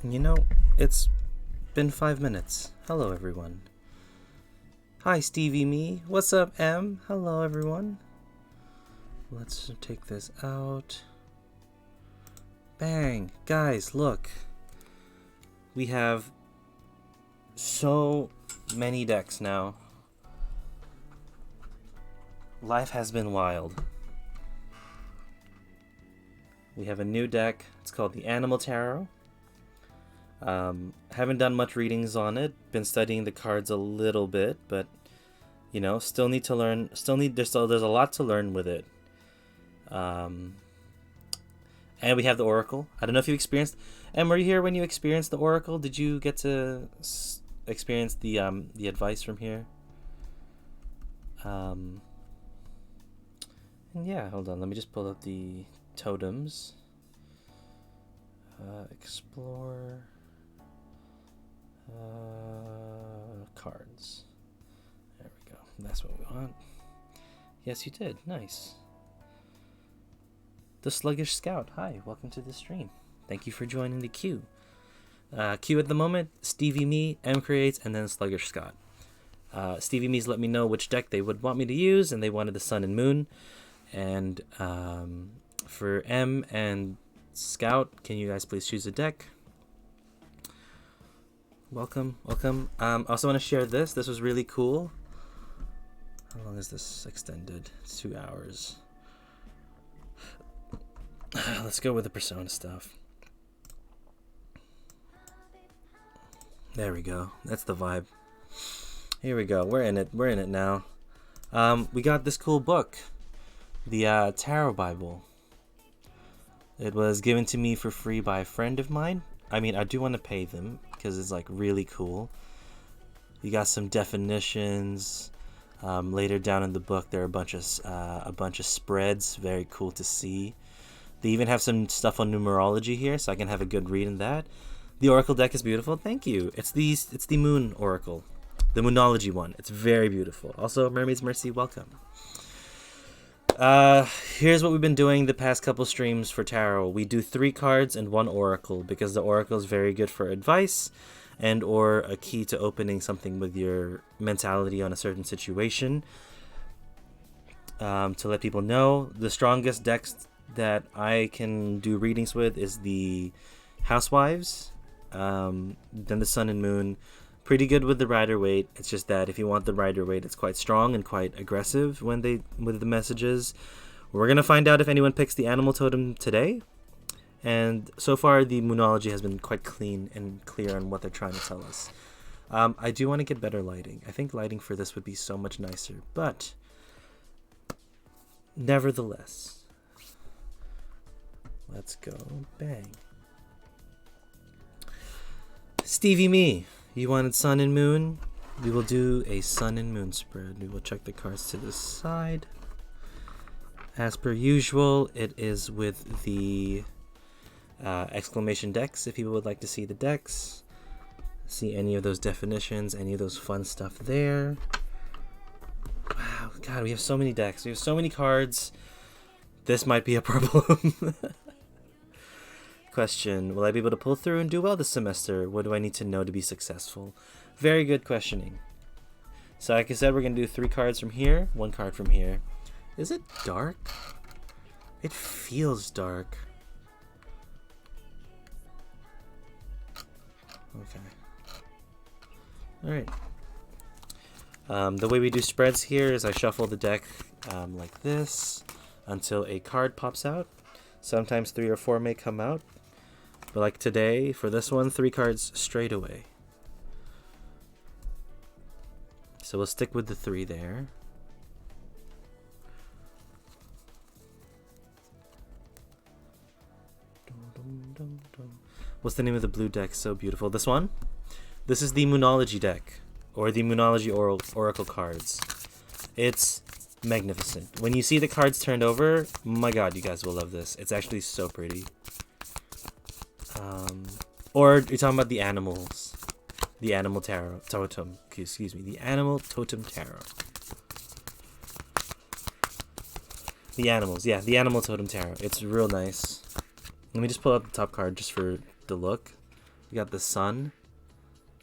You know, it's been 5 minutes. Hello, everyone. Hi, Stevie Me. What's up, M? Hello, everyone. Let's take this out. Bang. Guys, look. We have so many decks now. Life has been wild. We have a new deck. It's called the Animal Tarot. Haven't done much readings on it. Been studying the cards a little bit, but you know, still need to learn. There's a lot to learn with it. And we have the Oracle. I don't know if you experienced. And were you here when you experienced the Oracle? Did you get to experience the advice from here? And yeah, hold on. Let me just pull up the totems. Explore. Cards. There we go. That's what we want. Yes, you did. Nice. The Sluggish Scout. Hi, welcome to the stream. Thank you for joining the queue. Queue at the moment, Stevie Me, M Creates, and then Sluggish Scout. Stevie Me's let me know which deck they would want me to use, and they wanted the Sun and Moon. And for M and Scout, can you guys please choose a deck? Welcome. I also want to share this. This was really cool. How long is this extended? It's 2 hours. Let's go with the Persona stuff. There we go. That's the vibe. Here we go. We're in it now. We got this cool book. The Tarot Bible. It was given to me for free by a friend of mine. I mean, I do want to pay them because it's like really cool. You got some definitions. Later down in the book, there are a bunch of spreads. Very cool to see. They even have some stuff on numerology here, so I can have a good read in that. The Oracle deck is beautiful. Thank you. It's the Moon Oracle, the Moonology one. It's very beautiful. Also, Mermaid's Mercy, welcome. Here's what we've been doing the past couple streams for tarot. We do 3 cards and 1 oracle because the oracle is very good for advice and or a key to opening something with your mentality on a certain situation. To let people know, the strongest decks that I can do readings with is the Housewives, then the Sun and Moon. Pretty good with the Rider-Waite. It's just that if you want the Rider-Waite, it's quite strong and quite aggressive with the messages. We're gonna find out if anyone picks the Animal Totem today. And so far, the Moonology has been quite clean and clear on what they're trying to tell us. I do want to get better lighting. I think lighting for this would be so much nicer, but nevertheless, let's go. Bang. Stevie Me. You wanted Sun and Moon? We will do a Sun and Moon spread. We will check the cards to the side. As per usual, it is with the exclamation decks if people would like to see the decks. See any of those definitions, any of those fun stuff there. Wow, God, we have so many decks. We have so many cards. This might be a problem. Question, will I be able to pull through and do well this semester? What do I need to know to be successful? Very good questioning. So like I said, we're going to do 3 cards from here, 1 card from here. Is it dark? It feels dark. Okay. Alright. The way we do spreads here is I shuffle the deck like this until a card pops out. Sometimes 3 or 4 may come out. But like today, for this one, 3 cards straight away. So we'll stick with the 3 there. What's the name of the blue deck? So beautiful. This one? This is the Moonology deck, or the Moonology Oracle cards. It's magnificent. When you see the cards turned over, my god, you guys will love this. It's actually so pretty. Or you're talking about the animals. The Animal Tarot. Totem. Excuse me. The Animal Totem Tarot. The animals. Yeah, the Animal Totem Tarot. It's real nice. Let me just pull out the top card just for the look. We got the sun,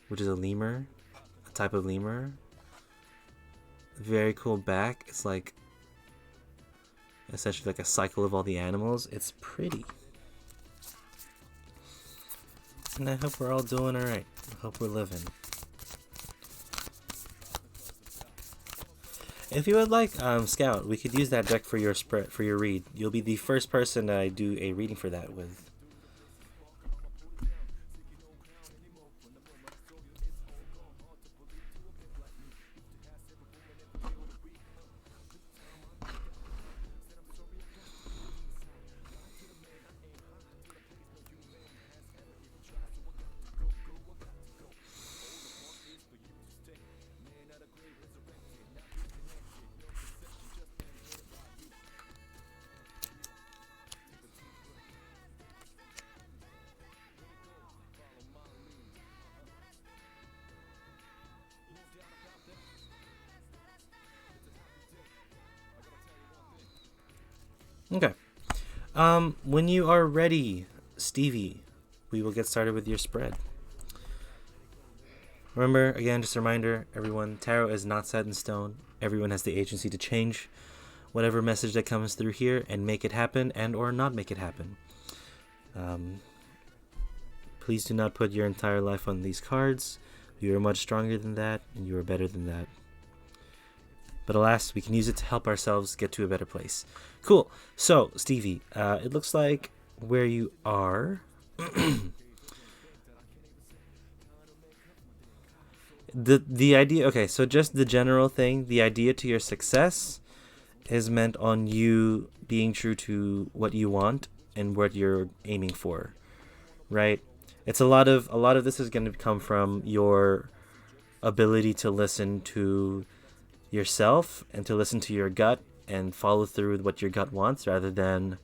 which is a lemur, a type of lemur. Very cool back. It's like essentially like a cycle of all the animals. It's pretty. And I hope we're all doing alright. I hope we're living. If you would like, Scout, we could use that deck for your spread, for your read. You'll be the first person that I do a reading for that with. Okay. When you are ready, Stevie, we will get started with your spread. Remember, again, just a reminder, everyone, tarot is not set in stone. Everyone has the agency to change whatever message that comes through here and make it happen and or not make it happen. Please do not put your entire life on these cards. You are much stronger than that, and you are better than that. But alas, we can use it to help ourselves get to a better place. Cool. So, Stevie, it looks like where you are... the idea... Okay, so just the general thing. The idea to your success is meant on you being true to what you want and what you're aiming for, right? It's a lot of this is going to come from your ability to listen to yourself and to listen to your gut and follow through with what your gut wants rather than,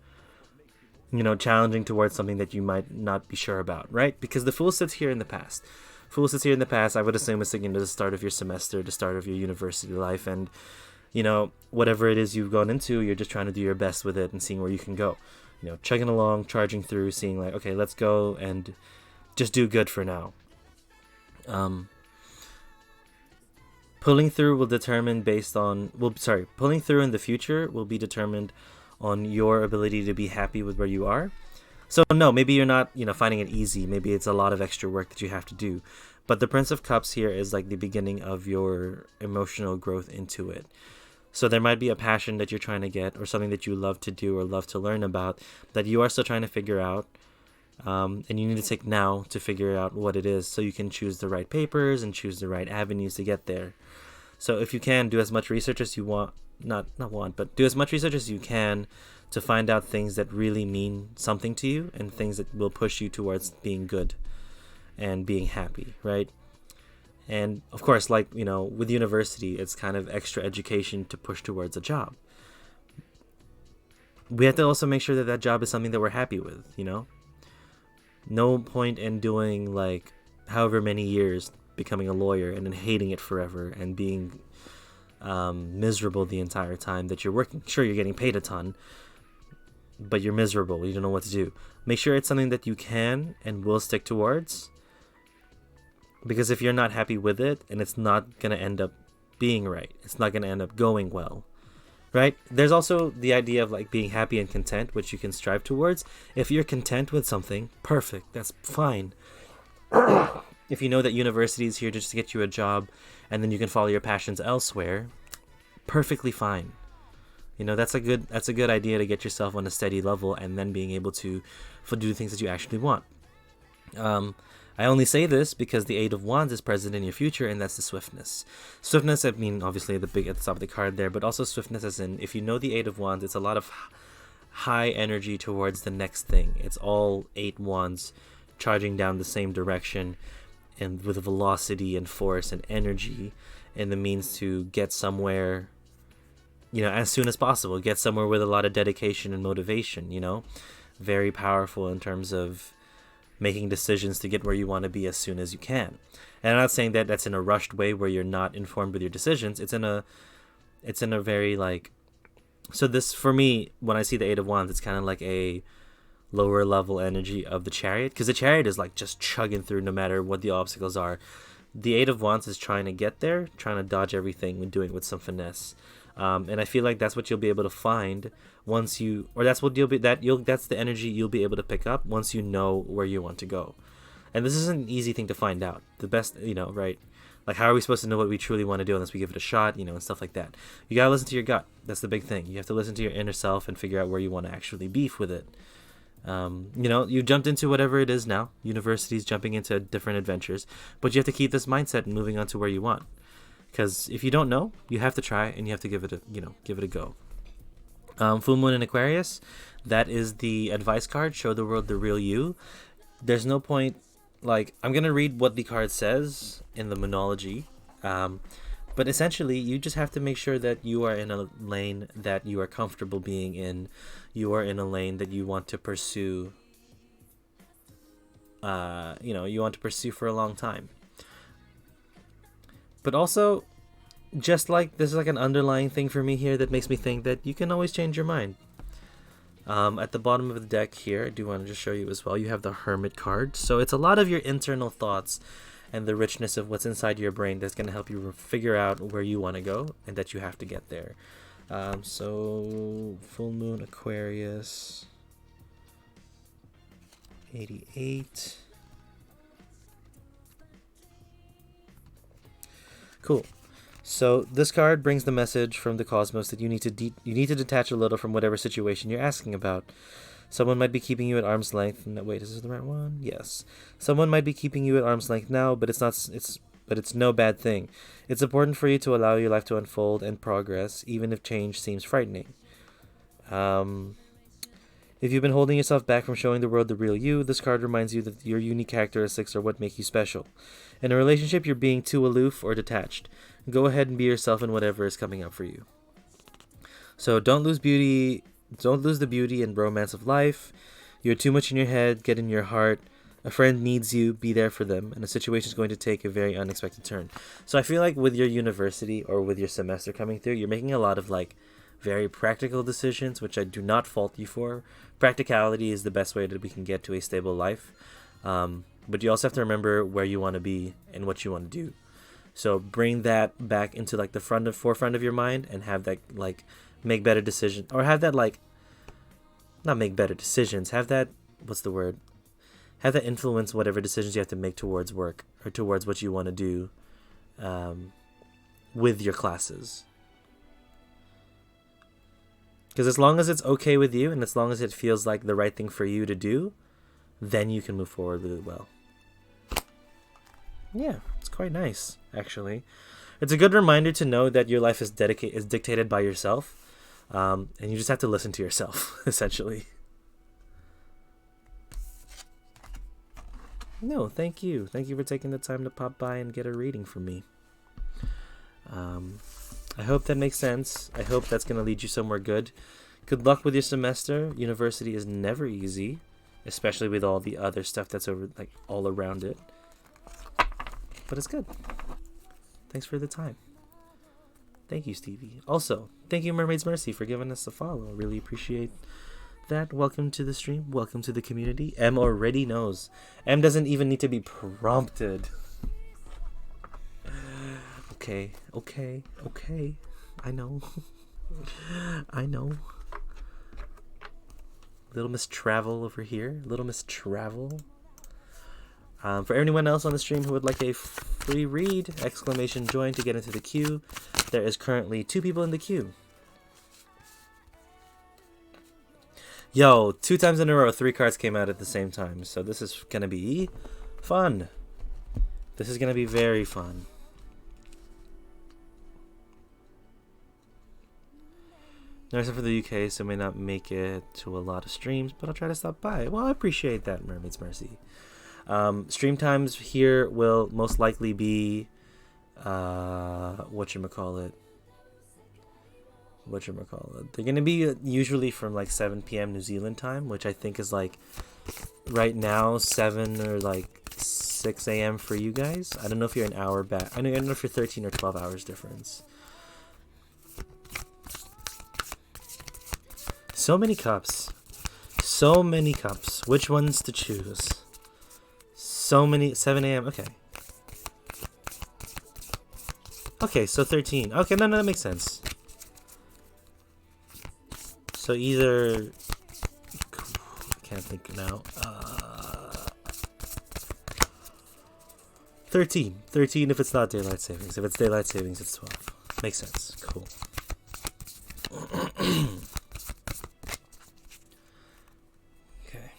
challenging towards something that you might not be sure about, right? Because the Fool sits here in the past. Fool sits here in the past, I would assume is thinking to the start of your semester, the start of your university life, and, whatever it is you've gone into, you're just trying to do your best with it and seeing where you can go. Chugging along, charging through, seeing like, okay, let's go and just do good for now. Pulling through will determine pulling through in the future will be determined on your ability to be happy with where you are. So no, maybe you're not, finding it easy. Maybe it's a lot of extra work that you have to do. But the Prince of Cups here is like the beginning of your emotional growth into it. So there might be a passion that you're trying to get or something that you love to do or love to learn about that you are still trying to figure out. And you need to take now to figure out what it is so you can choose the right papers and choose the right avenues to get there. So if you can, do as much research as you want, but do as much research as you can to find out things that really mean something to you and things that will push you towards being good and being happy, right? And of course, with university, it's kind of extra education to push towards a job. We have to also make sure that that job is something that we're happy with, No point in doing however many years becoming a lawyer and then hating it forever and being miserable the entire time that you're working. Sure, you're getting paid a ton, but you're miserable. You don't know what to do. Make sure it's something that you can and will stick towards, because if you're not happy with it, and it's not going to end up being right, it's not going to end up going well, right? There's also the idea of being happy and content, which you can strive towards. If you're content with something, perfect, that's fine. If you know that university is here just to get you a job and then you can follow your passions elsewhere, perfectly fine. That's a good idea to get yourself on a steady level and then being able to do things that you actually want. I only say this because the Eight of Wands is present in your future, and that's the swiftness. Swiftness, I mean, obviously the big at the top of the card there, but also swiftness as in, if you know the Eight of Wands, it's a lot of high energy towards the next thing. It's all 8 wands charging down the same direction and with velocity and force and energy, and the means to get somewhere, as soon as possible, get somewhere with a lot of dedication and motivation, very powerful in terms of making decisions to get where you want to be as soon as you can. And I'm not saying that that's in a rushed way where you're not informed with your decisions. It's in a very so this, for me, when I see the Eight of Wands, it's kind of like lower level energy of the Chariot, because the Chariot is like just chugging through no matter what the obstacles are. The Eight of Wands is trying to get there, trying to dodge everything and doing it with some finesse. And I feel like that's what you'll be able to find once you, or that's what that's the energy you'll be able to pick up once you know where you want to go. And this isn't an easy thing to find out. The best, right? Like, how are we supposed to know what we truly want to do unless we give it a shot, and stuff like that. You gotta listen to your gut. That's the big thing. You have to listen to your inner self and figure out where you want to actually beef with it. You jumped into whatever it is now. University's jumping into different adventures, but you have to keep this mindset and moving on to where you want. Because if you don't know, you have to try and you have to give it a go. Full Moon in Aquarius, that is the advice card. Show the world the real you. There's no point. Like, I'm gonna read what the card says in the Moonology, but essentially, you just have to make sure that you are in a lane that you are comfortable being in. You are in a lane that you want to pursue. You want to pursue for a long time. But also, just like this is like an underlying thing for me here that makes me think that you can always change your mind. At the bottom of the deck here, I do want to just show you as well, you have the Hermit card. So it's a lot of your internal thoughts and the richness of what's inside your brain that's going to help you figure out where you want to go and that you have to get there. So Full Moon Aquarius 88. Cool. So this card brings the message from the cosmos that you need to detach a little from whatever situation you're asking about. Someone might be keeping you at arm's length. No, wait, is this the right one? Yes. Someone might be keeping you at arm's length now, but it's no bad thing. It's important for you to allow your life to unfold and progress, even if change seems frightening. If you've been holding yourself back from showing the world the real you, this card reminds you that your unique characteristics are what make you special. In a relationship, you're being too aloof or detached. Go ahead and be yourself in whatever is coming up for you. So don't lose the beauty and romance of life. You're too much in your head, get in your heart. A friend needs you, be there for them, and a situation is going to take a very unexpected turn. So I feel like with your university or with your semester coming through, you're making a lot of very practical decisions, which I do not fault you for. Practicality is the best way that we can get to a stable life. But you also have to remember where you want to be and what you want to do. So bring that back into the forefront of your mind and have that make better decisions, or have that not make better decisions. Have that, have that influence whatever decisions you have to make towards work or towards what you want to do with your classes. Because as long as it's okay with you and as long as it feels like the right thing for you to do, then you can move forward with it well. Yeah, it's quite nice, actually. It's a good reminder to know that your life is dictated by yourself, and you just have to listen to yourself, essentially. No, thank you. Thank you for taking the time to pop by and get a reading from me. I hope that makes sense. I hope that's going to lead you somewhere good. Good luck with your semester. University is never easy, especially with all the other stuff that's all around it. But it's good. Thanks for the time. Thank you, Stevie. Also, thank you, Mermaid's Mercy, for giving us a follow. I really appreciate that. Welcome to the stream. Welcome to the community. M already knows. M doesn't even need to be prompted. Okay. I know. I know. Little Miss Travel over here. Little Miss Travel. For anyone else on the stream who would like a free read, !join to get into the queue. There is currently 2 people in the queue. Yo, 2 times in a row, 3 cards came out at the same time. So this is going to be fun. This is going to be very fun. No, except for the UK, so I may not make it to a lot of streams, but I'll try to stop by. Well, I appreciate that, Mermaid's Mercy. Stream times here will most likely be whatchamacallit. They're gonna be usually from 7 p.m. New Zealand time, which I think is right now 7 or 6 a.m. for you guys. I don't know if you're an hour back. I don't know if you're 13 or 12 hours difference. So many cups. So many cups. Which ones to choose? So many. 7 a.m. Okay. Okay, so 13. Okay, no, that makes sense. So either... I can't think now. 13. 13 if it's not daylight savings. If it's daylight savings, it's 12. Makes sense. Cool. Okay.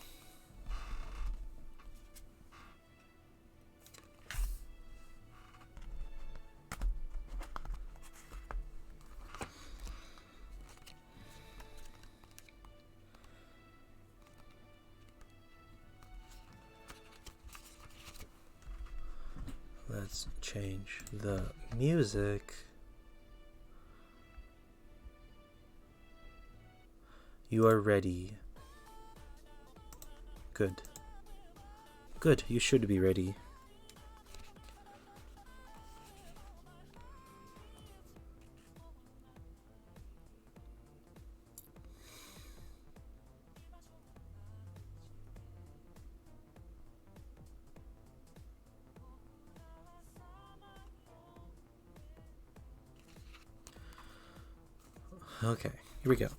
Let's change the music. You are ready. Good. Good, you should be ready. Okay, here we go.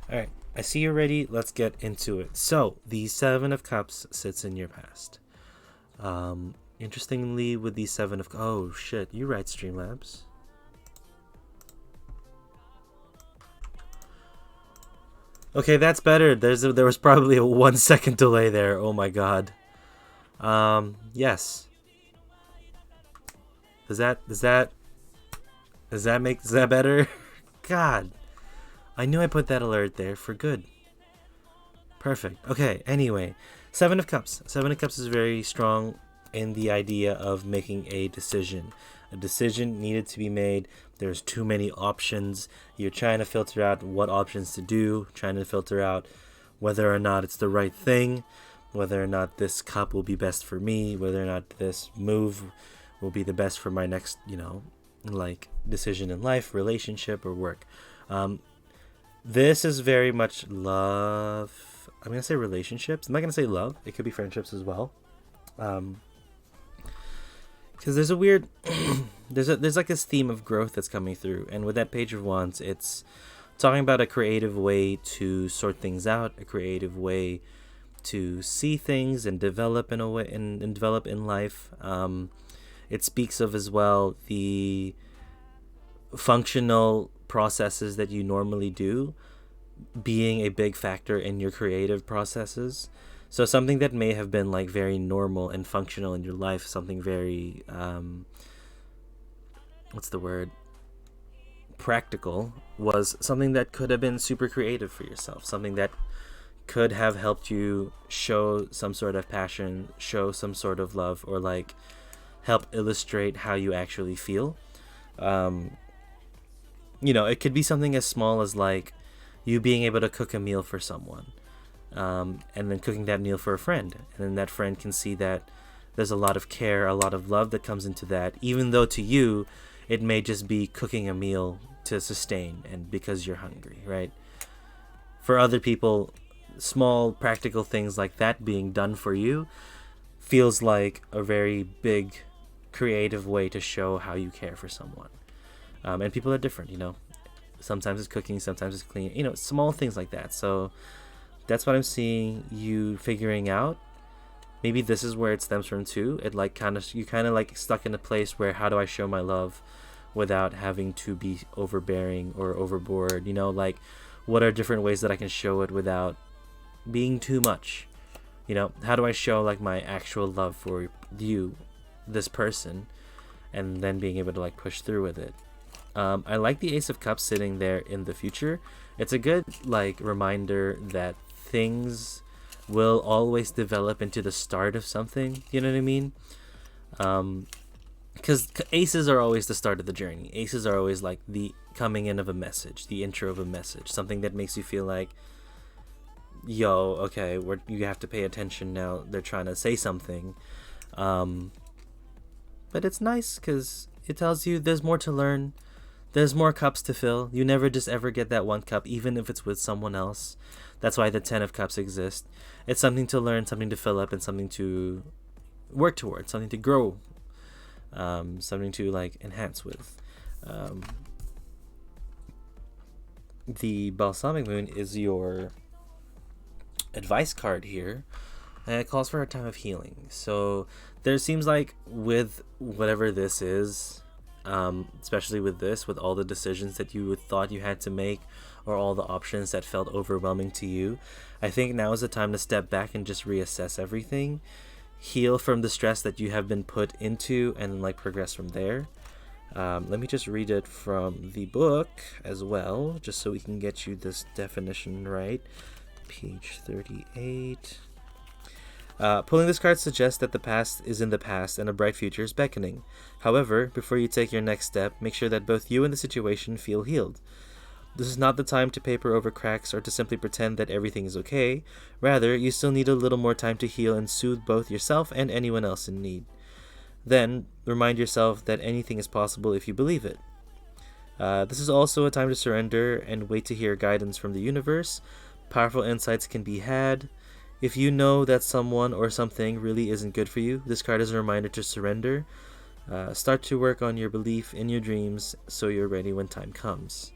Alright, I see you're ready. Let's get into it. So, the 7 of Cups sits in your past. Interestingly, with the 7 of... Oh, shit. You're right, Streamlabs. Okay, that's better. There was probably a 1 second delay there. Oh my god. Yes. Does that better? God. I knew I put that alert there for good. Perfect. Okay, anyway. 7 of Cups. 7 of Cups is very strong in the idea of making a decision. A decision needed to be made. There's too many options. You're trying to filter out what options to do. Trying to filter out whether or not it's the right thing. Whether or not this cup will be best for me. Whether or not this move will be the best for my next, like decision in life, relationship, or work. This is very much love. I'm gonna say relationships. I'm not gonna say love. It could be friendships as well. Because there's a weird, there's like this theme of growth that's coming through, and with that Page of Wands, it's talking about a creative way to sort things out, a creative way to see things and develop in a way, and develop in life. It speaks of as well the functional processes that you normally do being a big factor in your creative processes. So something that may have been like very normal and functional in your life, something very practical, was something that could have been super creative for yourself, something that could have helped you show some sort of passion, show some sort of love, or like help illustrate how you actually feel. It could be something as small as like you being able to cook a meal for someone, and then cooking that meal for a friend, and then that friend can see that there's a lot of care, a lot of love that comes into that, even though to you it may just be cooking a meal to sustain and because you're hungry, right? For other people, small practical things like that being done for you feels like a very big creative way to show how you care for someone. And people are different, sometimes it's cooking, sometimes it's cleaning, small things like that. So that's what I'm seeing you figuring out. Maybe this is where it stems from too. It like you kind of like stuck in a place where, how do I show my love without having to be overbearing or overboard? Like, what are different ways that I can show it without being too much? How do I show like my actual love for you, this person, and then being able to like push through with it. I like the Ace of Cups sitting there in the future. It's a good like reminder that things will always develop into the start of something. You know what I mean? Because aces are always the start of the journey. Aces are always like the coming in of a message, the intro of a message, something that makes you feel like, yo, okay, you have to pay attention now. They're trying to say something. But it's nice because it tells you there's more to learn. There's more cups to fill. You never just ever get that one cup, even if it's with someone else. That's why the 10 of Cups exists. It's something to learn, something to fill up, and something to work towards, something to grow, something to like enhance with. The Balsamic Moon is your advice card here, and it calls for a time of healing. So there seems like with whatever this is, especially with this, with all the decisions that you thought you had to make, or all the options that felt overwhelming to you, I think now is the time to step back and just reassess everything, heal from the stress that you have been put into, and like progress from there. Let me just read it from the book as well, just so we can get you this definition right. Page 38. Pulling this card suggests that the past is in the past and a bright future is beckoning. However, before you take your next step, make sure that both you and the situation feel healed. This is not the time to paper over cracks or to simply pretend that everything is okay. Rather, you still need a little more time to heal and soothe both yourself and anyone else in need. Then, remind yourself that anything is possible if you believe it. This is also a time to surrender and wait to hear guidance from the universe. Powerful insights can be had. If you know that someone or something really isn't good for you, this card is a reminder to surrender. Start to work on your belief in your dreams so you're ready when time comes.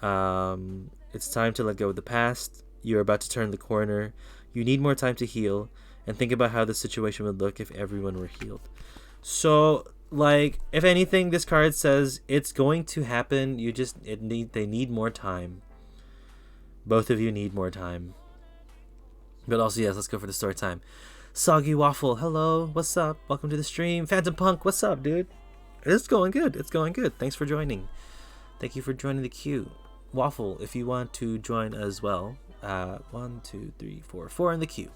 It's time to let go of the past. You're about to turn the corner. You need more time to heal, and think about how the situation would look if everyone were healed. So, like, if anything, this card says it's going to happen. They need more time. Both of you need more time. But also, yes, let's go for the story time. Soggy Waffle, hello, what's up? Welcome to the stream. Phantom Punk, what's up, dude? It's going good. It's going good. Thanks for joining. Thank you for joining the queue. Waffle, if you want to join as well. 1, 2, 3, 4, 4 in the queue.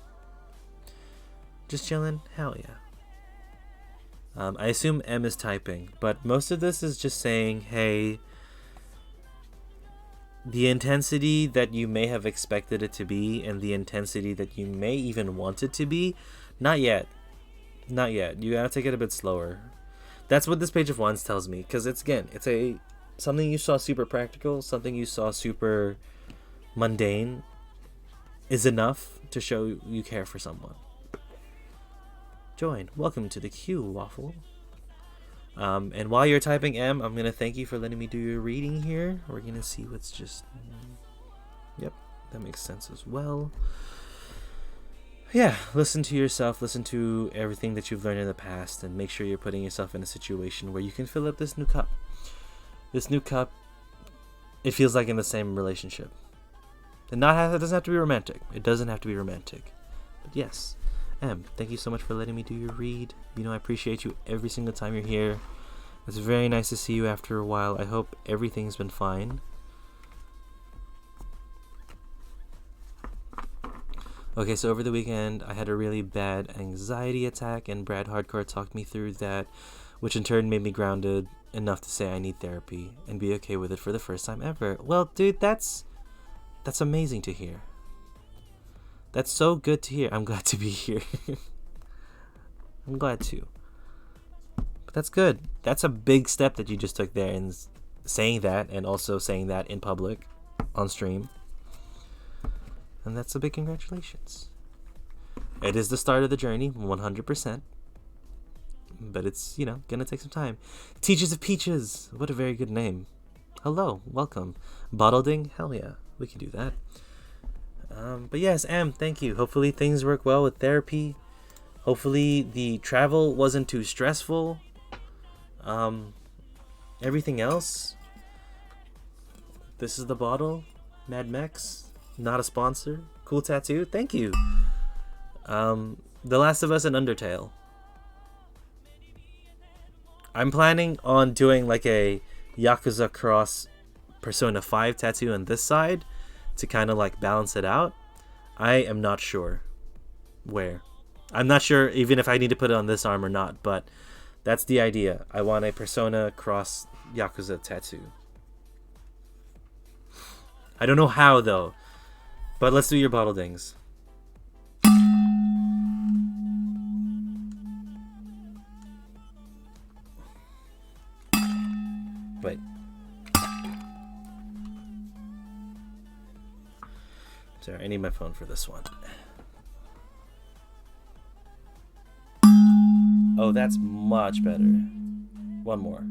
Just chilling? Hell yeah. I assume M is typing, but most of this is just saying, hey, the intensity that you may have expected it to be and the intensity that you may even want it to be, not yet. Not yet. You gotta take it a bit slower. That's what this Page of Wands tells me, because it's something you saw super practical, something you saw super mundane is enough to show you care for someone. Join. Welcome to the queue, Waffle. And while you're typing M, I'm going to thank you for letting me do your reading here. We're going to see what's just... Yep, that makes sense as well. Yeah, listen to yourself, listen to everything that you've learned in the past, and make sure you're putting yourself in a situation where you can fill up this new cup. This new cup, it feels like in the same relationship. It doesn't have to be romantic. It doesn't have to be romantic. But yes, M, thank you so much for letting me do your read. You know, I appreciate you every single time you're here. It's very nice to see you after a while. I hope everything's been fine. Okay, so over the weekend, I had a really bad anxiety attack, and Brad Hardcore talked me through that, which in turn made me grounded enough to say I need therapy and be okay with it for the first time ever. Well, dude, that's amazing to hear. That's so good to hear. I'm glad to be here. I'm glad to. But that's good. That's a big step that you just took there in saying that, and also saying that in public on stream. And that's a big congratulations. It is the start of the journey, 100%. But it's, gonna take some time. Teachers of Peaches. What a very good name. Hello. Welcome. Bottleding. Hell yeah. We can do that. But yes, Am, thank you. Hopefully things work well with therapy. Hopefully the travel wasn't too stressful. Everything else. This is the bottle. Mad Mex. Not a sponsor. Cool tattoo. Thank you. The Last of Us and Undertale. I'm planning on doing like a Yakuza Cross Persona 5 tattoo on this side to kind of like balance it out. I am not sure where. I'm not sure even if I need to put it on this arm or not, but that's the idea. I want a Persona Cross Yakuza tattoo. I don't know how though, but let's do your bottle dings. Wait. Sorry, I need my phone for this one. Oh, that's much better. One more.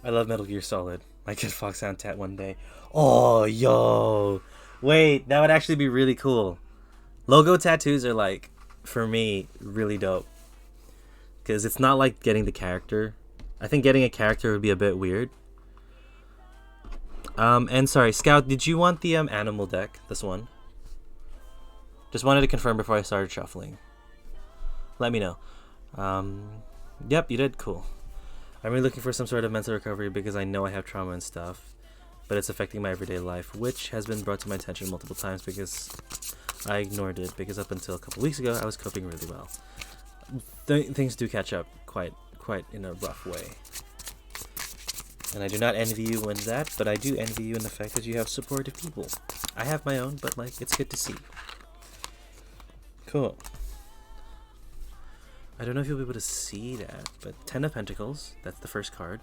I love Metal Gear Solid. My kid Fox Sound Tat one day. Oh, yo. Wait, that would actually be really cool. Logo tattoos are like, for me, really dope. Because it's not like getting the character. I think getting a character would be a bit weird. And sorry, Scout, did you want the animal deck? This one? Just wanted to confirm before I started shuffling. Let me know. Yep, you did. Cool. I'm really looking for some sort of mental recovery because I know I have trauma and stuff, but it's affecting my everyday life, which has been brought to my attention multiple times because I ignored it, because up until a couple weeks ago I was coping really well. Things do catch up quite in a rough way. And I do not envy you in that, but I do envy you in the fact that you have supportive people. I have my own, but like, it's good to see. Cool. I don't know if you'll be able to see that, but 10 of Pentacles, that's the first card.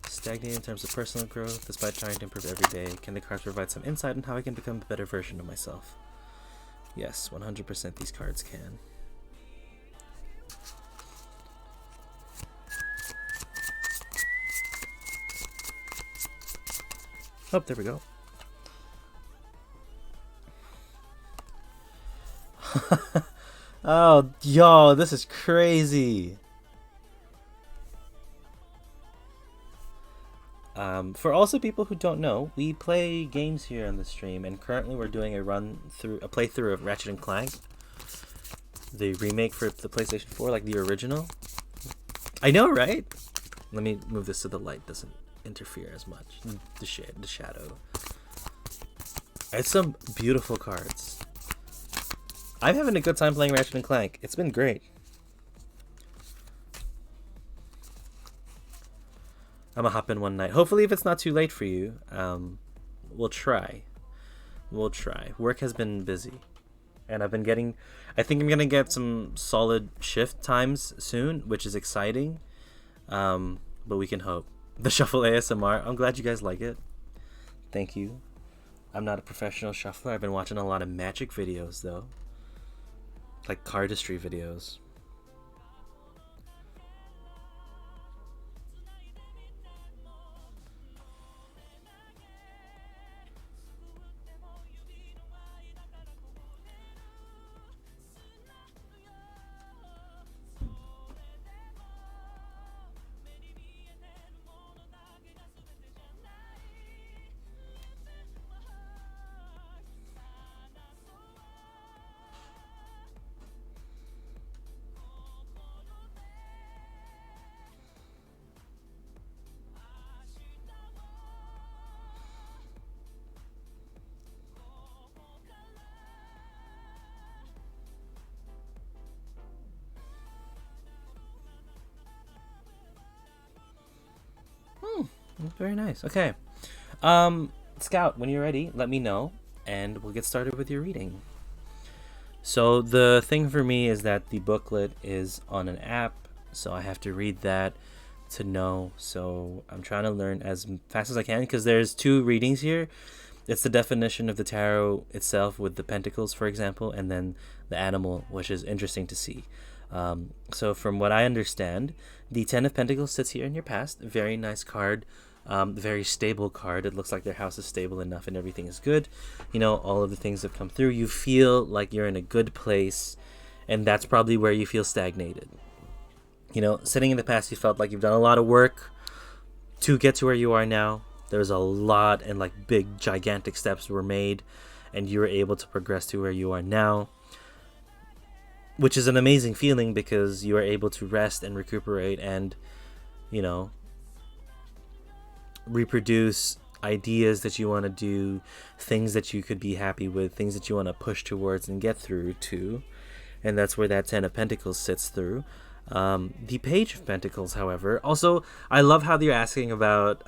Stagnating in terms of personal growth, despite trying to improve every day. Can the cards provide some insight on how I can become a better version of myself? Yes, 100% these cards can. Oh, there we go. Oh, yo, this is crazy. For also people who don't know, we play games here on the stream, and currently we're doing a playthrough of Ratchet and Clank, the remake for the PlayStation 4, like the original. I know, right? Let me move this so the light doesn't interfere as much. The shadow. It's some beautiful cards. I'm having a good time playing Ratchet and Clank. It's been great. I'm gonna hop in one night. Hopefully, if it's not too late for you, we'll try. We'll try. Work has been busy, and I think I'm gonna get some solid shift times soon, which is exciting. But we can hope. The Shuffle ASMR. I'm glad you guys like it. Thank you. I'm not a professional shuffler. I've been watching a lot of magic videos though, like cardistry videos. Very nice. Okay. Scout, when you're ready, let me know and we'll get started with your reading. So the thing for me is that the booklet is on an app, so I have to read that to know. So I'm trying to learn as fast as I can because there's 2 readings here. It's the definition of the tarot itself with the pentacles, for example, and then the animal, which is interesting to see. So from what I understand, the 10 of Pentacles sits here in your past. Very nice card. Very stable card. It looks like their house is stable enough and everything is good. You know, all of the things have come through. You feel like you're in a good place, and that's probably where you feel stagnated. You know, sitting in the past, you felt like you've done a lot of work to get to where you are now. There's a lot and like big, gigantic steps were made, and you were able to progress to where you are now, which is an amazing feeling because you are able to rest and recuperate and, you know, reproduce ideas that you want to do, things that you could be happy with, things that you want to push towards and get through to. And that's where that 10 of Pentacles sits through. The Page of Pentacles, however, also, I love how you're asking about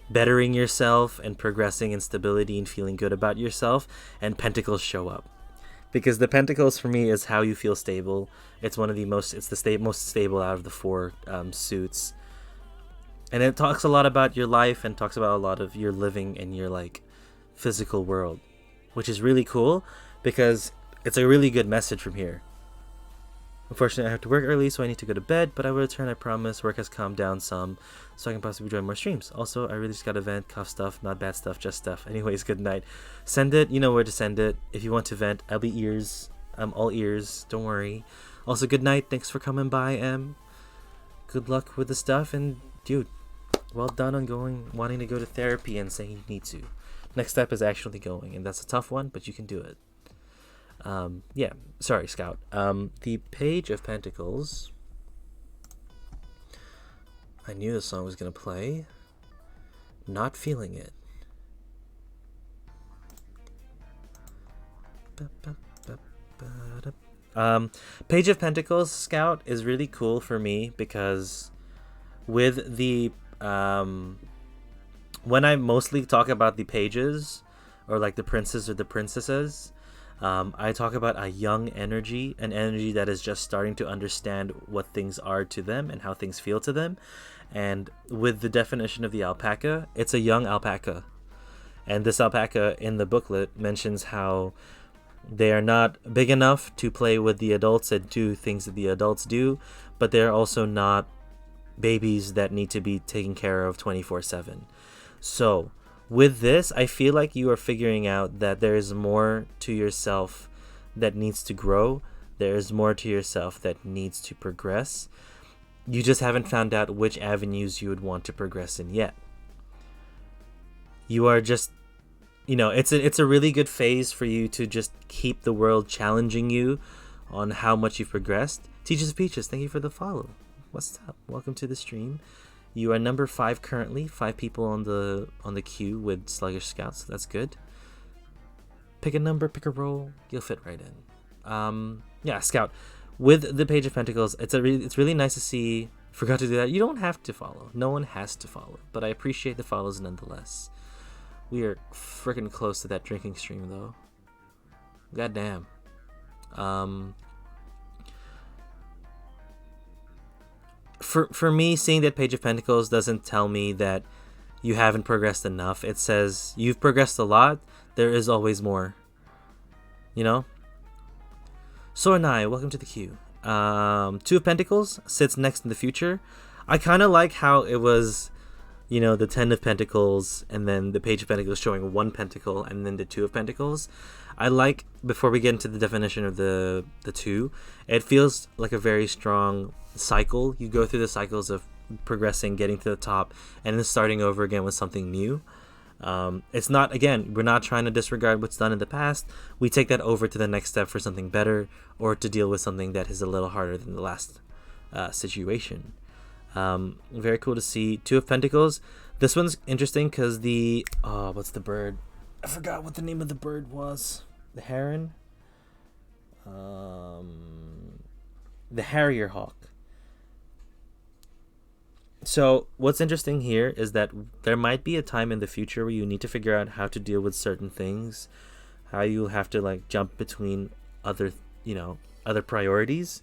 bettering yourself and progressing in stability and feeling good about yourself, and Pentacles show up. because the Pentacles for me is how you feel stable. It's one of the most, it's the most stable out of the four suits. And it talks a lot about your life and talks about a lot of your living in your like physical world, which is really cool because it's a really good message from here. Unfortunately, I have to work early, so I need to go to bed, but I will return, I promise. Work has calmed down some, so I can possibly join more streams. Also, I really just got to vent, cough stuff, not bad stuff, just stuff. Anyways, good night. Send it, you know where to send it. If you want to vent, I'll be ears. I'm all ears, don't worry. Also, good night. Thanks for coming by, Em. Good luck with the stuff, and dude, well done on wanting to go to therapy and saying you need to. Next step is actually going, and that's a tough one, but you can do it. Yeah, sorry, Scout. The Page of Pentacles. I knew the song was gonna play. Not feeling it. Page of Pentacles, Scout, is really cool for me because with the when I mostly talk about the pages or like the princes or the princesses, I talk about a young energy, an energy that is just starting to understand what things are to them and how things feel to them. And with the definition of the alpaca, it's a young alpaca. And this alpaca in the booklet mentions how they are not big enough to play with the adults and do things that the adults do, but they're also not babies that need to be taken care of 24/7. So with this, I feel like you are figuring out that there is more to yourself that needs to grow. There is more to yourself that needs to progress. You just haven't found out which avenues you would want to progress in yet. You are just, it's a really good phase for you to just keep the world challenging you on how much you've progressed. Teachers of Peaches, thank you for the follow. What's up? Welcome to the stream. You are number 5 currently. 5 people on the queue with Sluggish Scouts. That's good. Pick a number, pick a roll. You'll fit right in. Yeah, Scout. With the Page of Pentacles, it's really nice to see. Forgot to do that. You don't have to follow. No one has to follow. But I appreciate the follows nonetheless. We are freaking close to that drinking stream though. God damn. For me, seeing that Page of Pentacles doesn't tell me that you haven't progressed enough. It says you've progressed a lot. There is always more. Soranai, welcome to the queue. 2 of Pentacles sits next in the future. I kind of like how it was, the 10 of Pentacles and then the Page of Pentacles showing 1 Pentacle and then the 2 of Pentacles. I like, before we get into the definition of the 2, it feels like a very strong cycle. You go through the cycles of progressing, getting to the top, and then starting over again with something new. It's not, again, we're not trying to disregard what's done in the past. We take that over to the next step for something better or to deal with something that is a little harder than the last situation. Very cool to see. 2 of Pentacles. This one's interesting because what's the bird? I forgot what the name of the bird was. The heron? The harrier hawk. So what's interesting here is that there might be a time in the future where you need to figure out how to deal with certain things, how you'll have to like jump between other priorities.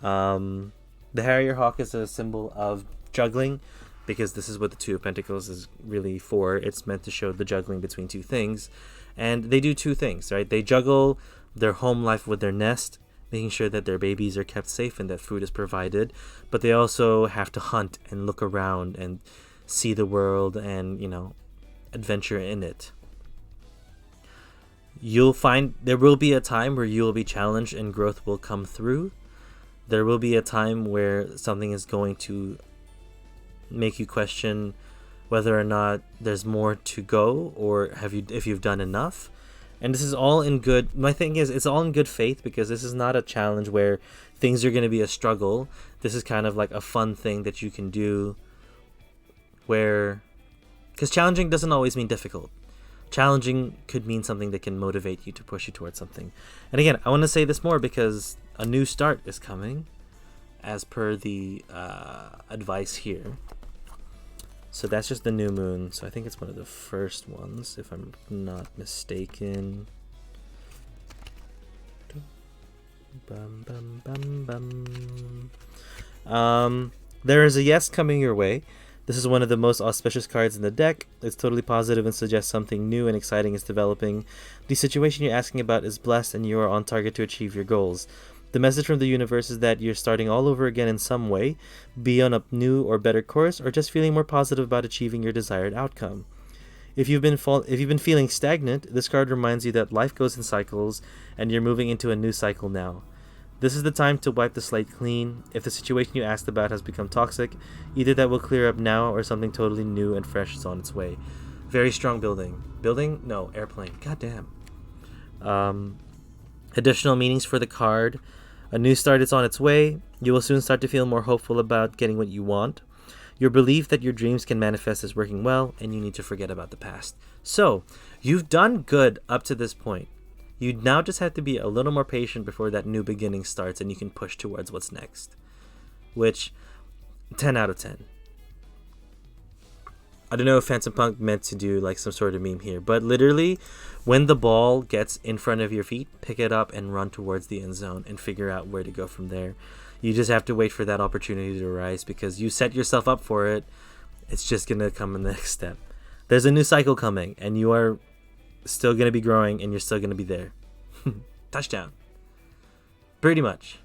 The harrier hawk is a symbol of juggling because this is what the 2 of Pentacles is really for. It's meant to show the juggling between 2 things. And they do 2 things, right? They juggle their home life with their nest, making sure that their babies are kept safe and that food is provided. But they also have to hunt and look around and see the world and, adventure in it. You'll find there will be a time where you will be challenged and growth will come through. There will be a time where something is going to make you question whether or not there's more to go or if you've done enough. And this is all in good. My thing is, it's all in good faith because this is not a challenge where things are going to be a struggle. This is kind of like a fun thing that you can do because challenging doesn't always mean difficult. Challenging could mean something that can motivate you to push you towards something. And again, I want to say this more because a new start is coming as per the advice here. So that's just the new moon. So I think it's one of the first ones, if I'm not mistaken. Bum, bum, bum, bum. There is a yes coming your way. This is one of the most auspicious cards in the deck. It's totally positive and suggests something new and exciting is developing. The situation you're asking about is blessed and you are on target to achieve your goals. The message from the universe is that you're starting all over again in some way, be on a new or better course, or just feeling more positive about achieving your desired outcome. If you've been feeling stagnant, this card reminds you that life goes in cycles and you're moving into a new cycle now. This is the time to wipe the slate clean. If the situation you asked about has become toxic, either that will clear up now or something totally new and fresh is on its way. Very strong building. Building? No, airplane. God damn. Additional meanings for the card. A new start is on its way. You will soon start to feel more hopeful about getting what you want. Your belief that your dreams can manifest is working well, and you need to forget about the past. So, you've done good up to this point. You now just have to be a little more patient before that new beginning starts and you can push towards what's next. Which, 10 out of 10. I don't know if Phantom Punk meant to do like some sort of meme here, but literally, when the ball gets in front of your feet, pick it up and run towards the end zone and figure out where to go from there. You just have to wait for that opportunity to arise because you set yourself up for it. It's just going to come in the next step. There's a new cycle coming and you are still going to be growing and you're still going to be there. Touchdown. Pretty much.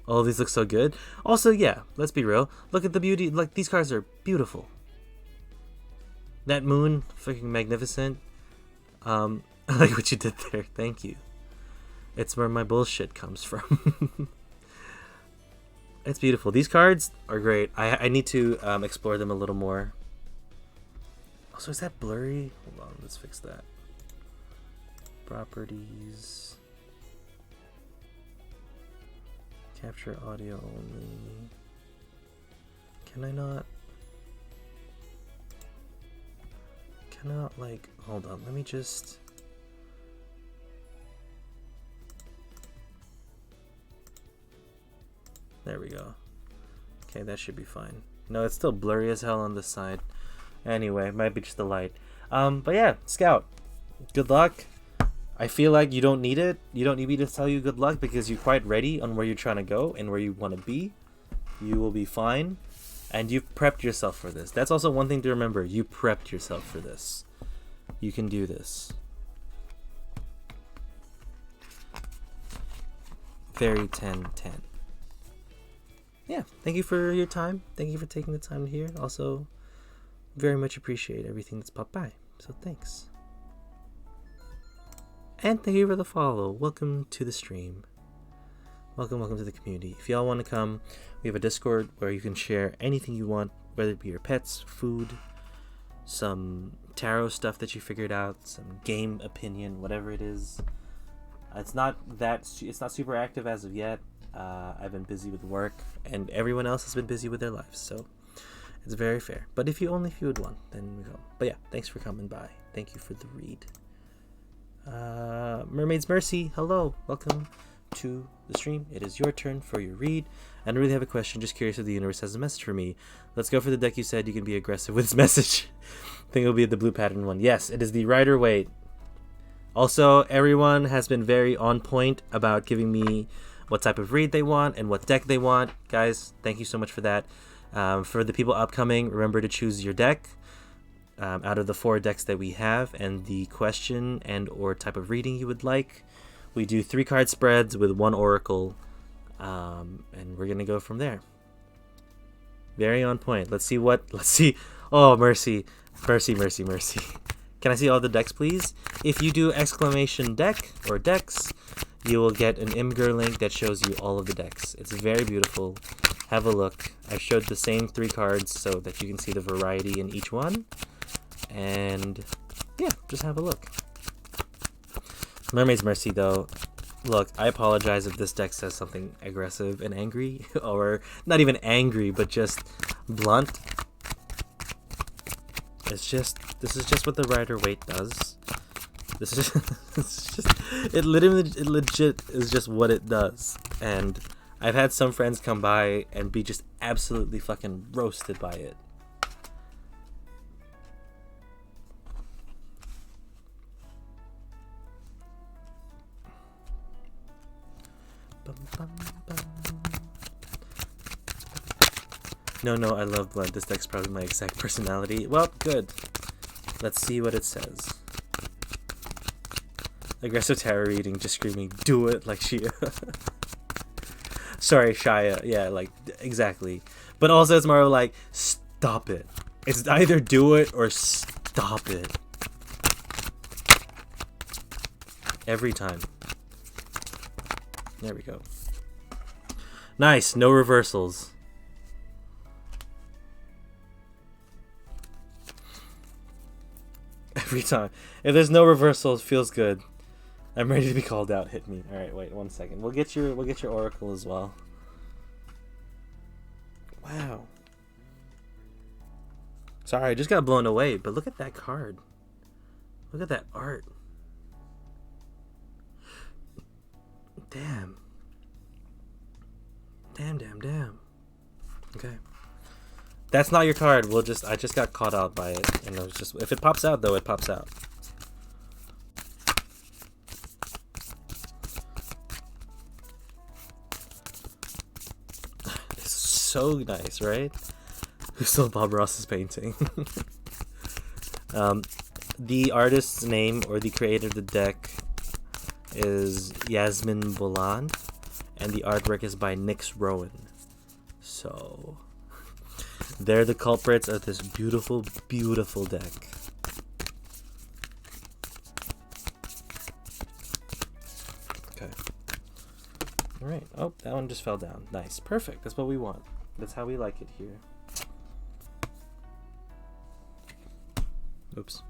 Oh, these look so good. Also, yeah, let's be real. Look at the beauty. Like, these cards are beautiful. That moon, freaking magnificent. I like what you did there. Thank you. It's where my bullshit comes from. It's beautiful. These cards are great. I need to explore them a little more. Also, is that blurry? Hold on, let's fix that. Properties. Capture audio only. Can I not? Cannot, like, hold on, let me just. There we go. Okay, that should be fine. No, it's still blurry as hell on this side. Anyway, might be just the light. But yeah, Scout, good luck. I feel like you don't need it. You don't need me to tell you good luck because you're quite ready on where you're trying to go and where you want to be. You will be fine. And you've prepped yourself for this. That's also one thing to remember. You prepped yourself for this. You can do this. Very 10-10. Yeah, thank you for your time. Thank you for taking the time to hear. Also, very much appreciate everything that's popped by. So thanks. And thank you for the follow. Welcome to the stream. Welcome to the community. If y'all want to come, we have a Discord where you can share anything you want, whether it be your pets, food, some tarot stuff that you figured out, some game opinion, whatever it is. It's not super active as of yet. I've been busy with work, and everyone else has been busy with their lives, so it's very fair. But if you would want, then we go. But yeah, thanks for coming by. Thank you for the read. Mermaid's Mercy, hello, welcome to the stream. It is your turn for your read, and I really have a question. Just curious if the universe has a message for me. Let's go for the deck you said you can be aggressive with its message. I think it'll be the blue pattern one. Yes, it is the Rider-Waite. Also, everyone has been very on point about giving me what type of read they want and what deck they want. Guys, thank you so much for that. For the people upcoming, remember to choose your deck out of the 4 decks that we have and the question and or type of reading you would like. We do 3 card spreads with 1 oracle, and we're gonna go from there. Very on point. Let's see. Oh, mercy. Can I see all the decks, please? If you do exclamation deck or decks, you will get an Imgur link that shows you all of the decks. It's very beautiful. Have a look. I showed the same 3 cards so that you can see the variety in each one. And yeah, just have a look. Mermaid's Mercy, though. Look, I apologize if this deck says something aggressive and angry, or not even angry, but just blunt. This is just what the Rider-Waite does. This is just, it legit is just what it does. And I've had some friends come by and be just absolutely fucking roasted by it. No, I love blood. This deck's probably my exact personality. Well, good. Let's see what it says. Aggressive tarot reading, just screaming, do it, like Shia. Sorry, Shia. Yeah, like, exactly. But also it's more like, stop it. It's either do it or stop it. Every time. There we go. Nice, no reversals. Every time. If there's no reversals, feels good. I'm ready to be called out. Hit me. All right, wait 1 second. We'll get your oracle as well. Wow. Sorry, I just got blown away, but look at that card. Look at that art. Damn. Damn. Okay. That's not your card. I just got caught out by it. And it was just, if it pops out though, it pops out. It's so nice, right? Who stole Bob Ross's painting? The artist's name or the creator of the deck is Yasmin Bolan, and the artwork is by Nyx Rowan. So they're the culprits of this beautiful, beautiful deck. Okay. Alright. Oh, that one just fell down. Nice. Perfect. That's what we want. That's how we like it here. Oops.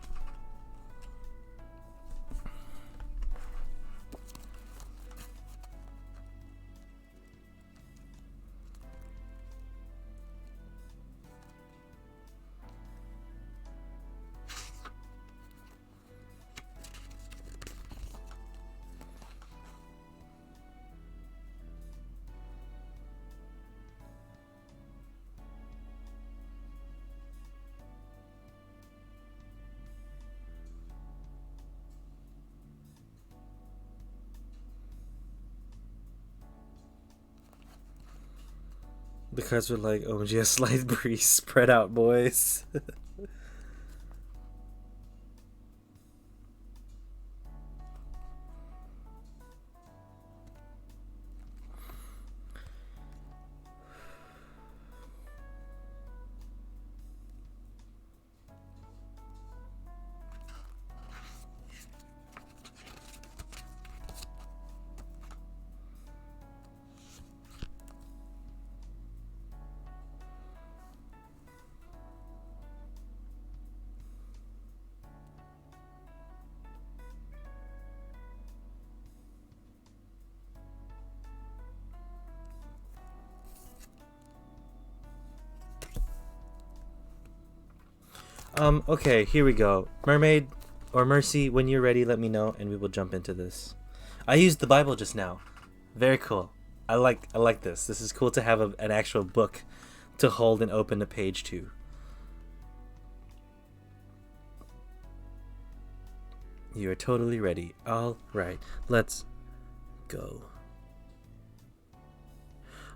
The cards were like, OMG, a slight breeze. Spread out, boys. Okay, here we go. Mermaid or Mercy, when you're ready, let me know and we will jump into this. I used the Bible just now. Very cool. I like this. This is cool to have an actual book to hold and open a page to. You are totally ready. All right, let's go.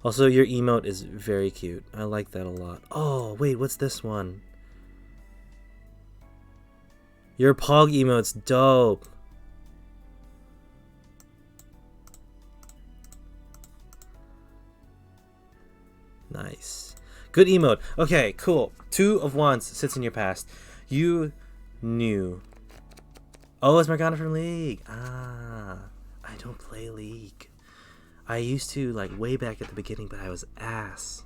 Also, your emote is very cute. I like that a lot. Oh, wait, what's this one? Your Pog emote's dope. Nice. Good emote. Okay, cool. 2 of Wands sits in your past. You knew. Oh, it's Morgana from League. Ah, I don't play League. I used to, like, way back at the beginning, but I was ass.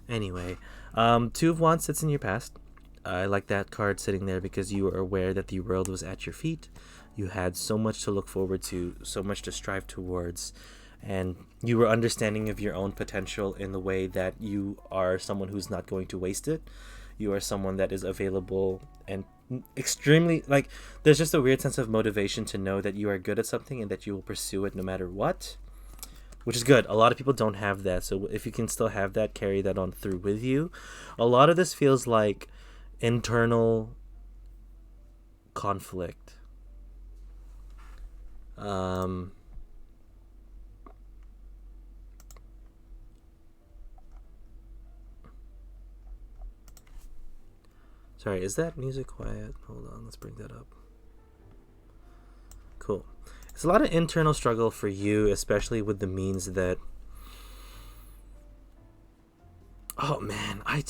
Anyway, 2 of Wands sits in your past. I like that card sitting there because you were aware that the world was at your feet. You had so much to look forward to, so much to strive towards, and you were understanding of your own potential in the way that you are someone who's not going to waste it. You are someone that is available and extremely, like, there's just a weird sense of motivation to know that you are good at something and that you will pursue it no matter what, which is good. A lot of people don't have that, so if you can still have that, carry that on through with you. A lot of this feels like internal conflict. Sorry, is that music quiet? Hold on, let's bring that up. Cool. It's a lot of internal struggle for you, especially with the means that... Oh man, I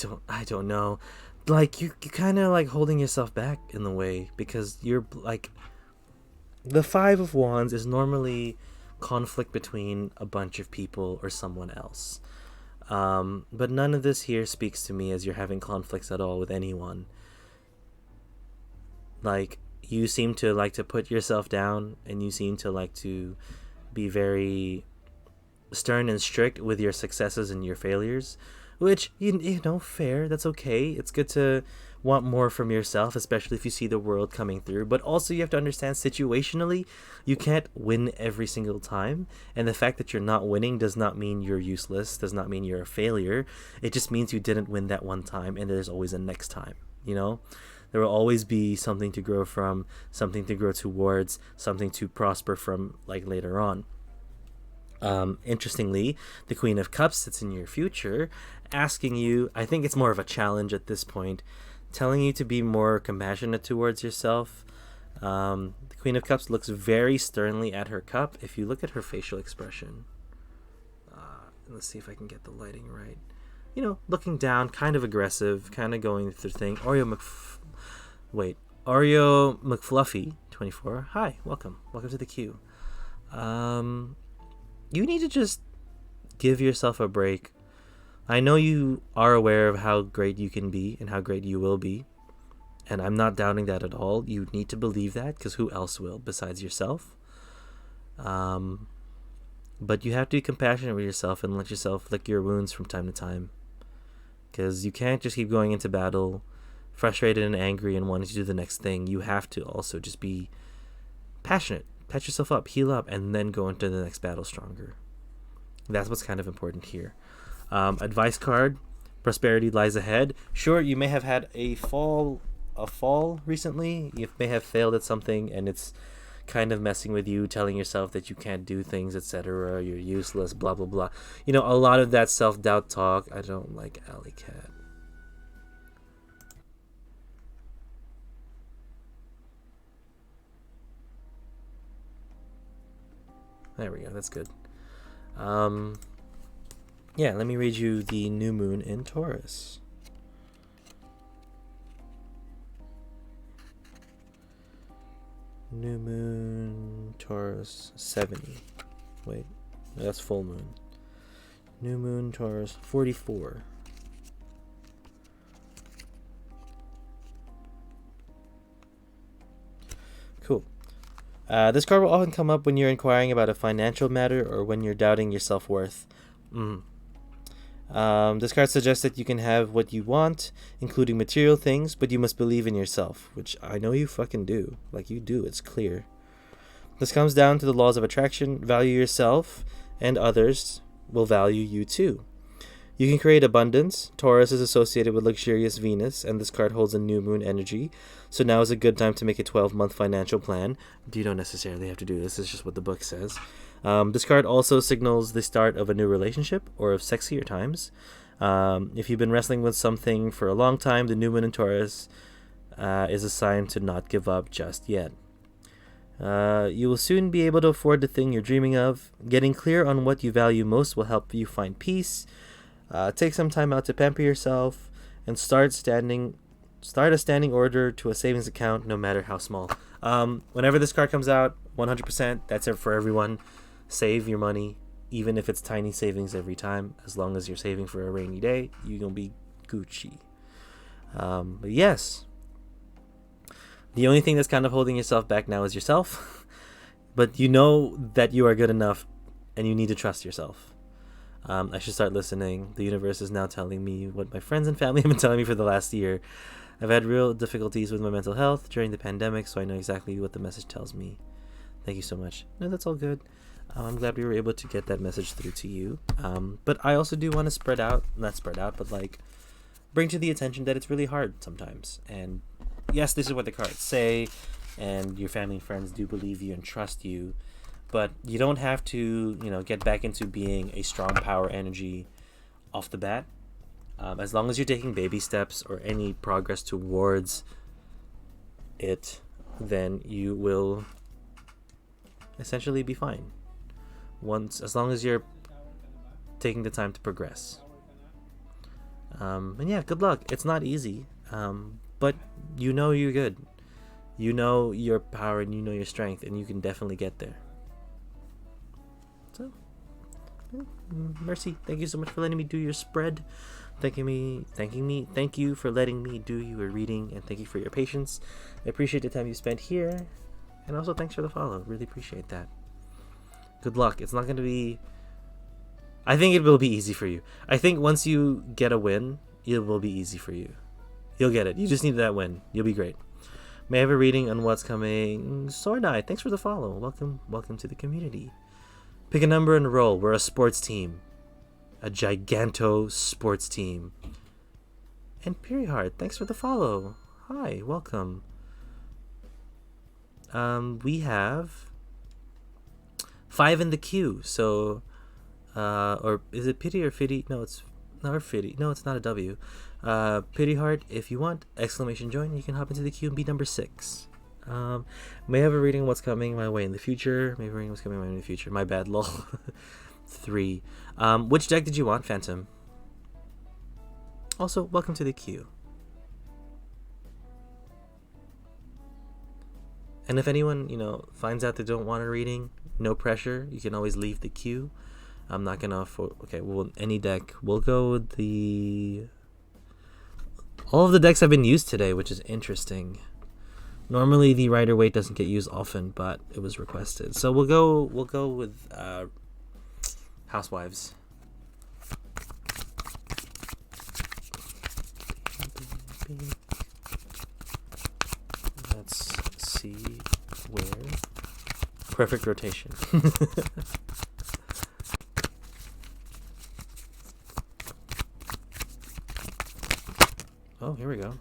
don't know. Like, you kind of like holding yourself back in the way, because you're like... The Five of Wands is normally conflict between a bunch of people or someone else. But none of this here speaks to me as you're having conflicts at all with anyone. Like, you seem to like to put yourself down, and you seem to like to be very stern and strict with your successes and your failures, which, you know, fair, that's okay. It's good to want more from yourself, especially if you see the world coming through. But also, you have to understand, situationally, you can't win every single time. And the fact that you're not winning does not mean you're useless, does not mean you're a failure. It just means you didn't win that one time, and there's always a next time, you know? There will always be something to grow from, something to grow towards, something to prosper from, like, later on. Interestingly, the Queen of Cups sits in your future, asking you, I think it's more of a challenge at this point, telling you to be more compassionate towards yourself. The Queen of Cups looks very sternly at her cup. If you look at her facial expression, let's see if I can get the lighting right. You know, looking down, kind of aggressive, kind of going through the thing. Oreo McFluffy 24. Hi, welcome to the queue. You need to just give yourself a break. I know you are aware of how great you can be and how great you will be, and I'm not doubting that at all. You need to believe that, because who else will besides yourself? But you have to be compassionate with yourself and let yourself lick your wounds from time to time, because you can't just keep going into battle frustrated and angry and wanting to do the next thing. You have to also just be passionate, patch yourself up, heal up, and then go into the next battle stronger. That's what's kind of important here. Advice card: prosperity lies ahead. Sure, you may have had a fall recently. You may have failed at something, and it's kind of messing with you, telling yourself that you can't do things, etc. You're useless, blah blah blah. You know, a lot of that self-doubt talk. I don't like Alley Cat. There we go. That's good. Yeah, let me read you the new moon in Taurus. New moon, Taurus, 70. Wait, that's full moon. New moon, Taurus, 44. Cool. This card will often come up when you're inquiring about a financial matter or when you're doubting your self-worth. This card suggests that you can have what you want, including material things, but you must believe in yourself, which I know you fucking do. Like, you do, it's clear. This comes down to the laws of attraction. Value yourself, and others will value you too. You can create abundance. Taurus is associated with luxurious Venus, and this card holds a new moon energy. So now is a good time to make a 12-month financial plan. You don't necessarily have to do this. It's just what the book says. This card also signals the start of a new relationship or of sexier times. If you've been wrestling with something for a long time, the new moon in Taurus is a sign to not give up just yet. You will soon be able to afford the thing you're dreaming of. Getting clear on what you value most will help you find peace. Take some time out to pamper yourself and start a standing order to a savings account, no matter how small. Whenever this card comes out, 100%, that's it for everyone. Save your money, even if it's tiny savings every time. As long as you're saving for a rainy day, you're gonna be Gucci. But yes, the only thing that's kind of holding yourself back now is yourself. But you know that you are good enough, and you need to trust yourself. I should start listening. The universe is now telling me what my friends and family have been telling me for the last year. I've had real difficulties with my mental health during the pandemic, so I know exactly what the message tells me. Thank you so much. No, that's all good. I'm glad we were able to get that message through to you. But I also do want to but like bring to the attention that it's really hard sometimes. And yes, this is what the cards say, and your family and friends do believe you and trust you. But you don't have to, get back into being a strong power energy off the bat. As long as you're taking baby steps or any progress towards it, then you will essentially be fine. As long as you're taking the time to progress. And yeah, good luck. It's not easy, but you know you're good. You know your power and you know your strength, and you can definitely get there. So, Mercy, thank you so much for letting me do your spread. Thank you for letting me do your reading, and thank you for your patience. I appreciate the time you spent here, and also thanks for the follow. Really appreciate that. Good luck. It's not going to be... I think it will be easy for you. I think once you get a win, it will be easy for you. You'll get it. You just need that win. You'll be great. May I have a reading on what's coming? Swordeye, thanks for the follow. Welcome to the community. Pick a number and roll. We're a sports team. A giganto sports team. And Periheart, thanks for the follow. Hi, welcome. We have 5 in the queue, so or is it Pity or Fitty? No, it's not Fitty. No, it's not a W. Periheart, if you want, exclamation join, you can hop into the queue and be number 6. May I have a reading what's coming my way in the future. May I have a reading what's coming my way in the future. My bad, lol. 3. Which deck did you want, Phantom? Also, welcome to the queue. And if anyone, finds out they don't want a reading, no pressure. You can always leave the queue. I'm not gonna... Okay, well, any deck. We'll go with the... All of the decks have been used today, which is interesting. Normally, the Rider-Waite doesn't get used often, but it was requested. So we'll go with Housewives. Let's see where... Perfect rotation. Oh, here we go.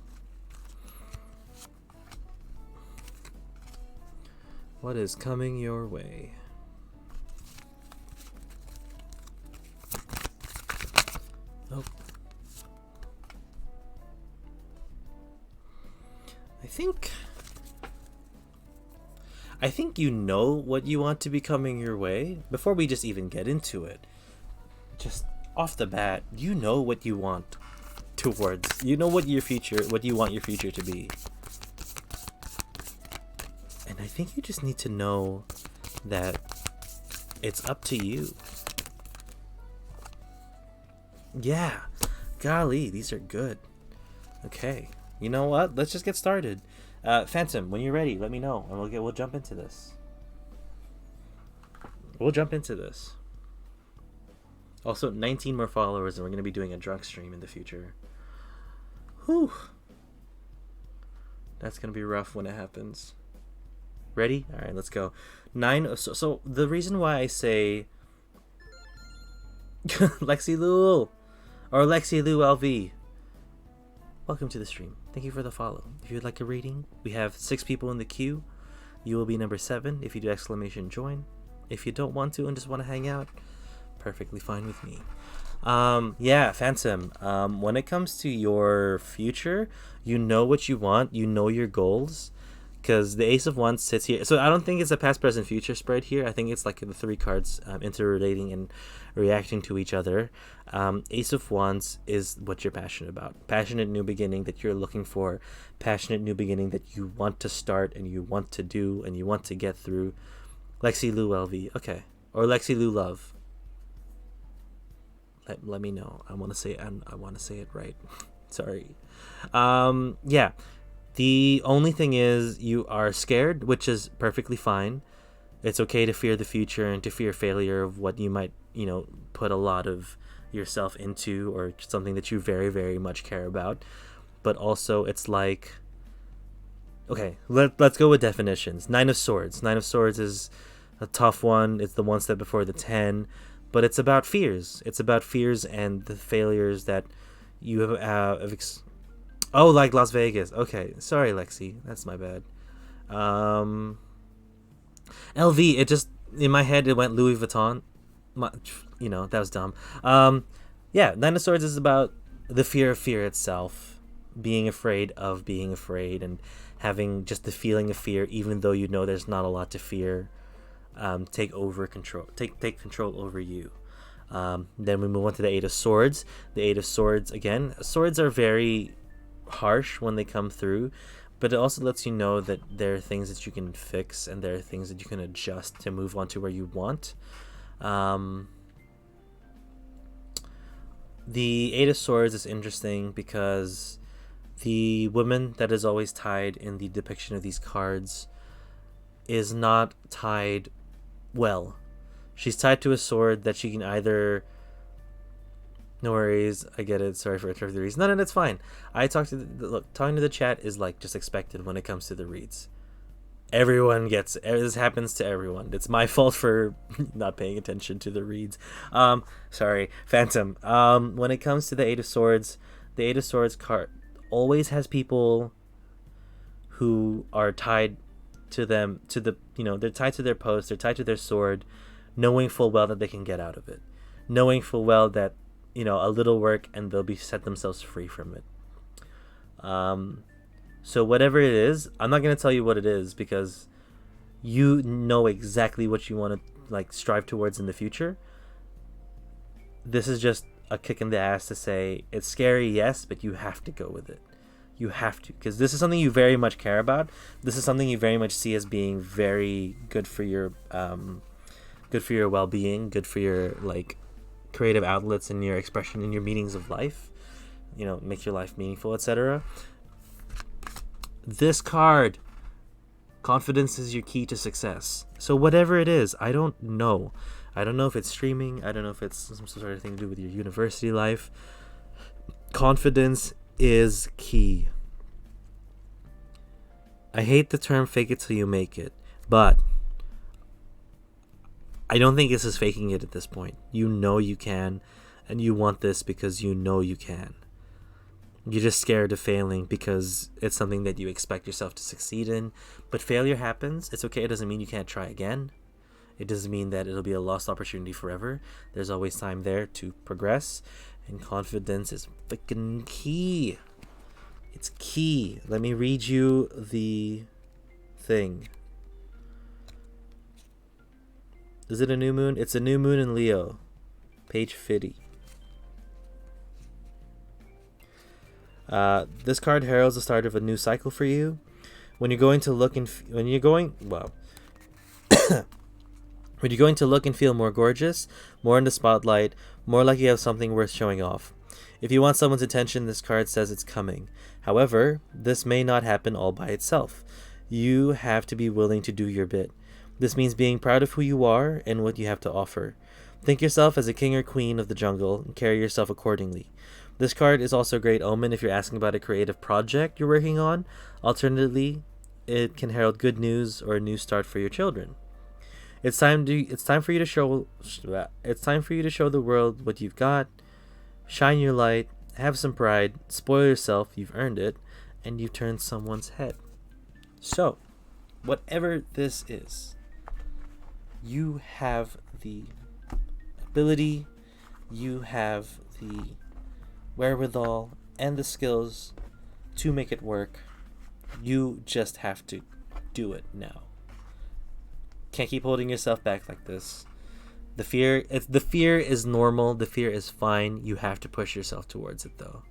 What is coming your way? Oh. I think you know what you want to be coming your way before we just even get into it. Just off the bat, you know what you want towards. You know what you want your future to be. And I think you just need to know that it's up to you. Yeah. Golly, these are good. Okay. You know what? Let's just get started. Phantom, when you're ready, let me know, and we'll jump into this. Also, 19 more followers, and we're going to be doing a drunk stream in the future. Whew. That's going to be rough when it happens. Ready? All right, let's go. 9. So the reason why I say Lexi Lul or Lexi Lu LV, welcome to the stream. Thank you for the follow. If you would like a reading, we have 6 people in the queue. You will be number 7 if you do exclamation join. If you don't want to and just want to hang out, perfectly fine with me. Yeah, Phantom, when it comes to your future, you know what you want, you know your goals, because the Ace of Wands sits here. So I don't think it's a past, present, future spread here. I think it's like the 3 cards interrelating and reacting to each other. Ace of Wands is what you're passionate about. Passionate new beginning that you're looking for. Passionate new beginning that you want to start and you want to do and you want to get through. Lexi Lu LV. Okay. Or Lexi Lu Love. Let me know. I want to say it right. Sorry. Yeah. The only thing is you are scared, which is perfectly fine. It's okay to fear the future and to fear failure of what you might, put a lot of yourself into, or something that you very, very much care about. But also it's like, okay, let's go with definitions. 9 of Swords. 9 of Swords is a tough one. It's the one step before the 10. But it's about fears. It's about fears and the failures that you have oh, like Las Vegas. Okay, sorry, Lexi. That's my bad. LV, it just... In my head, it went Louis Vuitton. That was dumb. Yeah, 9 of Swords is about the fear of fear itself, being afraid of being afraid, and having just the feeling of fear, even though you know there's not a lot to fear, take control over you. Then we move on to the Eight of Swords. The Eight of Swords, again, swords are very harsh when they come through, but it also lets you know that there are things that you can fix and there are things that you can adjust to move on to where you want. The Eight of Swords is interesting because the woman that is always tied in the depiction of these cards is not tied well. She's tied to a sword that she can either... No worries, I get it. Sorry for interrupting the reads. No, it's fine. Talking to the chat is like just expected when it comes to the reads. Everyone gets it. This happens to everyone. It's my fault for not paying attention to the reads. Sorry, Phantom. When it comes to the Eight of Swords, the Eight of Swords card always has people who are tied to them, they're tied to their post, they're tied to their sword, knowing full well that they can get out of it, knowing full well that a little work and they'll be set themselves free from it. So whatever it is, I'm not going to tell you what it is because you know exactly what you want to strive towards in the future. This is just a kick in the ass to say it's scary, yes, but you have to go with it. You have to, because this is something you very much care about. This is something you very much see as being very good for your well-being, good for your creative outlets and your expression and your meanings of life. Make your life meaningful, etc. This card, confidence is your key to success. So whatever it is, I don't know. I don't know if it's streaming. I don't know if it's some sort of thing to do with your university life. Confidence is key. I hate the term fake it till you make it, but I don't think this is faking it at this point. You know you can, and you want this because you know you can. You're just scared of failing because it's something that you expect yourself to succeed in. But failure happens. It's okay. It doesn't mean you can't try again. It doesn't mean that it'll be a lost opportunity forever. There's always time there to progress. And confidence is freaking key. It's key. Let me read you the thing. Is it a new moon? It's a new moon in Leo. Page 50. This card heralds the start of a new cycle for you. When you're going to look and when you're going to feel more gorgeous, more in the spotlight, more like you have something worth showing off. If you want someone's attention, this card says it's coming. However, this may not happen all by itself. You have to be willing to do your bit. This means being proud of who you are and what you have to offer. Think yourself as a king or queen of the jungle and carry yourself accordingly. This card is also a great omen if you're asking about a creative project you're working on. Alternatively, it can herald good news or a new start for your children. It's time for you to show the world what you've got. Shine your light, have some pride, spoil yourself, you've earned it, and you've turned someone's head. So, whatever this is, you have the ability, you have the wherewithal and the skills to make it work. You just have to do it now. Can't keep holding yourself back like this. The fear is normal, the fear is fine. You have to push yourself towards it though.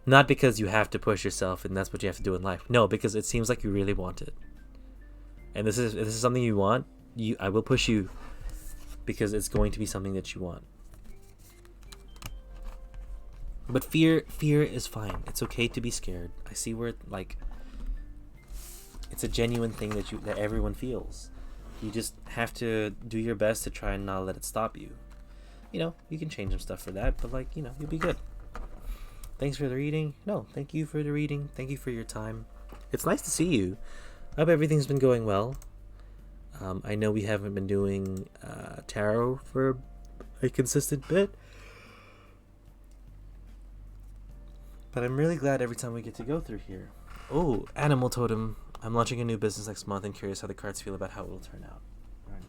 Not because you have to push yourself and that's what you have to do in life. No, because it seems like you really want it. And if this is something you want, I will push you because it's going to be something that you want. But fear is fine. It's okay to be scared. I see where it's a genuine thing that everyone feels. You just have to do your best to try and not let it stop you. You can change some stuff for that, but you'll be good. Thanks for the reading. No, thank you for the reading. Thank you for your time. It's nice to see you. I hope everything's been going well. I know we haven't been doing tarot for a consistent bit, but I'm really glad every time we get to go through here. Oh, Animal Totem. I'm launching a new business next month and curious how the cards feel about how it will turn out. All right.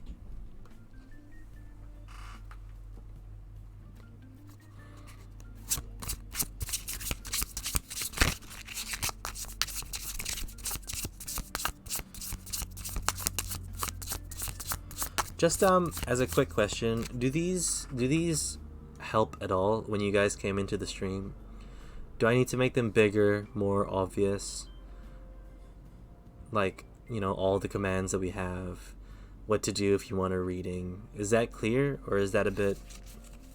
Just as a quick question, do these help at all when you guys came into the stream? Do I need to make them bigger, more obvious? Like, all the commands that we have, what to do if you want a reading. Is that clear, or is that a bit...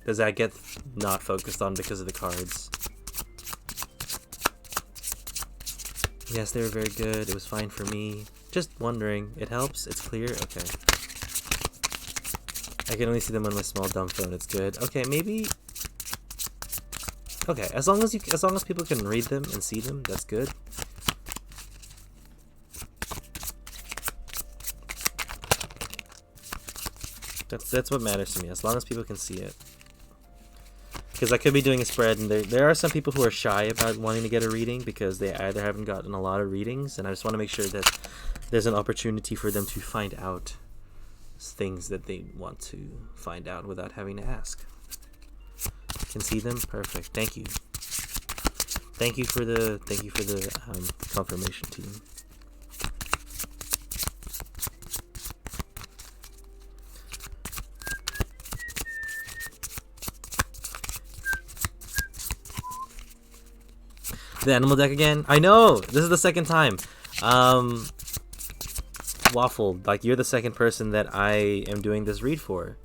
Does that get not focused on because of the cards? Yes, they were very good. It was fine for me. Just wondering. It helps? It's clear? Okay. I can only see them on my small dumb phone. It's good. Okay, maybe... Okay, as long as people can read them and see them, that's good. That's what matters to me, as long as people can see it. Because I could be doing a spread, and there are some people who are shy about wanting to get a reading because they either haven't gotten a lot of readings, and I just want to make sure that there's an opportunity for them to find out things that they want to find out without having to ask. Can see them? Perfect. Thank you. Thank you for the confirmation, team. The animal deck again? I know! This is the second time. Waffle, like, you're the second person that I am doing this read for.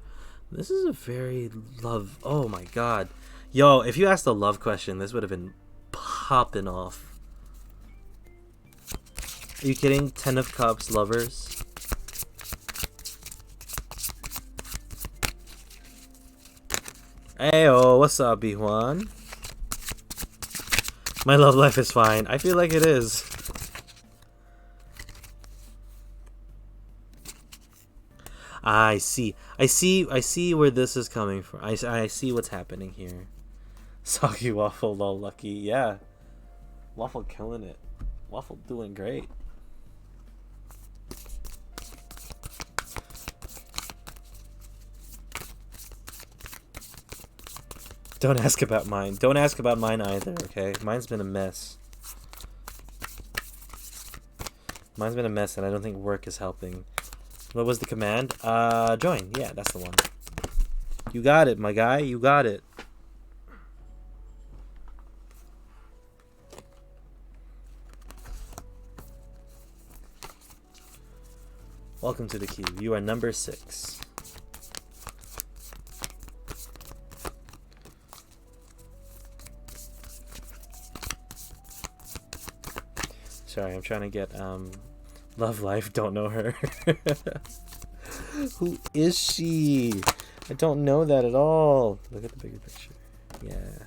This is a very love... Oh my god. Yo, if you asked a love question, this would have been popping off. Are you kidding? 10 of Cups lovers? Ayo, what's up, B1? My love life is fine. I feel like it is. I see where this is coming from. I see what's happening here. Soggy Waffle, lol, lucky. Yeah. Waffle killing it. Waffle doing great. Don't ask about mine. Don't ask about mine either, okay? Mine's been a mess. Mine's been a mess, and I don't think work is helping. What was the command? Join. Yeah, that's the one. You got it, my guy. You got it. Welcome to the queue. You are number 6. Sorry, I'm trying to get Love Life. Don't know her. Who is she? I don't know that at all. Look at the bigger picture. Yeah.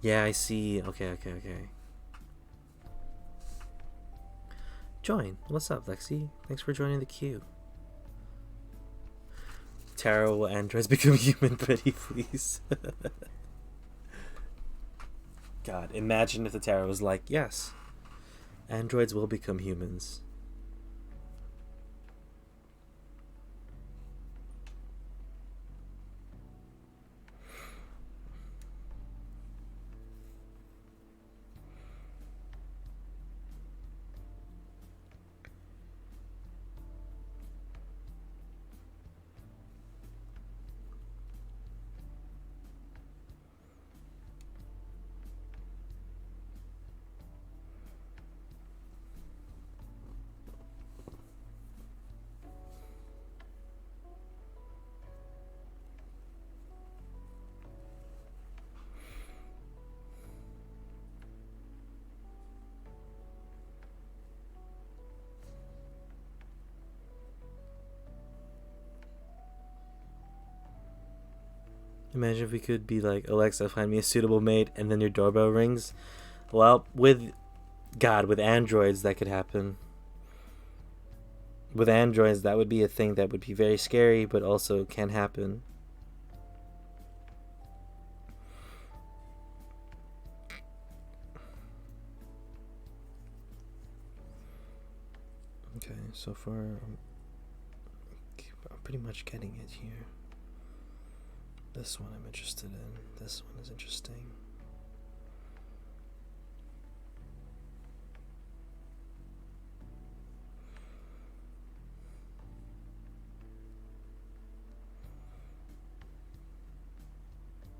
Yeah, I see. Okay. Join. What's up, Lexi? Thanks for joining the queue. Tarot, will androids become human? Pretty please. God, imagine if the tarot was like, yes, androids will become humans. Imagine if we could be like, Alexa, find me a suitable mate, and then your doorbell rings. Well, with androids, that could happen. With androids, that would be a thing that would be very scary, but also can happen. Okay, so far, I'm pretty much getting it here. This one I'm interested in. This one is interesting.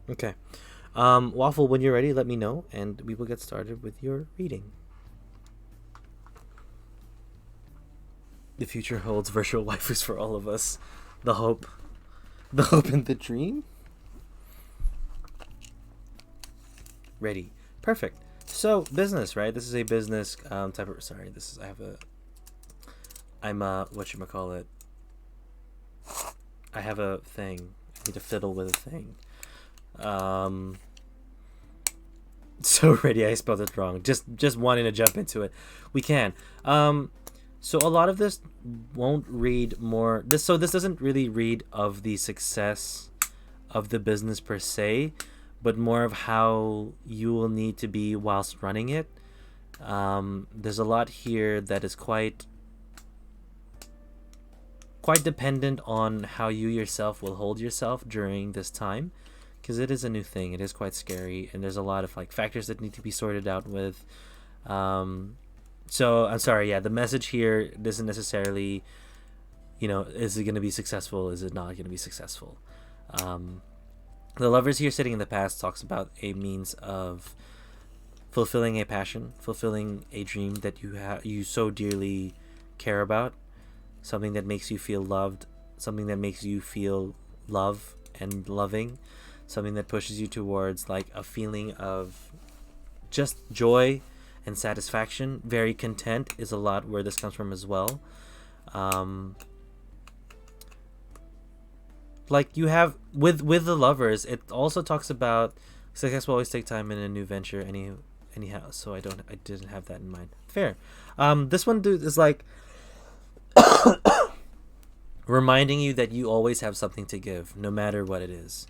Okay. Waffle, when you're ready, let me know, and we will get started with your reading. The future holds virtual waifus for all of us. The hope. The hope and the dream? Ready. Perfect. So, business, right? This is a business type of... Sorry, this is... I'm whatchamacallit. I have a thing. I need to fiddle with a thing. So ready, I spelled it wrong. Just wanting to jump into it. We can. So a lot of this won't read more... This doesn't really read of the success of the business per se, but more of how you will need to be whilst running it. There's a lot here that is quite dependent on how you yourself will hold yourself during this time, because it is a new thing. It is quite scary, and there's a lot of like factors that need to be sorted out with. So I'm sorry, yeah, the message here isn't necessarily, is it going to be successful? Is it not going to be successful? The Lovers here sitting in the past talks about a means of fulfilling a passion, fulfilling a dream that you so dearly care about, something that makes you feel loved, something that makes you feel love and loving, something that pushes you towards like a feeling of just joy and satisfaction. Very content is a lot where this comes from as well. Like you have with the Lovers, it also talks about success will always take time in a new venture. Anyhow, so I didn't have that in mind. Fair. This one is like reminding you that you always have something to give, no matter what it is.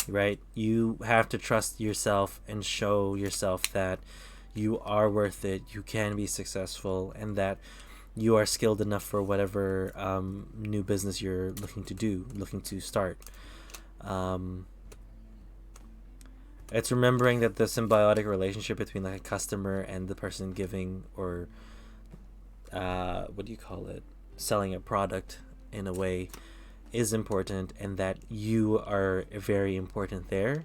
Right? You have to trust yourself and show yourself that you are worth it, you can be successful, and that you are skilled enough for whatever new business you're looking to start. It's remembering that the symbiotic relationship between like a customer and the person giving or selling a product in a way is important, and that you are very important there,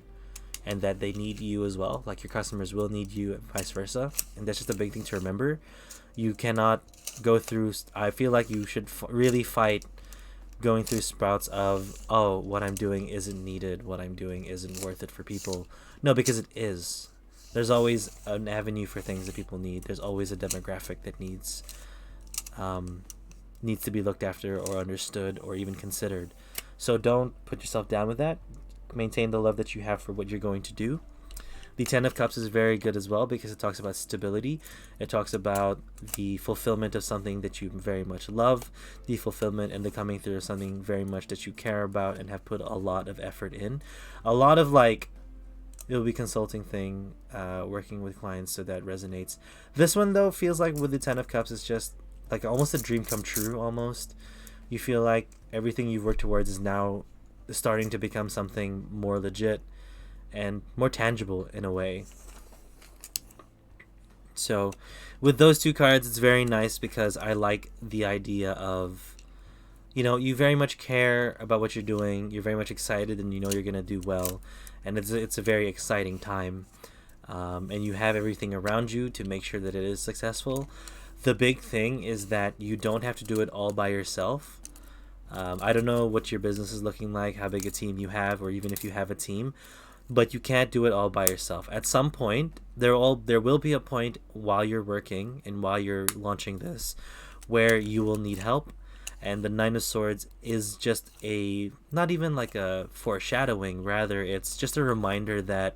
and that they need you as well. Like your customers will need you and vice versa, and that's just a big thing to remember. You cannot go through... I feel like you should really fight going through sprouts of, oh, what I'm doing isn't needed, what I'm doing isn't worth it for people. No, because it is. There's always an avenue for things that people need. There's always a demographic that needs to be looked after or understood or even considered. So don't put yourself down with that. Maintain the love that you have for what you're going to do. The Ten of Cups is very good as well because it talks about stability. It talks about the fulfillment of something that you very much love, the fulfillment and the coming through of something very much that you care about and have put a lot of effort in. A lot of it'll be consulting thing, working with clients, so that resonates. This one though feels like with the Ten of Cups is just like almost a dream come true almost. You feel like everything you've worked towards is now starting to become something more legit and more tangible in a way. So with those two cards, it's very nice because I like the idea of, you very much care about what you're doing. You're very much excited and you're going to do well. And it's a very exciting time. And you have everything around you to make sure that it is successful. The big thing is that you don't have to do it all by yourself. I don't know what your business is looking like, how big a team you have, or even if you have a team, but you can't do it all by yourself. At some point, there will be a point while you're working and while you're launching this where you will need help. And the Nine of Swords is just not even like a foreshadowing, rather it's just a reminder that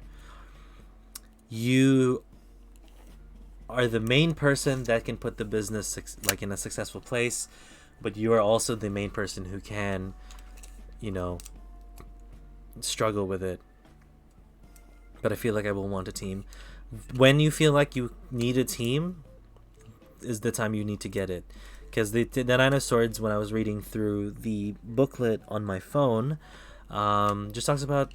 you are the main person that can put the business in a successful place, but you are also the main person who can, struggle with it. But I feel like I will want a team. When you feel like you need a team is the time you need to get it. Because the Nine of Swords, when I was reading through the booklet on my phone, just talks about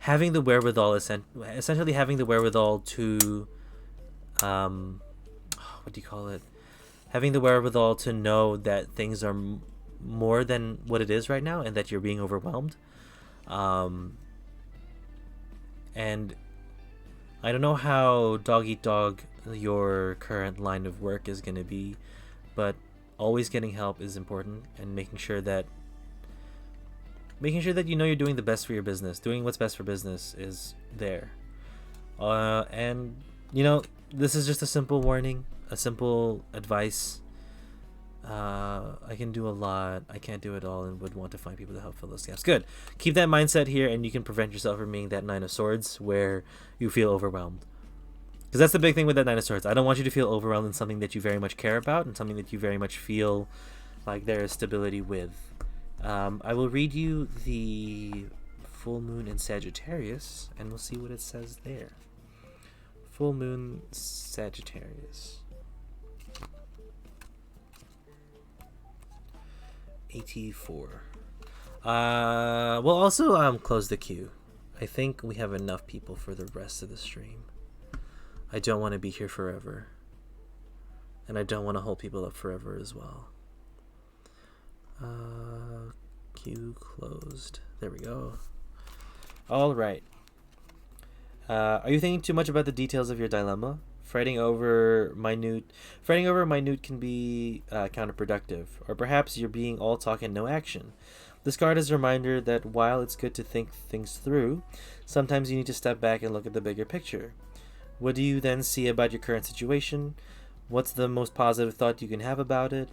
having the wherewithal, essentially having the wherewithal to, having the wherewithal to know that things are more than what it is right now and that you're being overwhelmed. And I don't know how dog eat dog your current line of work is going to be, but always getting help is important, and making sure that you know you're doing the best for your business. Doing what's best for business is there. And you know, this is just a simple warning, a simple advice. I can do a lot, I can't do it all, and would want to find people to help fill those gaps. Good. Keep that mindset here, and you can prevent yourself from being that Nine of Swords where you feel overwhelmed. Because that's the big thing with that Nine of Swords. I don't want you to feel overwhelmed in something that you very much care about and something that you very much feel like there is stability with. I will read you the full moon in Sagittarius, and we'll see what it says there. Full moon Sagittarius. 84. We'll also close the queue. I think we have enough people for the rest of the stream. I don't want to be here forever, and I don't want to hold people up forever as well. Queue closed. There we go. All right. Are you thinking too much about the details of your dilemma? Fretting over minute can be counterproductive, or perhaps you're being all talk and no action. This card is a reminder that while it's good to think things through, sometimes you need to step back and look at the bigger picture. What do you then see about your current situation? What's the most positive thought you can have about it?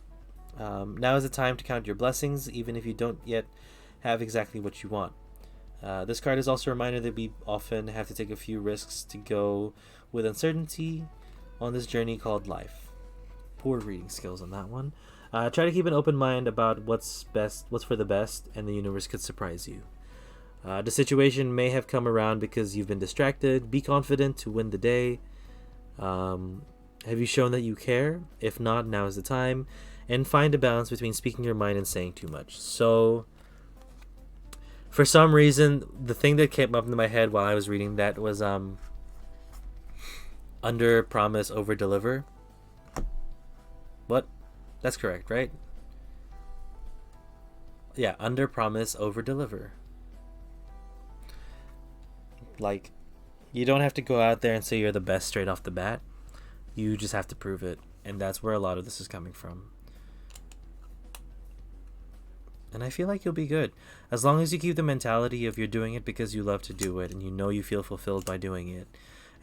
Now is the time to count your blessings, even if you don't yet have exactly what you want. This card is also a reminder that we often have to take a few risks to go with uncertainty on this journey called life. Poor reading skills on that one. Try to keep an open mind about what's for the best, and the universe could surprise you. The situation may have come around because you've been distracted. Be confident to win the day. Have you shown that you care? If not, now is the time. And find a balance between speaking your mind and saying too much. So, for some reason, the thing that came up into my head while I was reading that was under promise, over deliver. What? That's correct, right? Yeah, under promise, over deliver. Like, you don't have to go out there and say you're the best straight off the bat. You just have to prove it. And that's where a lot of this is coming from. And I feel like you'll be good. As long as you keep the mentality of you're doing it because you love to do it, and you know you feel fulfilled by doing it,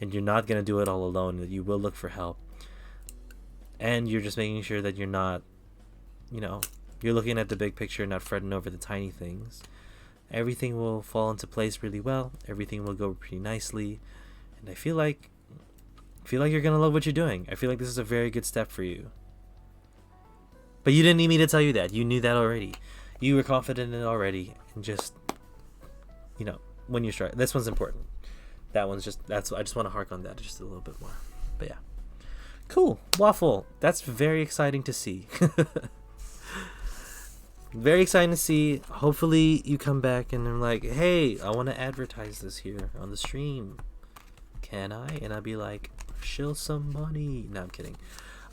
and you're not going to do it all alone, that you will look for help. And you're just making sure that you're not, you're looking at the big picture, not fretting over the tiny things. Everything will fall into place really well. Everything will go pretty nicely. And I feel like you're going to love what you're doing. I feel like this is a very good step for you. But you didn't need me to tell you that. You knew that already. You were confident in it already. And just, when you're strong. This one's important. That one's I just want to hark on that just a little bit more. But yeah. Cool. Waffle. That's very exciting to see. Very exciting to see. Hopefully you come back and I'm like, hey, I want to advertise this here on the stream. Can I? And I'll be like, shill some money. No, I'm kidding.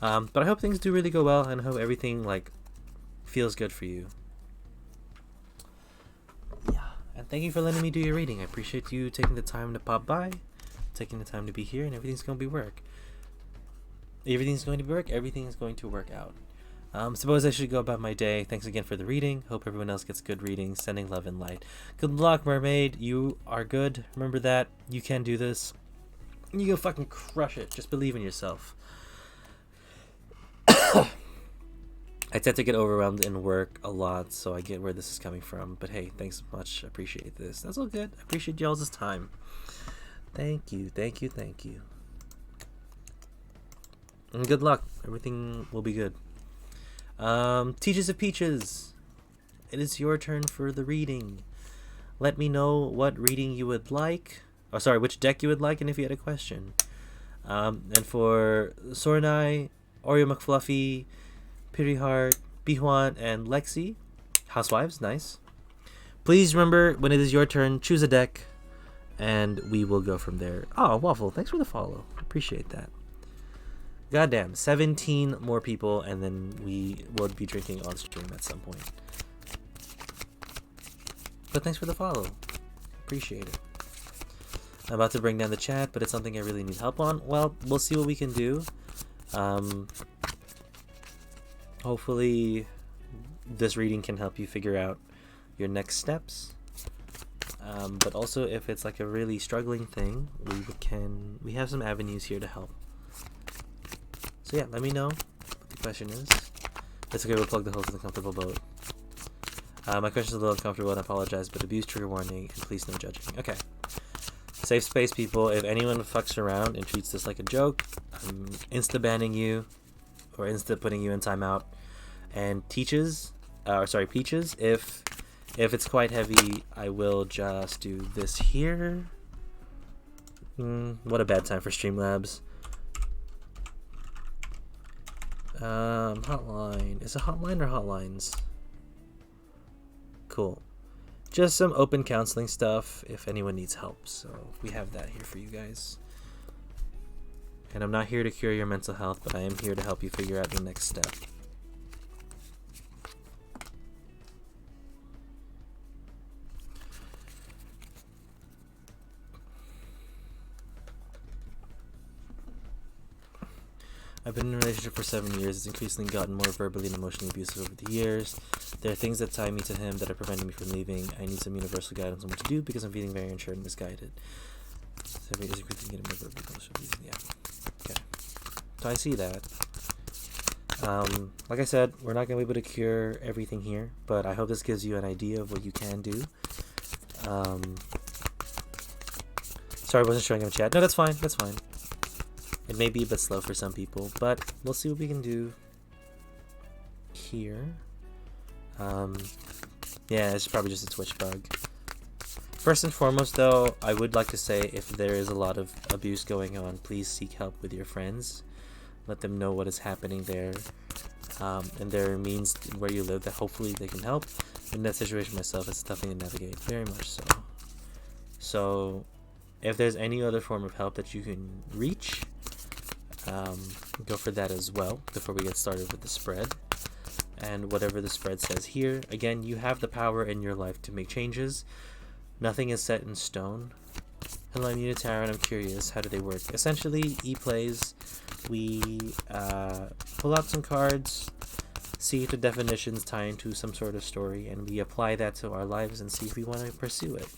But I hope things do really go well, and I hope everything feels good for you. Yeah. And thank you for letting me do your reading. I appreciate you taking the time to pop by, taking the time to be here, and everything's going to work. Everything's going to work. Everything is going to work out. Suppose I should go about my day. Thanks again for the reading. Hope everyone else gets good readings. Sending love and light. Good luck, mermaid. You are good. Remember that. You can do this. You can fucking crush it. Just believe in yourself. I tend to get overwhelmed in work a lot, so I get where this is coming from. But hey, thanks so much. I appreciate this. That's all good. I appreciate y'all's time. Thank you. Thank you. Thank you. And good luck. Everything will be good. Teachers of Peaches, it is your turn for the reading. Let me know what reading you would like. Which deck you would like, and if you had a question. And for Sornai, Oreo McFluffy, Piriheart, Bihuan, and Lexi, housewives, nice. Please remember, when it is your turn, choose a deck, and we will go from there. Oh, Waffle, thanks for the follow. Appreciate that. Goddamn, 17 more people, and then we will be drinking on stream at some point. But thanks for the follow. appreciate it. I'm about to bring down the chat, but it's something I really need help on. Well, we'll see what we can do. Hopefully this reading can help you figure out your next steps. But also if it's like a really struggling thing, we have some avenues here to help. So yeah, let me know what the question is. It's okay, we'll plug the holes in the comfortable boat. My question is a little uncomfortable and I apologize, but abuse trigger warning and please no judging. Okay. Safe space, people. If anyone fucks around and treats this like a joke, I'm insta-banning you or insta-putting you in timeout. And Peaches, if it's quite heavy, I will just do this here. What a bad time for Streamlabs. Hotline. Is it hotline or hotlines? Cool. Just some open counseling stuff if anyone needs help. So we have that here for you guys. And I'm not here to cure your mental health, but I am here to help you figure out your next step. I've been in a relationship for 7 years. It's increasingly gotten more verbally and emotionally abusive over the years. There are things that tie me to him that are preventing me from leaving. I need some universal guidance on what to do because I'm feeling very unsure and misguided. Yeah. Okay. So I see that. Like I said, we're not going to be able to cure everything here, but I hope this gives you an idea of what you can do. Sorry I wasn't showing him a chat. No, that's fine. That's fine. It may be a bit slow for some people, but we'll see what we can do here. Yeah, it's probably just a Twitch bug. First and foremost, though, I would like to say if there is a lot of abuse going on, please seek help with your friends. Let them know what is happening there. And there are means where you live that hopefully they can help. In that situation myself, it's a tough thing to navigate, very much so. So, if there's any other form of help that you can reach, go for that as well before we get started with the spread. And whatever the spread says here, again, you have the power in your life to make changes. Nothing is set in stone. Hello, I'm Unitara and I'm curious, how do they work? Essentially, e-plays, we pull out some cards, see if the definitions tie into some sort of story, and we apply that to our lives and see if we want to pursue it.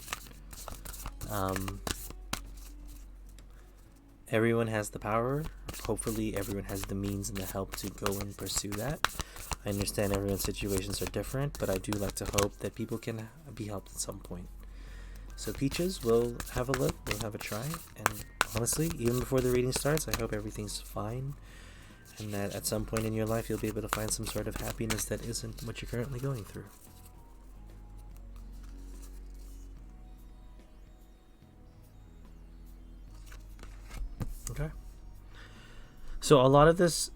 Everyone has the power. Hopefully everyone has the means and the help to go and pursue that. I understand everyone's situations are different, but I do like to hope that people can be helped at some point. So Peaches, we'll have a look, we'll have a try, and honestly, even before the reading starts, I hope everything's fine, and that at some point in your life you'll be able to find some sort of happiness that isn't what you're currently going through. Okay. So a lot of this,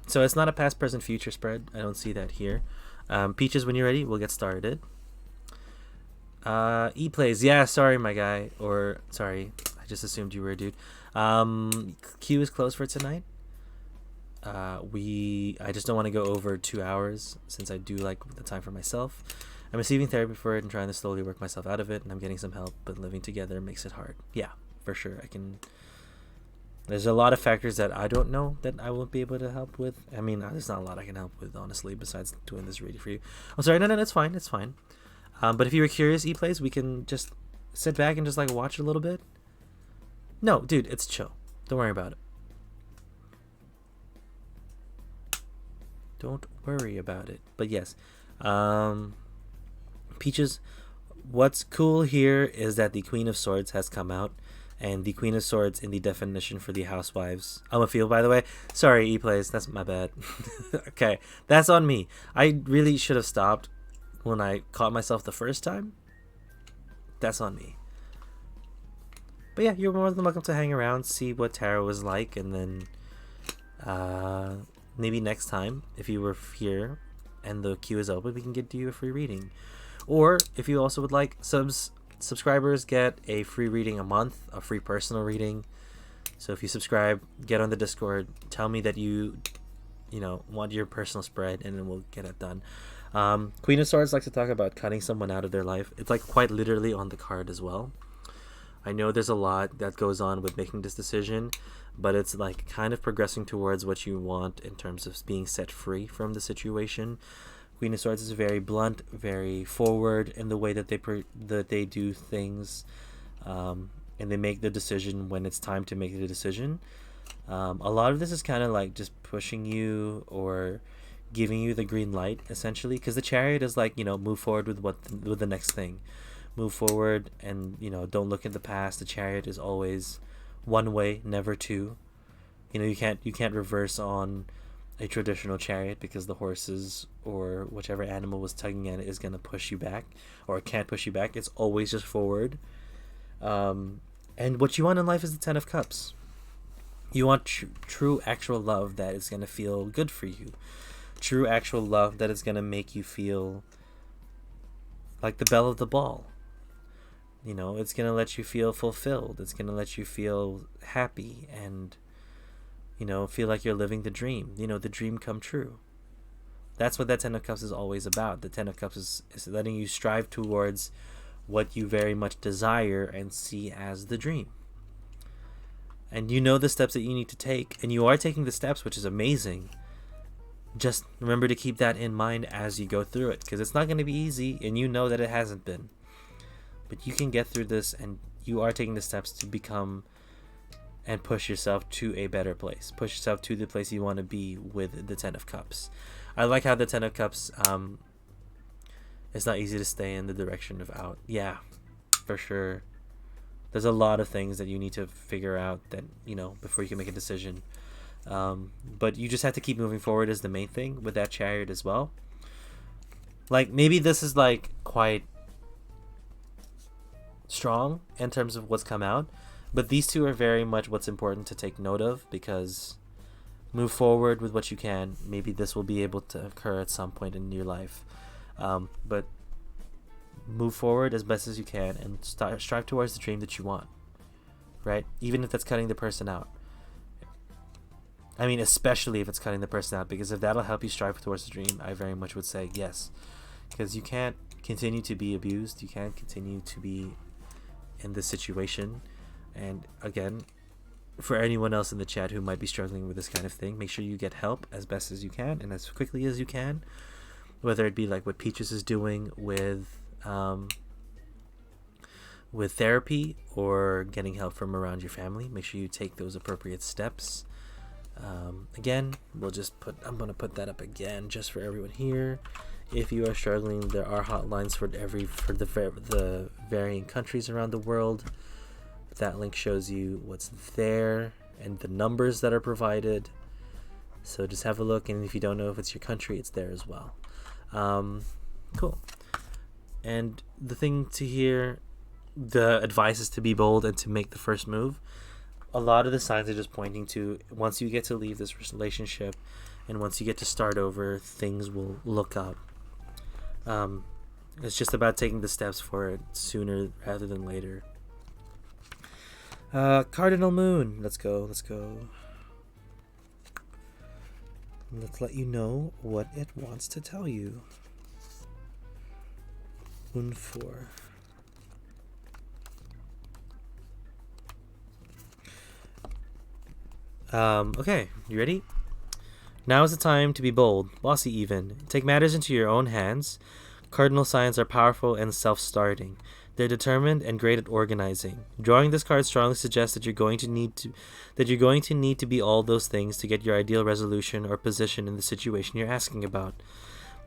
so it's not a past, present, future spread. I don't see that here. Peaches, when you're ready, we'll get started. E-plays. Yeah, sorry, my guy. Or, sorry, I just assumed you were a dude. Queue is closed for tonight. I just don't want to go over 2 hours since I do like the time for myself. I'm receiving therapy for it and trying to slowly work myself out of it, and I'm getting some help, but living together makes it hard. Yeah, for sure. There's a lot of factors that I don't know that I won't be able to help with. I mean, there's not a lot I can help with, honestly, besides doing this reading for you. I'm sorry, no, it's fine, it's fine. But if you were curious, E-Plays, we can just sit back and just, like, watch it a little bit. No, dude, it's chill. Don't worry about it. Don't worry about it. But yes, Peaches, what's cool here is that the Queen of Swords has come out. And the Queen of Swords in the definition for the housewives. I'm a feel, by the way. Sorry, E-Plays. That's my bad. Okay, that's on me. I really should have stopped when I caught myself the first time. That's on me. But yeah, you're more than welcome to hang around, see what tarot is like, and then maybe next time, if you were here and the queue is open, we can get you a free reading. Or if you also would like subscribers get a free reading a month, a free personal reading. So if you subscribe, get on the Discord, tell me that you want your personal spread, and then we'll get it done. Queen of Swords likes to talk about cutting someone out of their life. It's like quite literally on the card as well. I know there's a lot that goes on with making this decision, but it's like kind of progressing towards what you want in terms of being set free from the situation. Queen of Swords is very blunt, very forward in the way that they do things, and they make the decision when it's time to make the decision. A lot of this is kind of like just pushing you or giving you the green light, essentially, because the Chariot is like, move forward with the next thing, move forward, and don't look at the past. The Chariot is always one way, never two. You can't reverse on a traditional chariot because the horses or whichever animal was tugging at it is going to push you back, or it can't push you back. It's always just forward. And what you want in life is the 10 of Cups. You want true actual love that is going to feel good for you, true actual love that is going to make you feel like the belle of the ball. It's going to let you feel fulfilled. It's going to let you feel happy and feel like you're living the dream, the dream come true. That's what that 10 of Cups is always about. The 10 of Cups is letting you strive towards what you very much desire and see as the dream. And the steps that you need to take, and you are taking the steps, which is amazing. Just remember to keep that in mind as you go through it, because it's not going to be easy, and that it hasn't been. But you can get through this, and you are taking the steps to become and push yourself to a better place. Push yourself to the place you want to be with the 10 of Cups. I like how the 10 of Cups, it's not easy to stay in the direction of out. Yeah, for sure. There's a lot of things that you need to figure out that, before you can make a decision. But you just have to keep moving forward is the main thing with that Chariot as well. Like, maybe this is like quite strong in terms of what's come out, but these two are very much what's important to take note of, because move forward with what you can. Maybe this will be able to occur at some point in your life, but move forward as best as you can and strive towards the dream that you want, right? Even if that's cutting the person out. I mean, especially if it's cutting the person out, because if that'll help you strive towards the dream, I very much would say yes, because you can't continue to be abused. You can't continue to be in this situation. And again, for anyone else in the chat who might be struggling with this kind of thing, make sure you get help as best as you can and as quickly as you can, whether it be like what Peaches is doing with therapy or getting help from around your family. Make sure you take those appropriate steps. Again, I'm going to put that up again just for everyone here. If you are struggling, there are hotlines for the varying countries around the world. That link shows you what's there and the numbers that are provided. So just have a look, and if you don't know if it's your country, it's there as well. Cool. And the thing to hear, the advice is to be bold and to make the first move. A lot of the signs are just pointing to once you get to leave this relationship and once you get to start over, things will look up. It's just about taking the steps for it sooner rather than later. Cardinal Moon. Let's go. Let's let you know what it wants to tell you. Moon 4. Okay, you ready? Now is the time to be bold, bossy even. Take matters into your own hands. Cardinal signs are powerful and self-starting. They're determined and great at organizing. Drawing this card strongly suggests that you're going to need to be all those things to get your ideal resolution or position in the situation you're asking about.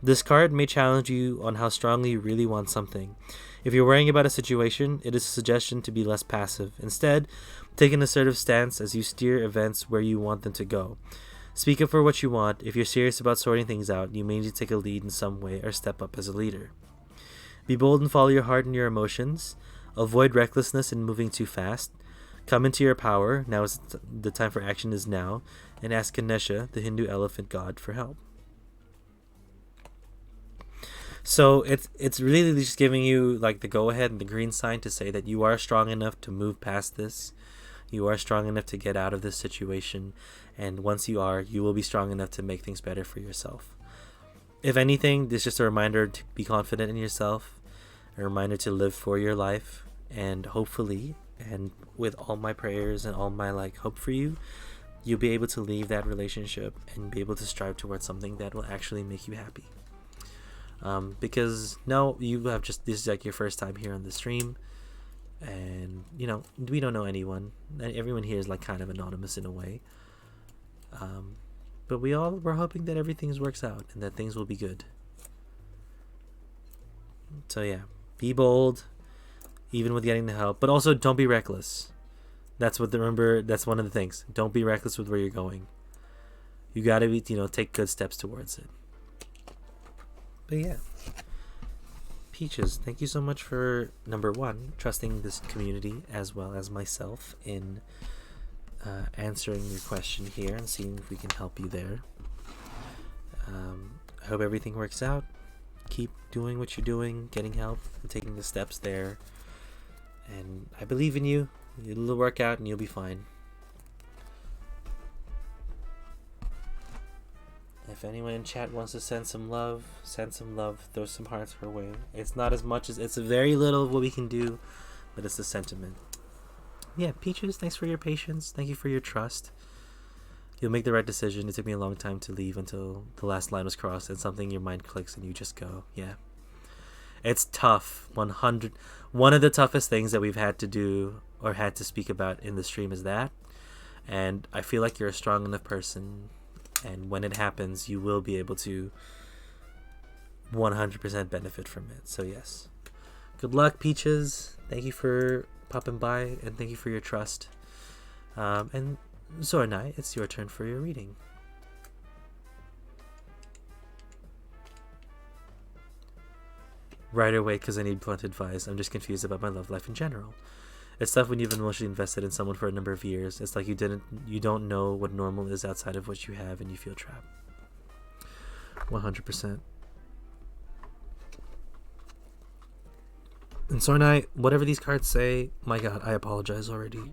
This card may challenge you on how strongly you really want something. If you're worrying about a situation, it is a suggestion to be less passive. Instead, take an assertive stance as you steer events where you want them to go. Speak up for what you want. If you're serious about sorting things out, you may need to take a lead in some way or step up as a leader. Be bold and follow your heart and your emotions. Avoid recklessness and moving too fast. Come into your power. Now is the time for action is now. And ask Ganesha, the Hindu elephant god, for help. So it's really just giving you like the go-ahead and the green sign to say that you are strong enough to move past this. You are strong enough to get out of this situation. And once you are, you will be strong enough to make things better for yourself. If anything, this is just a reminder to be confident in yourself, a reminder to live for your life, and hopefully, and with all my prayers and all my like hope for you, you'll be able to leave that relationship and be able to strive towards something that will actually make you happy. Because no, you have just, this is like your first time here on the stream, and you know, we don't know anyone. Everyone here is like kind of anonymous in a way. But we're hoping that everything works out and that things will be good. So yeah, be bold, even with getting the help, but also don't be reckless. That's one of the things. Don't be reckless with where you're going. You gotta be, take good steps towards it. But yeah, Peaches, thank you so much for, number one, trusting this community as well as myself in answering your question here and seeing if we can help you there. I hope everything works out. Keep doing what you're doing, getting help, and taking the steps there. And I believe in you. It'll work out and you'll be fine. If anyone in chat wants to send some love, throw some hearts her way. It's not as much as, it's a very little of what we can do, but it's the sentiment. Yeah, Peaches, thanks for your patience. Thank you for your trust. You'll make the right decision. It took me a long time to leave until the last line was crossed and something in your mind clicks and you just go, yeah. It's tough. 100. One of the toughest things that we've had to do or had to speak about in the stream is that. And I feel like you're a strong enough person, and when it happens, you will be able to 100% benefit from it. So yes. Good luck, Peaches. Thank you for popping by, and thank you for your trust. And Zornai, it's your turn for your reading. Right away, because I need blunt advice. I'm just confused about my love life in general. It's tough when you've been emotionally invested in someone for a number of years. It's like you don't know what normal is outside of what you have, and you feel trapped. 100%. And Zornai, whatever these cards say, my God, I apologize already.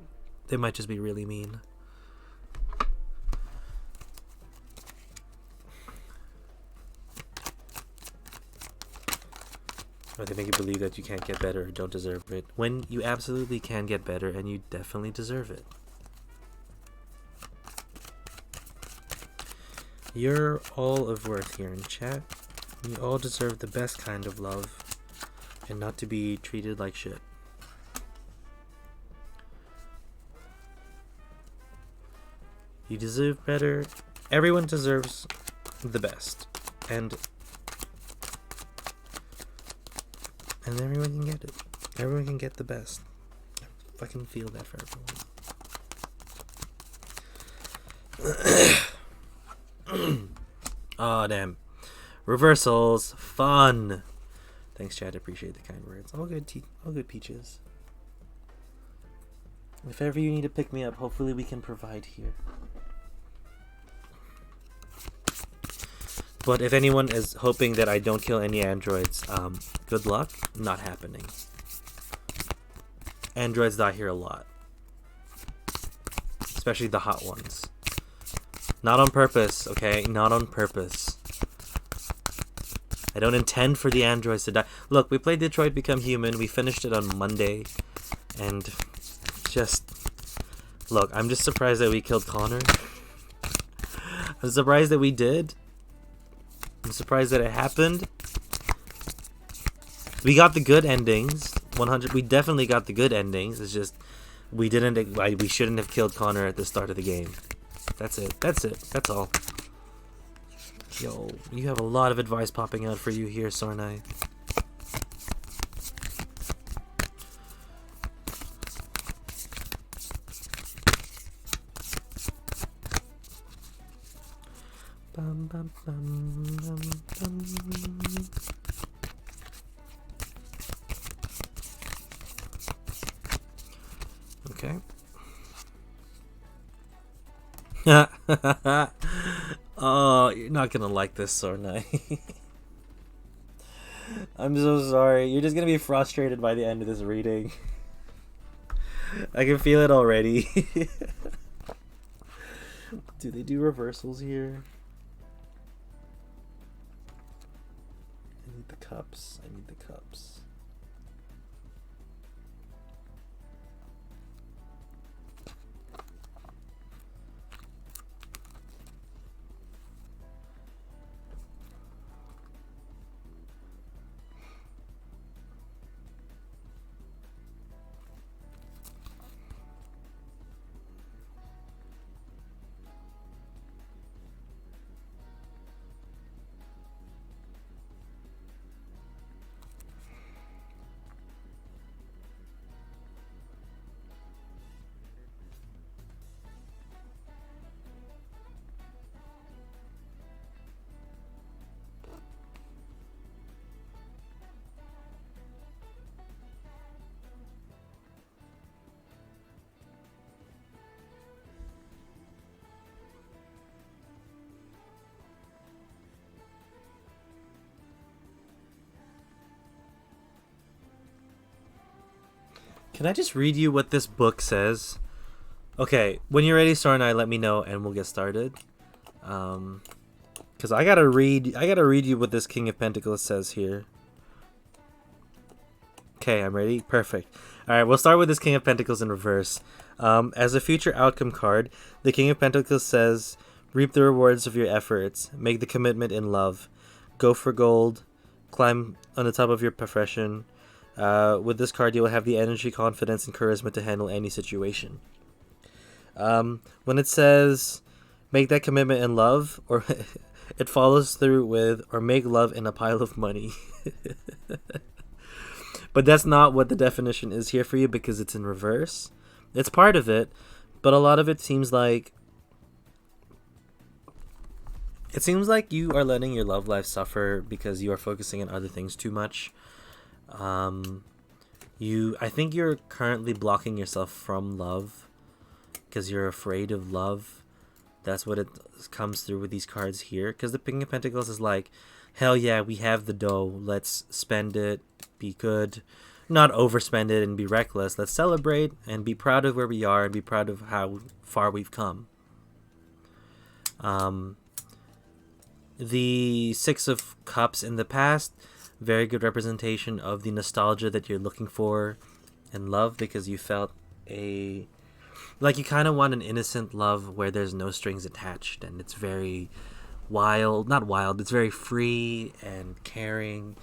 They might just be really mean. Or they make you believe that you can't get better or don't deserve it, when you absolutely can get better and you definitely deserve it. You're all of worth here in chat. You all deserve the best kind of love and not to be treated like shit. You deserve better. Everyone deserves the best. And everyone can get it. Everyone can get the best. I fucking feel that for everyone. Oh, damn. Reversals. Fun. Thanks, Chad. Appreciate the kind words. All good, Peaches. If ever you need to pick me up, hopefully we can provide here. But if anyone is hoping that I don't kill any androids, good luck. Not happening. Androids die here a lot. Especially the hot ones. Not on purpose, okay? Not on purpose. I don't intend for the androids to die. Look, we played Detroit Become Human. We finished it on Monday. And just... Look, I'm just surprised that we killed Connor. I'm surprised that we did. I'm surprised that it happened. We got the good endings. 100. We definitely got the good endings. It's just we shouldn't have killed Connor at the start of the game. That's it. That's all. Yo, you have a lot of advice popping out for you here, Zornai. Bum, bum, bum, bum, bum. Okay. Oh, you're not gonna like this, Zornai. I'm so sorry. You're just gonna be frustrated by the end of this reading. I can feel it already. Do they do reversals here? cups. I need the cups. Can I just read you what this book says? Okay, when you're ready, Sora and I, let me know and we'll get started. Cause I gotta read you what this King of Pentacles says here. Okay, I'm ready. Perfect. All right, we'll start with this King of Pentacles in reverse. As a future outcome card, the King of Pentacles says, "Reap the rewards of your efforts. Make the commitment in love. Go for gold. Climb on the top of your profession." With this card, you will have the energy, confidence, and charisma to handle any situation. When it says, "Make that commitment in love," or it follows through with, "or make love in a pile of money." But that's not what the definition is here for you because it's in reverse. It's part of it, but a lot of it seems like you are letting your love life suffer because you are focusing on other things too much. I think you're currently blocking yourself from love because you're afraid of love. That's what it comes through with these cards here. Because the King of Pentacles is like, hell yeah, we have the dough. Let's spend it, be good, not overspend it and be reckless. Let's celebrate and be proud of where we are and be proud of how far we've come. The Six of Cups in the past, very good representation of the nostalgia that you're looking for in love because you felt like you kind of want an innocent love where there's no strings attached and it's very it's very free and caring,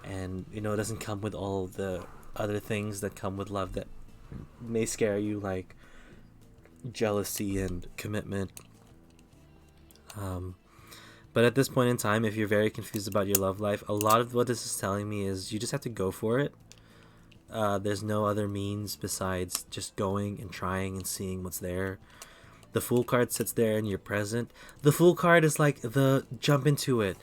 and it doesn't come with all the other things that come with love that may scare you, like jealousy and commitment. But at this point in time, if you're very confused about your love life, a lot of what this is telling me is you just have to go for it. There's no other means besides just going and trying and seeing what's there. The Fool card sits there and you're present. The Fool card is like the jump into it.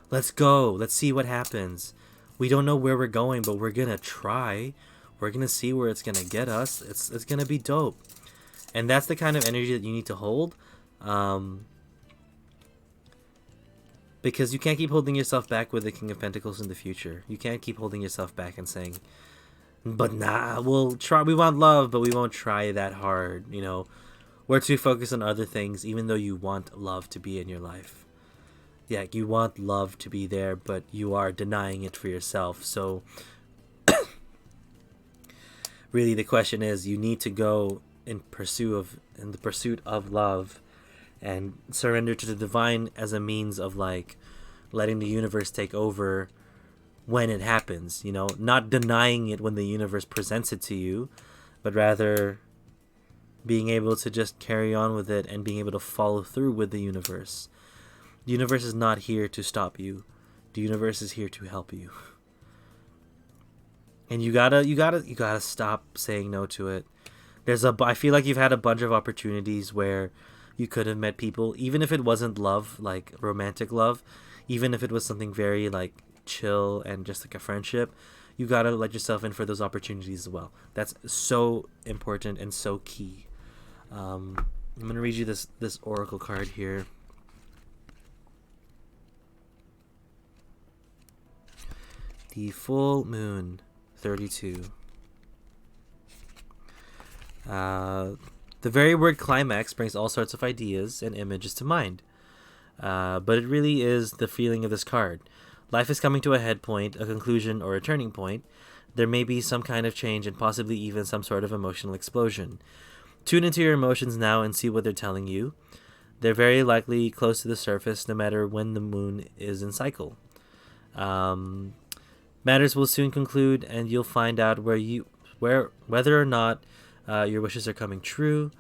Let's go. Let's see what happens. We don't know where we're going, but we're going to try. We're going to see where it's going to get us. It's going to be dope. And that's the kind of energy that you need to hold. Because you can't keep holding yourself back with the King of Pentacles in the future. You can't keep holding yourself back and saying, but nah, we'll try. We want love, but we won't try that hard. We're too focused on other things, even though you want love to be in your life. Yeah, you want love to be there, but you are denying it for yourself. So really the question is, you need to go in the pursuit of love and surrender to the divine as a means of letting the universe take over when it happens, not denying it when the universe presents it to you, but rather being able to just carry on with it and being able to follow through with the universe. The universe is not here to stop you. The universe is here to help you. And you gotta stop saying no to it. I feel like you've had a bunch of opportunities where you could have met people, even if it wasn't love, like romantic love, even if it was something very chill and just like a friendship, you gotta let yourself in for those opportunities as well. That's so important and so key. I'm gonna read you this oracle card here. The full moon 32. The very word climax brings all sorts of ideas and images to mind. But it really is the feeling of this card. Life is coming to a head point, a conclusion, or a turning point. There may be some kind of change and possibly even some sort of emotional explosion. Tune into your emotions now and see what they're telling you. They're very likely close to the surface no matter when the moon is in cycle. Matters will soon conclude and you'll find out whether or not your wishes are coming true.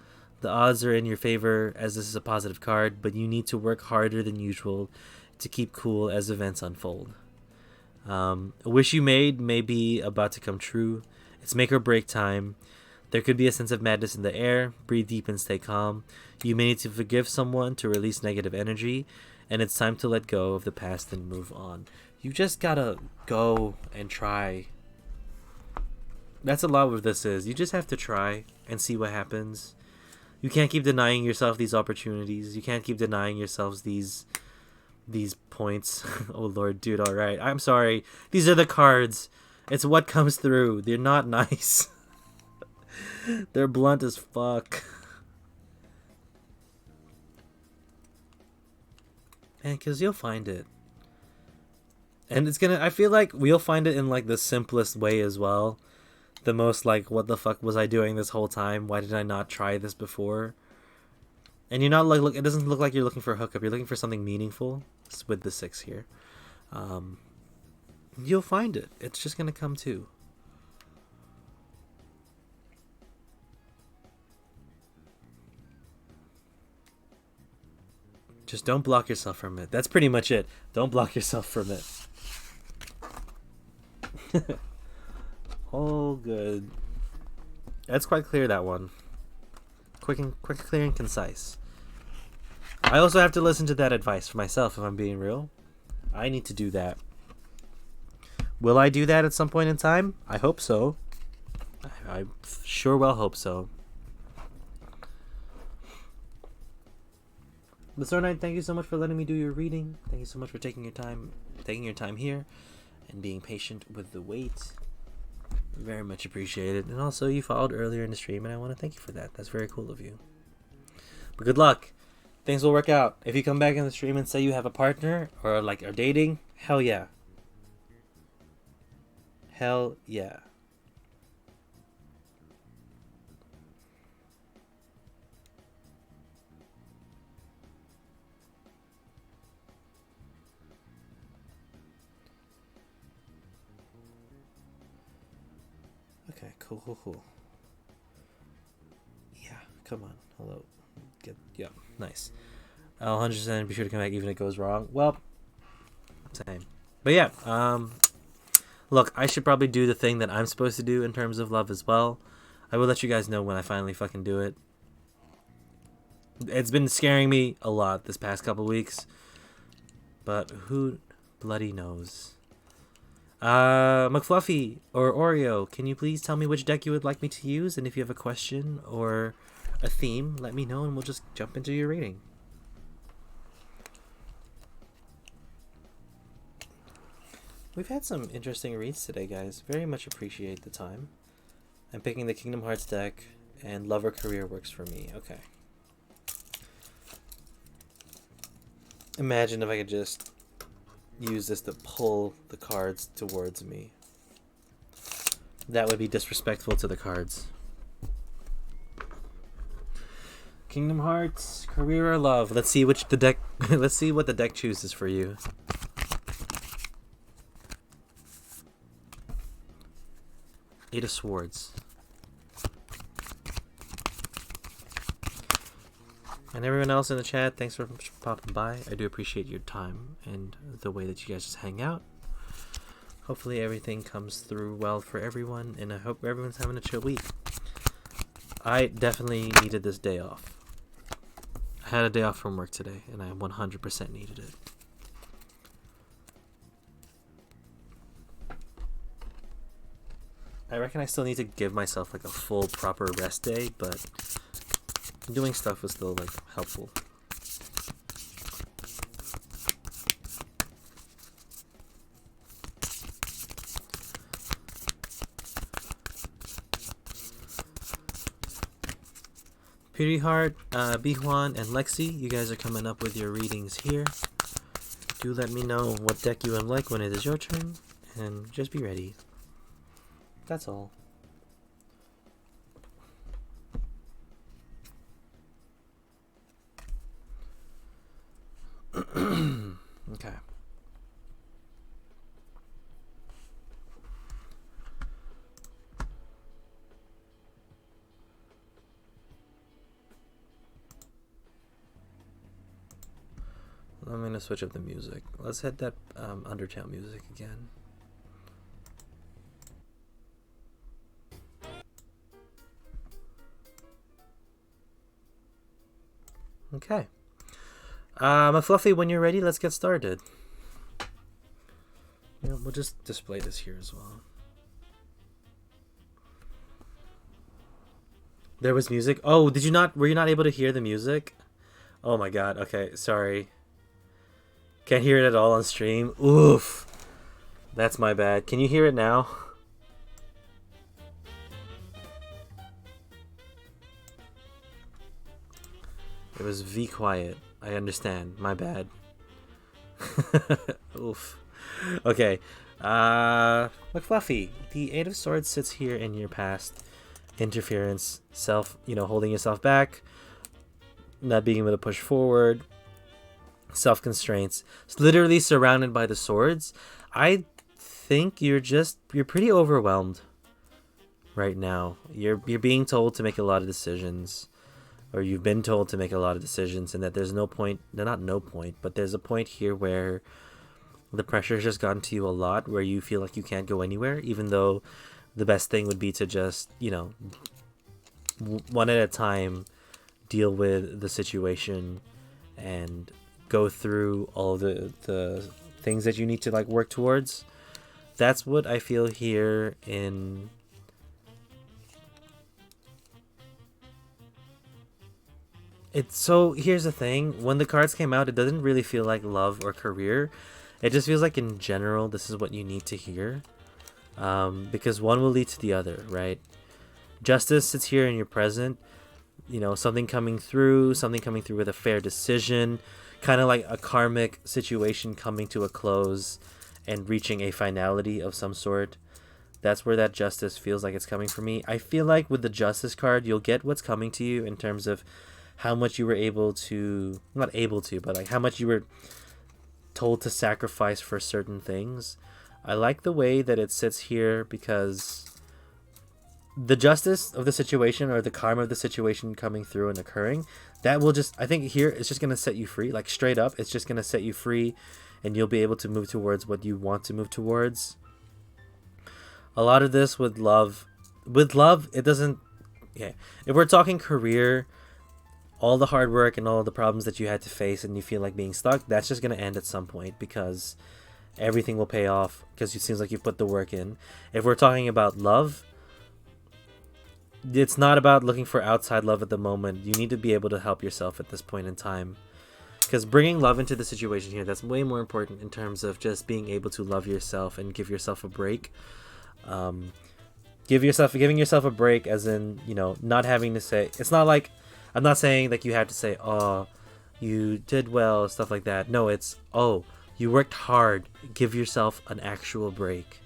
The odds are in your favor as this is a positive card, but you need to work harder than usual to keep cool as events unfold. A wish you made may be about to come true. It's make or break time. There could be a sense of madness in the air. Breathe deep and stay calm. You may need to forgive someone to release negative energy, and it's time to let go of the past and move on. You just gotta go and try. That's a lot what this is. You just have to try and see what happens. You can't keep denying yourself these opportunities. You can't keep denying yourselves these points. Oh Lord, dude, alright. I'm sorry. These are the cards. It's what comes through. They're not nice. They're blunt as fuck. Man, cause you'll find it. And it's gonna, I feel like we'll find it in like the simplest way as well. The most like, what the fuck was I doing this whole time? Why did I not try this before? And you're not like, look, it doesn't look like you're looking for a hookup. You're looking for something meaningful with the 6 here. You'll find it. It's just gonna come too. Just don't block yourself from it. That's pretty much it. Don't block yourself from it. All good. That's quite clear, that one. Quick, clear, and concise. I also have to listen to that advice for myself, if I'm being real. I need to do that. Will I do that at some point in time? I hope so. I sure well hope so. But Star Knight, thank you so much for letting me do your reading. Thank you so much for taking your time here, and being patient with the wait. Very much appreciated. And also, you followed earlier in the stream, and I want to thank you for that. That's very cool of you. But good luck. Things will work out. If you come back in the stream and say you have a partner or like are dating, hell yeah. Hell yeah. Okay, cool. Yeah, come on. Hello. Yeah, nice. I'll 100% be sure to come back even if it goes wrong. Well, same. But yeah, look, I should probably do the thing that I'm supposed to do in terms of love as well. I will let you guys know when I finally fucking do it. It's been scaring me a lot this past couple weeks. But who bloody knows? McFluffy or Oreo, can you please tell me which deck you would like me to use? And if you have a question or a theme, let me know and we'll just jump into your reading. We've had some interesting reads today, guys. Very much appreciate the time. I'm picking the Kingdom Hearts deck, and Love or Career works for me. Okay. Imagine if I could just use this to pull the cards towards me. That would be disrespectful to the cards. Kingdom Hearts, Career or Love. Let's see which the deck let's see what the deck chooses for you. Eight of Swords. And everyone else in the chat, thanks for popping by. I do appreciate your time and the way that you guys just hang out. Hopefully everything comes through well for everyone, and I hope everyone's having a chill week. I definitely needed this day off. I had a day off from work today, and I 100% needed it. I reckon I still need to give myself like a full proper rest day, but doing stuff was still like helpful. Piri Heart, Bihuan, and Lexi, you guys are coming up with your readings here. Do let me know what deck you would like when it is your turn, and just be ready. That's all. Okay. I'm gonna switch up the music. Let's hit that Undertale music again. Okay. Fluffy, when you're ready, let's get started. Yeah, we'll just display this here as well. There was music. Oh, did you not? Were you not able to hear the music? Oh my god. Okay, sorry. Can't hear it at all on stream. Oof. That's my bad. Can you hear it now? It was V quiet. I understand. My bad. Oof. Okay. McFluffy, the Eight of Swords sits here in your past. Interference, holding yourself back, not being able to push forward, self-constraints. It's literally surrounded by the swords. I think you're pretty overwhelmed right now. You're being told to make a lot of decisions, or you've been told to make a lot of decisions, and that there's no point, but there's a point here where the pressure has just gotten to you a lot, where you feel like you can't go anywhere, even though the best thing would be to just, one at a time, deal with the situation and go through all the things that you need to work towards. That's what I feel here in it's. So here's the thing, when the cards came out, it doesn't really feel like love or career. It just feels like in general this is what you need to hear. Because one will lead to the other, right? Justice sits here in your present, something coming through with a fair decision, kind of like a karmic situation coming to a close and reaching a finality of some sort. That's where that justice feels like it's coming for me. I feel like with the justice card, you'll get what's coming to you in terms of how much you were how much you were told to sacrifice for certain things. I like the way that it sits here because the justice of the situation, or the karma of the situation coming through and occurring, that will I think here it's just going to set you free. Like straight up, it's just going to set you free, and you'll be able to move towards what you want to move towards. A lot of this with love, it doesn't, yeah. If we're talking career, all the hard work and all the problems that you had to face and you feel like being stuck, that's just going to end at some point, because everything will pay off because it seems like you put the work in. If we're talking about love, it's not about looking for outside love at the moment. You need to be able to help yourself at this point in time, because bringing love into the situation here, that's way more important in terms of just being able to love yourself and give yourself a break. Giving yourself a break, as in, not having to say, it's not like, I'm not saying that you have to say, oh, you did well, stuff like that. No, it's, oh, you worked hard. Give yourself an actual break.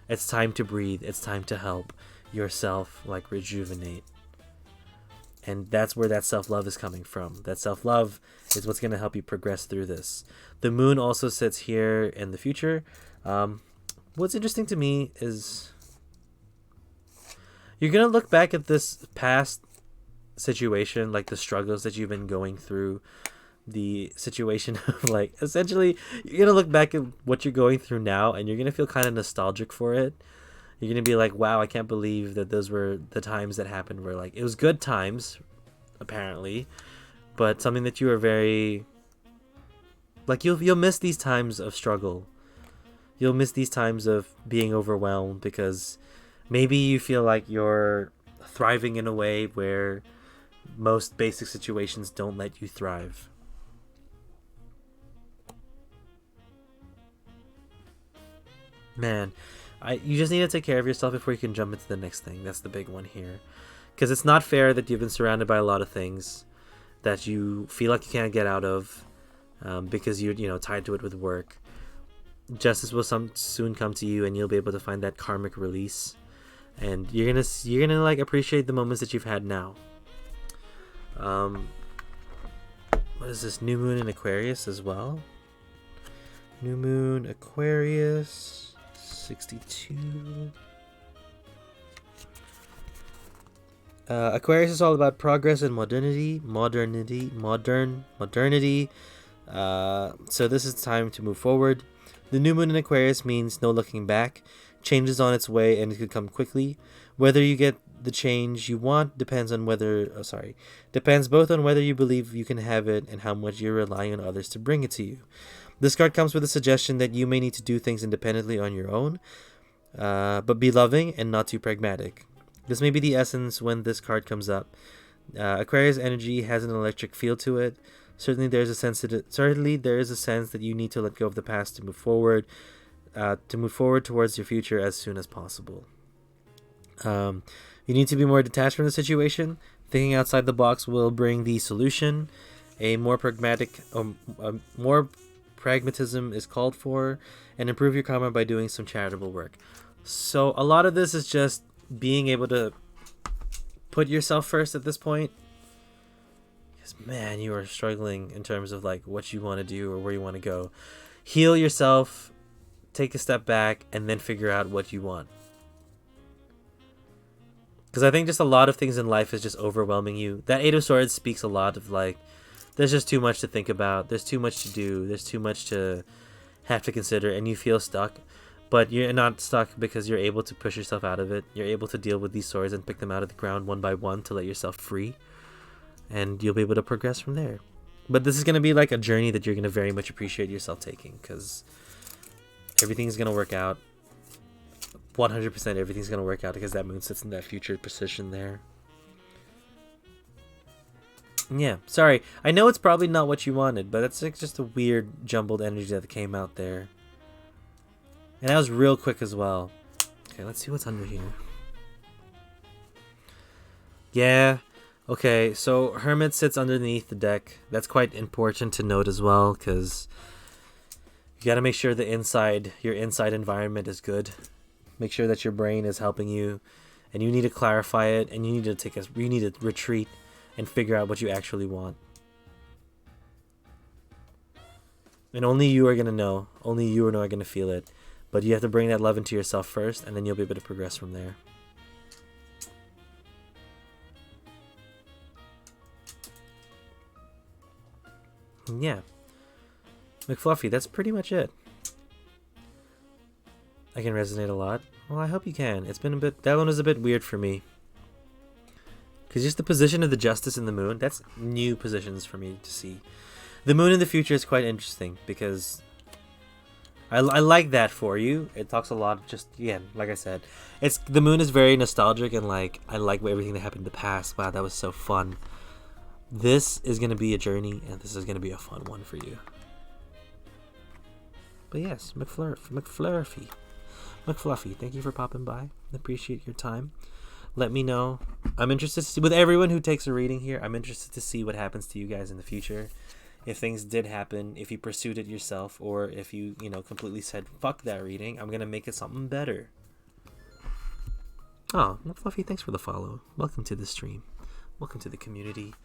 It's time to breathe. It's time to help yourself rejuvenate. And that's where that self-love is coming from. That self-love is what's going to help you progress through this. The moon also sits here in the future. What's interesting to me is you're going to look back at this past situation, the struggles that you've been going through, the situation of essentially you're gonna look back at what you're going through now, and you're gonna feel kind of nostalgic for it. You're gonna be like, wow, I can't believe that those were the times that happened, where it was good times apparently, but something that you were very you'll miss these times of struggle. You'll miss these times of being overwhelmed, because maybe you feel like you're thriving in a way where most basic situations don't let you thrive. Man, you just need to take care of yourself before you can jump into the next thing. That's the big one here. Because it's not fair that you've been surrounded by a lot of things that you feel like you can't get out of. because you're tied to it with work. Justice will soon come to you, and you'll be able to find that karmic release, and you're gonna like appreciate the moments that you've had now. What is this? New moon in Aquarius as well. New moon Aquarius 62. Aquarius is all about progress and modernity. So this is time to move forward. The new moon in Aquarius means no looking back. Change is on its way, and it could come quickly. Whether you get the change you want depends both on whether you believe you can have it and how much you're relying on others to bring it to you. This card comes with a suggestion that you may need to do things independently on your own, but be loving and not too pragmatic. This may be the essence when this card comes up. Aquarius energy has an electric feel to it. Certainly there is a sense that you need to let go of the past to move forward towards your future as soon as possible. You need to be more detached from the situation. Thinking outside the box will bring the solution. More pragmatism is called for, and improve your karma by doing some charitable work. So a lot of this is just being able to put yourself first at this point. Because man, you are struggling in terms of like what you want to do or where you want to go. Heal yourself, take a step back, and then figure out what you want. Because I think just a lot of things in life is just overwhelming you. That Eight of Swords speaks a lot of like, there's just too much to think about. There's too much to do. There's too much to have to consider, and you feel stuck. But you're not stuck because you're able to push yourself out of it. You're able to deal with these swords and pick them out of the ground one by one to let yourself free. And you'll be able to progress from there. But this is going to be like a journey that you're going to very much appreciate yourself taking, because everything's going to work out. 100% everything's going to work out because that moon sits in that future position there. Yeah, sorry. I know it's probably not what you wanted, but it's like just a weird jumbled energy that came out there. And that was real quick as well. Okay, let's see what's under here. Yeah. Okay, so Hermit sits underneath the deck. That's quite important to note as well, because you got to make sure your inside environment is good. Make sure that your brain is helping you, and you need to clarify it, and you need to retreat and figure out what you actually want. And only you are going to know. Only you are going to feel it. But you have to bring that love into yourself first, and then you'll be able to progress from there. And yeah. McFluffy, that's pretty much it. I can resonate a lot. Well, I hope you can. It's been a bit... That one was a bit weird for me. Because just the position of the Justice in the moon, that's new positions for me to see. The moon in the future is quite interesting because I like that for you. It talks a lot, just, again, like I said. The moon is very nostalgic and like, I like everything that happened in the past. Wow, that was so fun. This is going to be a journey, and this is going to be a fun one for you. But yes, McFluffy, thank you for popping by. Appreciate your time. Let me know. I'm interested to see, with everyone who takes a reading here, I'm interested to see what happens to you guys in the future. If things did happen, if you pursued it yourself, or if you, completely said, fuck that reading, I'm going to make it something better. Oh, McFluffy, thanks for the follow. Welcome to the stream. Welcome to the community.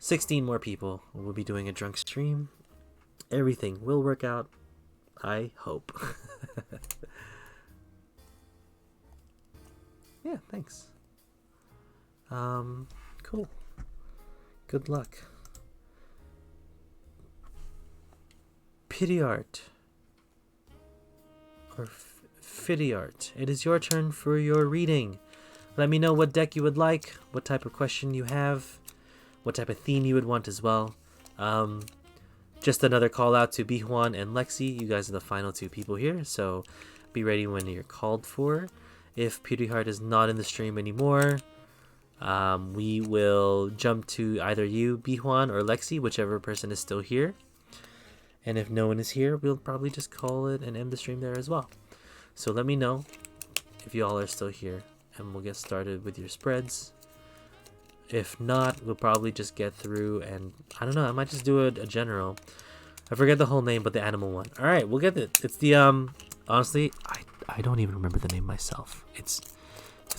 16 more people. We'll be doing a drunk stream. Everything will work out. I hope. Yeah, thanks. Cool. Good luck. Pity art. Or Fitty art. It is your turn for your reading. Let me know what deck you would like, what type of question you have, what type of theme you would want as well. Just another call out to Bihuan and Lexi. You guys are the final two people here, so be ready when you're called for. If Pity Heart is not in the stream anymore, we will jump to either you, Bihuan, or Lexi, whichever person is still here. And if no one is here, we'll probably just call it and end the stream there as well. So let me know if you all are still here, and we'll get started with your spreads. If not, we'll probably just get through, and I don't know, I might just do a general. I forget the whole name, but the animal one. All right, we'll get it. It's the honestly, I don't even remember the name myself. It's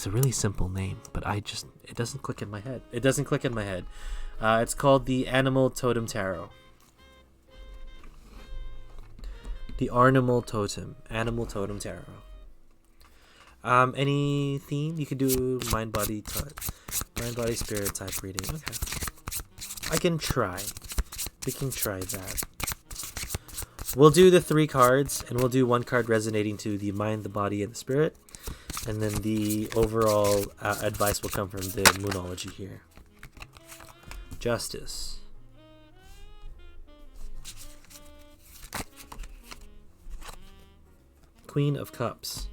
a really simple name, but it doesn't click in my head. It doesn't click in my head. It's called the Animal Totem Tarot. The Animal Totem Tarot. Any theme? You could do mind, body, spirit type reading. Okay. I can try. We can try that. We'll do the 3 cards, and we'll do 1 card resonating to the mind, the body, and the spirit. And then the overall advice will come from the Moonology here. Justice. Queen of Cups.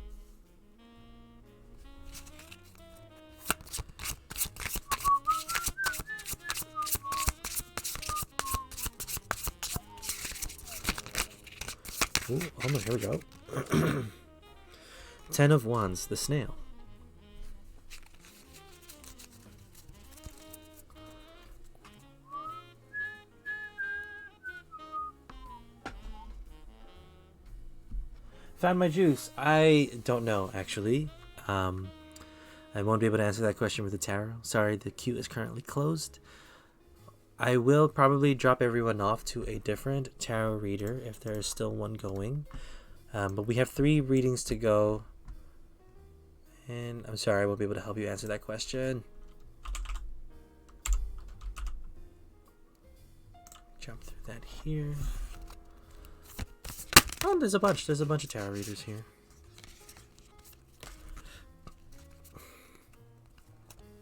Ooh, almost, here we go. 10 of Wands, the snail. Found my juice. I don't know, actually. I won't be able to answer that question with the tarot. Sorry, the queue is currently closed. I will probably drop everyone off to a different tarot reader if there is still one going. But we have 3 readings to go. And I'm sorry, I won't be able to help you answer that question. Jump through that here. Oh, there's a bunch. There's a bunch of tarot readers here.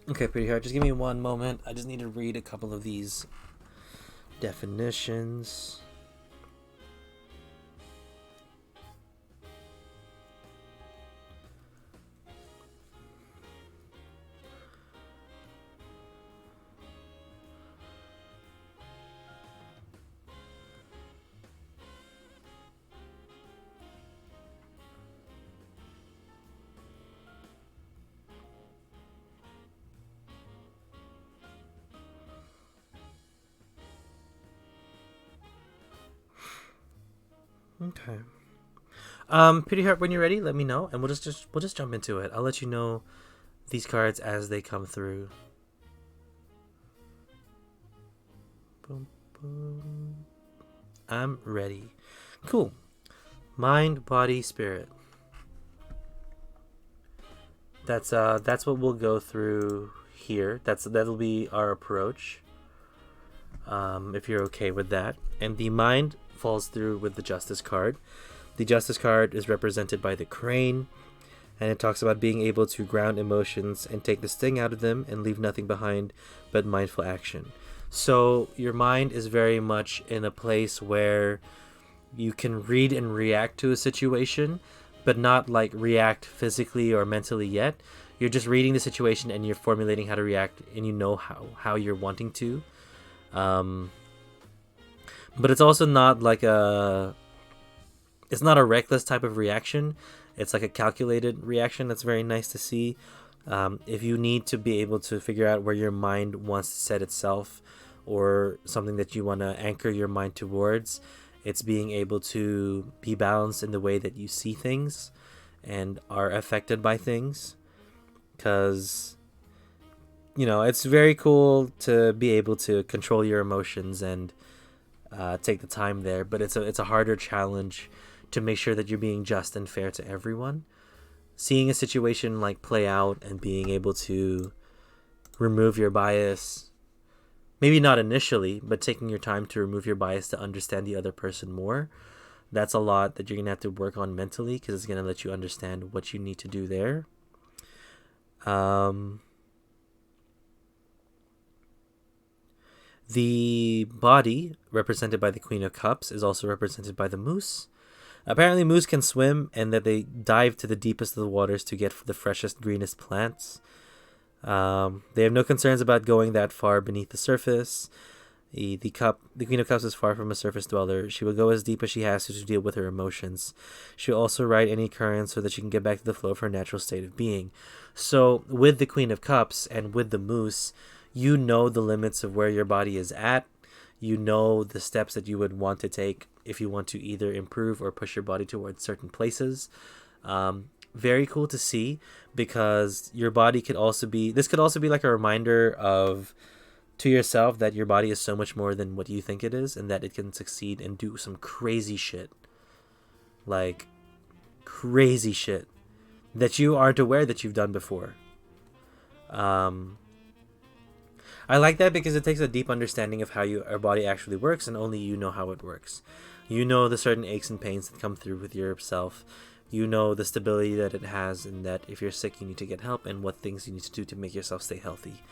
Okay, Pretty Heart, just give me one moment. I just need to read a couple of these definitions. Okay. Pretty Heart, when you're ready, let me know, and we'll just jump into it. I'll let you know these cards as they come through. Boom, boom. I'm ready. Cool. Mind, body, spirit. That's what we'll go through here. That'll be our approach. If you're okay with that. And the mind falls through with the Justice card. The Justice card is represented by the crane, and it talks about being able to ground emotions and take the sting out of them and leave nothing behind but mindful action. So your mind is very much in a place where you can read and react to a situation, but not like react physically or mentally yet. You're just reading the situation and you're formulating how to react, and you know how you're wanting to. But it's also not like it's not a reckless type of reaction. It's like a calculated reaction that's very nice to see. If you need to be able to figure out where your mind wants to set itself, or something that you want to anchor your mind towards, it's being able to be balanced in the way that you see things and are affected by things. Because, it's very cool to be able to control your emotions and take the time there, but it's a harder challenge to make sure that you're being just and fair to everyone. Seeing a situation like play out and being able to remove your bias, maybe not initially, but taking your time to remove your bias to understand the other person more, that's a lot that you're gonna have to work on mentally, because it's gonna let you understand what you need to do there. The body, represented by the Queen of Cups, is also represented by the moose. Apparently moose can swim, and that they dive to the deepest of the waters to get the freshest, greenest plants. They have no concerns about going that far beneath the surface. The Queen of Cups is far from a surface dweller. She will go as deep as she has to deal with her emotions. She will also ride any current so that she can get back to the flow of her natural state of being. So with the Queen of Cups and with the moose, you know the limits of where your body is at. You know the steps that you would want to take if you want to either improve or push your body towards certain places. Very cool to see, because your body could also be, this could also be like a reminder of to yourself that your body is so much more than what you think it is, and that it can succeed and do some crazy shit. Like crazy shit that you aren't aware that you've done before. I like that because it takes a deep understanding of how our body actually works, and only you know how it works. You know the certain aches and pains that come through with yourself. You know the stability that it has, and that if you're sick, you need to get help, and what things you need to do to make yourself stay healthy.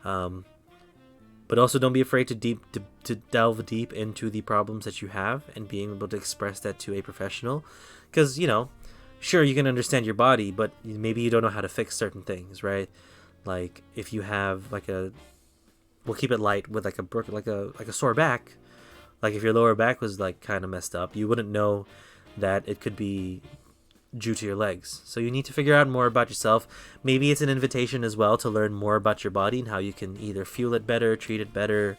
But also don't be afraid to delve deep into the problems that you have and being able to express that to a professional. Because, sure, you can understand your body, but maybe you don't know how to fix certain things, right? Like if you have we'll keep it light with like a sore back. Like if your lower back was like kind of messed up, you wouldn't know that it could be due to your legs. So you need to figure out more about yourself. Maybe it's an invitation as well to learn more about your body and how you can either fuel it better, treat it better,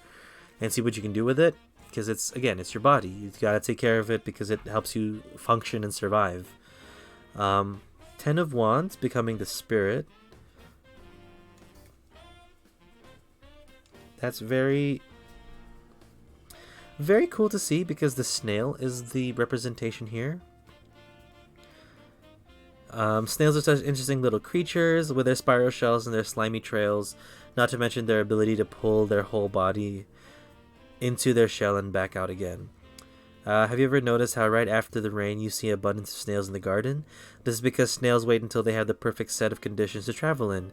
and see what you can do with it. Because it's your body. You've got to take care of it because it helps you function and survive. 10 of Wands, becoming the Spirit. That's very, very cool to see, because the snail is the representation here. Snails are such interesting little creatures with their spiral shells and their slimy trails, not to mention their ability to pull their whole body into their shell and back out again. Have you ever noticed how right after the rain you see abundance of snails in the garden? This is because snails wait until they have the perfect set of conditions to travel in.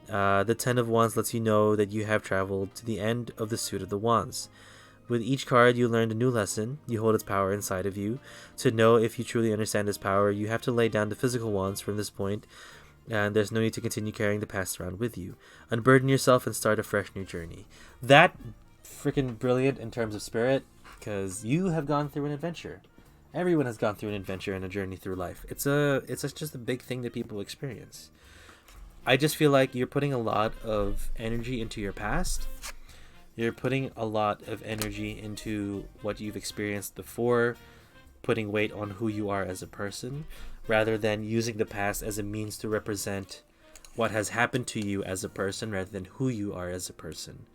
The 10 of Wands lets you know that you have traveled to the end of the suit of the Wands. With each card, you learned a new lesson. You hold its power inside of you. To know if you truly understand its power, you have to lay down the physical wands from this point, and there's no need to continue carrying the past around with you. Unburden yourself and start a fresh new journey. That freaking brilliant in terms of spirit, because you have gone through an adventure. Everyone has gone through an adventure and a journey through life. It's just a big thing that people experience. I just feel like you're putting a lot of energy into your past. You're putting a lot of energy into what you've experienced before, putting weight on who you are as a person, rather than using the past as a means to represent what has happened to you as a person, rather than who you are as a person.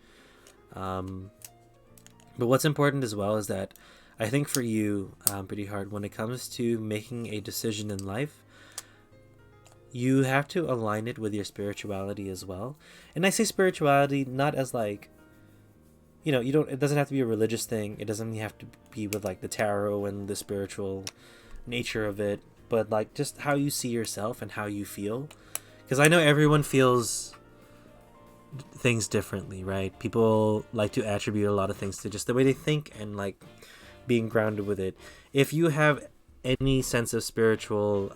But what's important as well is that I think for you, Pretty Hard, when it comes to making a decision in life, you have to align it with your spirituality as well. And I say spirituality not as like, it doesn't have to be a religious thing. It doesn't have to be with like the tarot and the spiritual nature of it, but like just how you see yourself and how you feel. Because I know everyone feels things differently, right? People like to attribute a lot of things to just the way they think and like being grounded with it. If you have any sense of spiritual,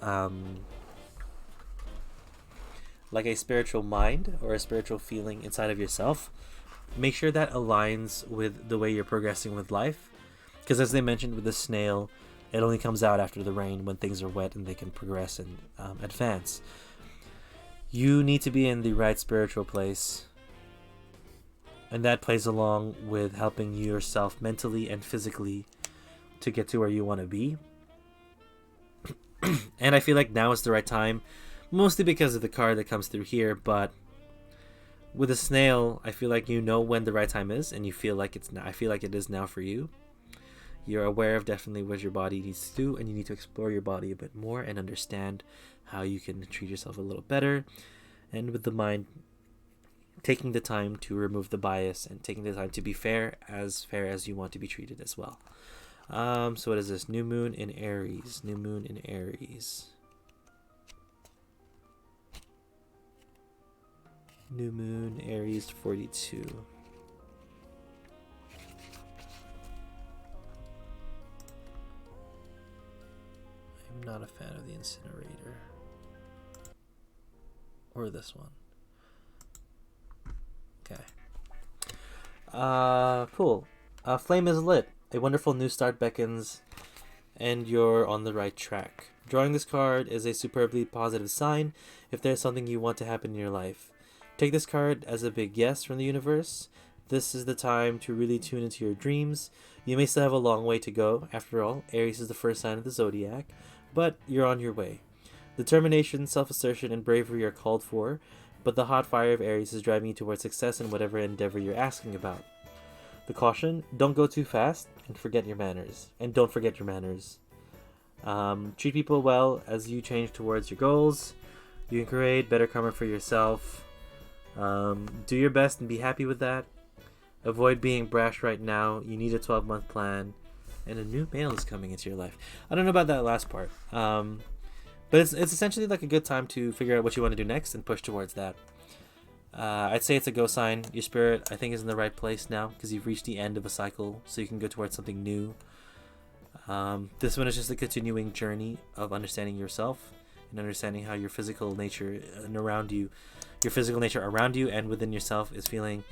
like a spiritual mind or a spiritual feeling inside of yourself, make sure that aligns with the way you're progressing with life. Because as they mentioned with the snail, it only comes out after the rain when things are wet and they can progress and advance. You need to be in the right spiritual place. And that plays along with helping yourself mentally and physically to get to where you want to be. And I feel like now is the right time, mostly because of the card that comes through here, but with a snail, I feel like you know when the right time is, and you feel like it's now. I feel like it is now for you. You're aware of definitely what your body needs to do, and you need to explore your body a bit more and understand how you can treat yourself a little better. And with the mind, taking the time to remove the bias and taking the time to be fair as you want to be treated as well. So what is this? New moon in Aries. New moon in Aries. New moon, Aries 42. I'm not a fan of the incinerator. Or this one. Okay. Cool. Flame is lit. A wonderful new start beckons, and you're on the right track. Drawing this card is a superbly positive sign if there's something you want to happen in your life. Take this card as a big yes from the universe. This is the time to really tune into your dreams. You may still have a long way to go. After all, Aries is the first sign of the zodiac, but you're on your way. Determination, self-assertion, and bravery are called for, but the hot fire of Aries is driving you towards success in whatever endeavor you're asking about. The caution: don't go too fast and forget your manners. And don't forget your manners. Treat people well as you change towards your goals. You can create better karma for yourself. Do your best and be happy with that. Avoid being brash right now. You need a 12-month plan. And a new male is coming into your life. I don't know about that last part. But it's essentially like a good time to figure out what you want to do next and push towards that. I'd say it's a go sign. Your spirit, I think, is in the right place now because you've reached the end of a cycle, so you can go towards something new. This one is just a continuing journey of understanding yourself and understanding how your physical nature and around you, your physical nature around you and within yourself is feeling.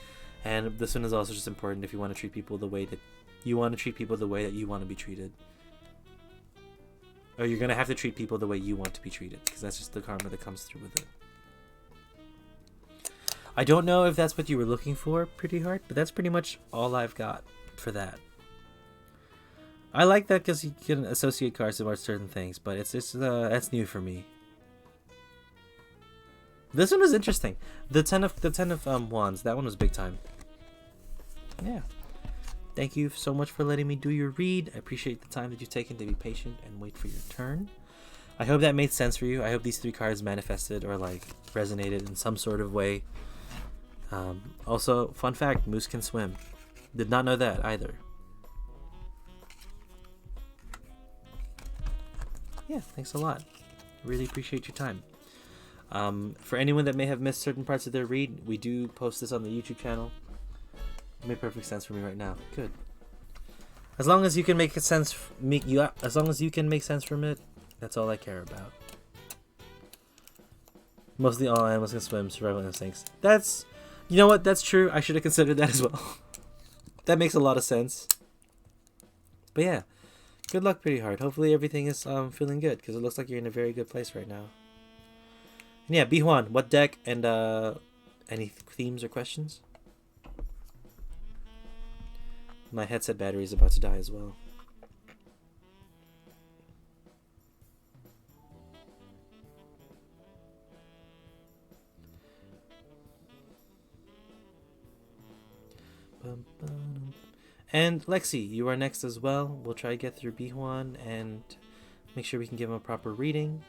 And this one is also just important if you want to treat people the way that you want to treat people the way that you want to be treated. Or you're going to have to treat people the way you want to be treated, because that's just the karma that comes through with it. I don't know if that's what you were looking for, Pretty Heart, but that's pretty much all I've got for that. I like that because you can associate cards with certain things, but it's just that's new for me. This one was interesting. The ten of wands. That one was big time. Yeah. Thank you so much for letting me do your read. I appreciate the time that you've taken to be patient and wait for your turn. I hope that made sense for you. I hope these 3 cards manifested or like resonated in some sort of way. Also, fun fact, moose can swim. Did not know that either. Yeah, thanks a lot. Really appreciate your time. For anyone that may have missed certain parts of their read, we do post this on the YouTube channel. It made perfect sense for me right now. Good. As long as you can make sense, as long as you can make sense from it, that's all I care about. Mostly all animals can swim, survival instincts. That's, you know what? That's true. I should have considered that as well. That makes a lot of sense. But yeah, good luck, Pretty Heart. Hopefully everything is feeling good, because it looks like you're in a very good place right now. And yeah, Bihuan, what deck and any themes or questions? My headset battery is about to die as well. And Lexi, you are next as well. We'll try to get through Bihuan and make sure we can give him a proper reading.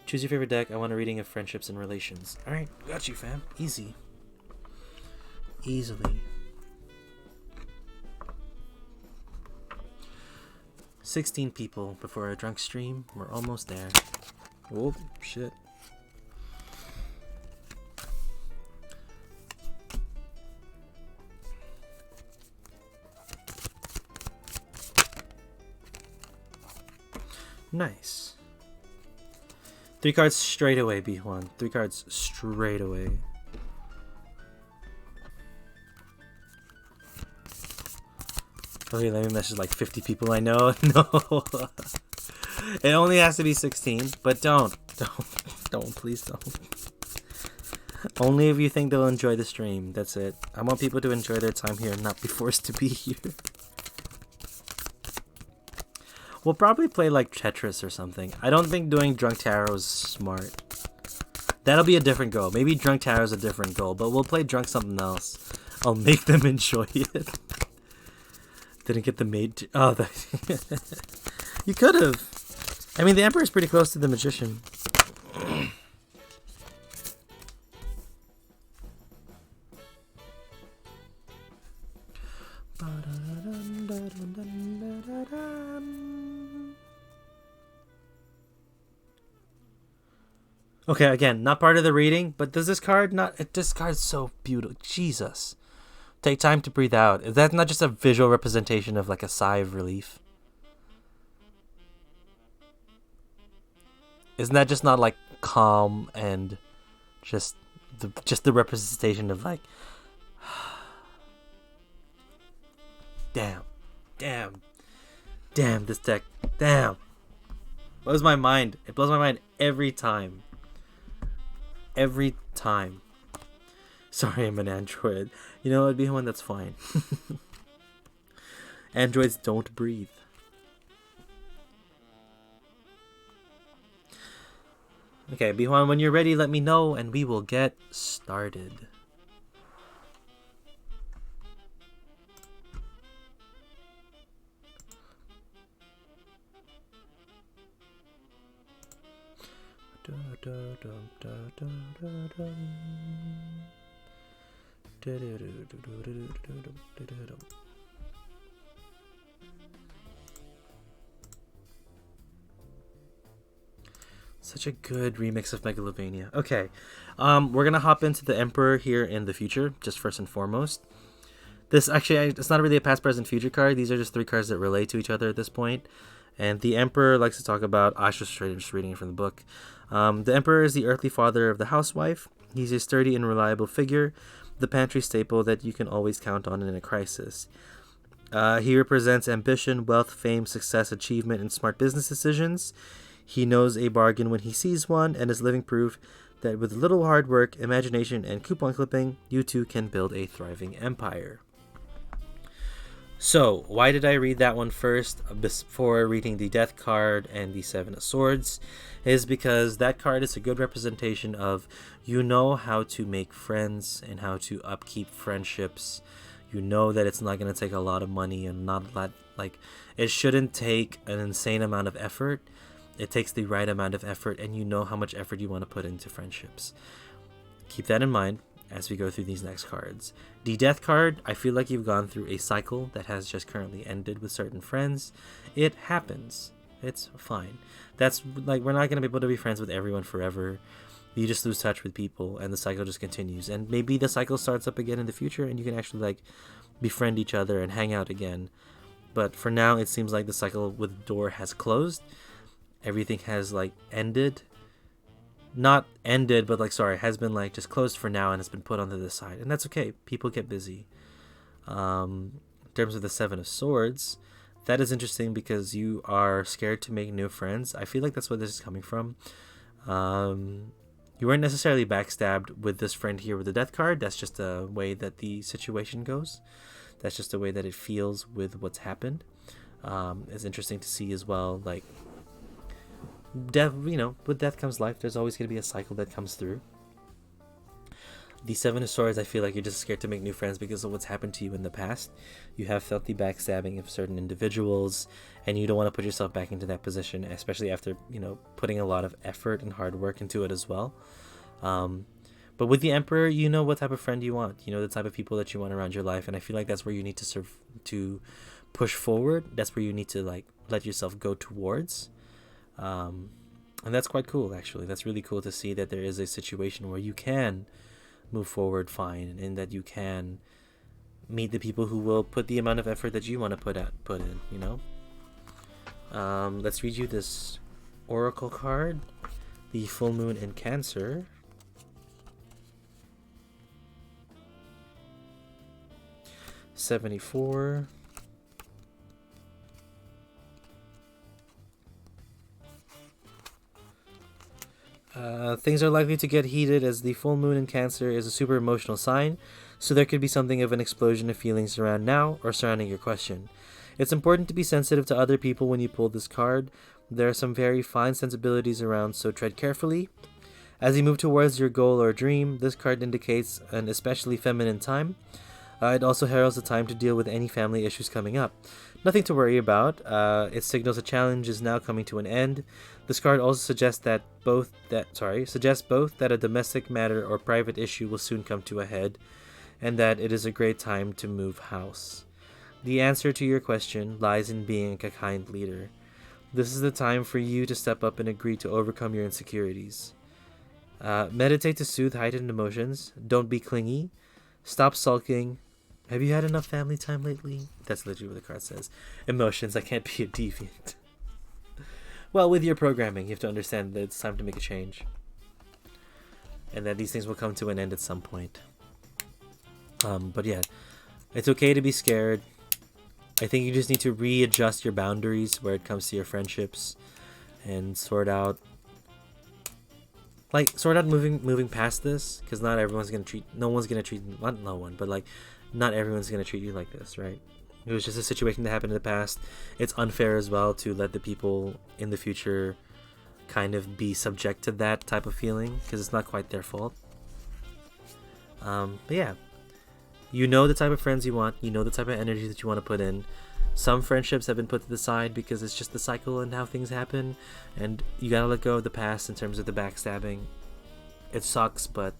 Choose your favorite deck. I want a reading of friendships and relations. Alright, got you, fam. Easy. Easily. 16 people before a drunk stream. We're almost there. Oh, shit. Nice. 3 cards straight away, B1. 3 cards straight away. Okay, let me message like 50 people I know. No. It only has to be 16, but don't, please don't. Only if you think they'll enjoy the stream, that's it. I want people to enjoy their time here and not be forced to be here. We'll probably play like Tetris or something. I don't think doing Drunk Tarot is smart. That'll be a different goal. Maybe Drunk Tarot is a different goal, but we'll play Drunk something else. I'll make them enjoy it. Didn't get the maid. Oh, you could have. I mean, the Emperor is pretty close to the Magician. Okay, again, not part of the reading, but does this card not... This card's so beautiful. Jesus. Take time to breathe out. Is that not just a visual representation of like a sigh of relief? Isn't that just not like calm and just the representation of like... Damn. This deck. Damn. Blows my mind. It blows my mind every time. Every time. Sorry, I'm an android. You know, it'd be one that's fine. Androids don't breathe. Okay, Bihuan, when you're ready, let me know and we will get started. Such a good remix of Megalovania. Okay, we're gonna hop into the Emperor here in the future, just first and foremost. This actually, it's not really a past, present, future card. These are just 3 cards that relate to each other at this point. And the Emperor likes to talk about, I was just reading it from the book. The Emperor is the earthly father of the housewife. He's a sturdy and reliable figure, the pantry staple that you can always count on in a crisis. He represents ambition, wealth, fame, success, achievement, and smart business decisions. He knows a bargain when he sees one, and is living proof that with a little hard work, imagination, and coupon clipping, you too can build a thriving empire. So, why did I read that one first before reading the Death card and the Seven of Swords? Is because that card is a good representation of, you know how to make friends and how to upkeep friendships. You know that it's not going to take a lot of money and not a lot, like, it shouldn't take an insane amount of effort. It takes the right amount of effort, and you know how much effort you want to put into friendships. Keep that in mind as we go through these next cards. The Death card, I feel like you've gone through a cycle that has just currently ended with certain friends. It happens. It's fine. That's like, we're not going to be able to be friends with everyone forever. You just lose touch with people and the cycle just continues. And maybe the cycle starts up again in the future and you can actually like befriend each other and hang out again. But for now, it seems like the cycle with the door has closed. Everything has like ended. Not ended, but like, sorry, has been like just closed for now and has been put onto the side. And that's okay. People get busy. In terms of the Seven of Swords, that is interesting because you are scared to make new friends. I feel like that's where this is coming from. You weren't necessarily backstabbed with this friend here with the Death card. That's just a way that the situation goes. That's just a way that it feels with what's happened. It's interesting to see as well, like, death, you know, with death comes life. There's always going to be a cycle that comes through. The Seven of Swords, I feel like you're just scared to make new friends because of what's happened to you in the past. You have felt the backstabbing of certain individuals, and you don't want to put yourself back into that position, especially after, you know, putting a lot of effort and hard work into it as well. But with the Emperor, you know what type of friend you want. You know the type of people that you want around your life, and I feel like that's where you need to push forward. That's where you need to like let yourself go towards. And that's quite cool, actually. That's really cool to see that there is a situation where you can move forward fine, and that you can meet the people who will put the amount of effort that you want to put in, you know? Let's read you this Oracle card, the Full Moon in Cancer. $74. Things are likely to get heated as the full moon in Cancer is a super emotional sign, so there could be something of an explosion of feelings around now or surrounding your question. It's important to be sensitive to other people when you pull this card. There are some very fine sensibilities around, so tread carefully. As you move towards your goal or dream, this card indicates an especially feminine time. It also heralds the time to deal with any family issues coming up. Nothing to worry about. It signals a challenge is now coming to an end. This card also suggests both that a domestic matter or private issue will soon come to a head, and that it is a great time to move house. The answer to your question lies in being a kind leader. This is the time for you to step up and agree to overcome your insecurities. Meditate to soothe heightened emotions. Don't be clingy. Stop sulking. Have you had enough family time lately? That's literally what the card says. Emotions, I can't be a deviant. Well, with your programming, you have to understand that it's time to make a change. And that these things will come to an end at some point. But yeah, it's okay to be scared. I think you just need to readjust your boundaries where it comes to your friendships and sort out like sort of moving past this, because not everyone's gonna treat, no one's gonna treat, not no one, but like not everyone's gonna treat you like this, right? It was just a situation that happened in the past. It's unfair as well to let the people in the future kind of be subject to that type of feeling, because it's not quite their fault. But yeah, you know the type of friends you want, you know the type of energy that you want to put in. Some friendships have been put to the side because it's just the cycle and how things happen, and you gotta let go of the past in terms of the backstabbing. It sucks, but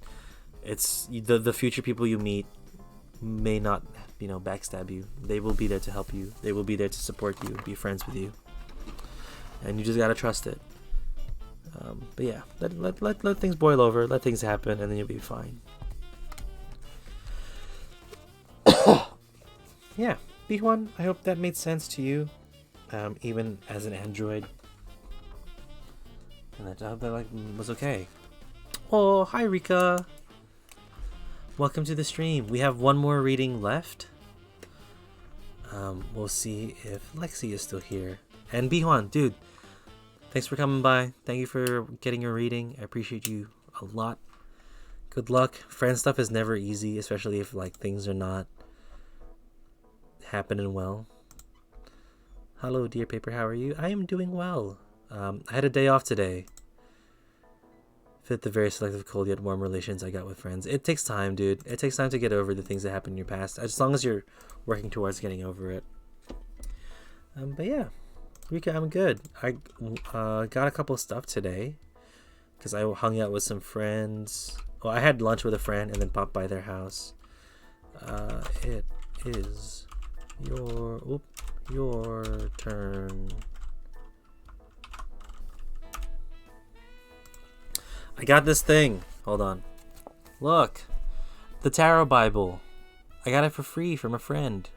it's the future people you meet may not, backstab you. They will be there to help you. They will be there to support you, be friends with you, and you just gotta trust it. But yeah, let things boil over, let things happen, and then you'll be fine. Yeah, B1, I hope that made sense to you, even as an android, and I hope that was okay. Oh, hi Rika. Welcome to the stream. We have one more reading left. We'll see if Lexi is still here. And Bihuan, dude, thanks for coming by. Thank you for getting your reading. I appreciate you a lot. Good luck. Friend stuff is never easy, especially if things are not happening well. Hello, dear paper. How are you? I am doing well. I had a day off today. Fit the very selective, cold yet warm relations I got with friends. It takes time, dude. It takes time to get over the things that happened in your past, as long as you're working towards getting over it. But yeah, Rika, I'm good. I got a couple of stuff today because I hung out with some friends. Well, I had lunch with a friend and then popped by their house. It is your turn. I got this thing. Hold on. Look. The Tarot Bible. I got it for free from a friend.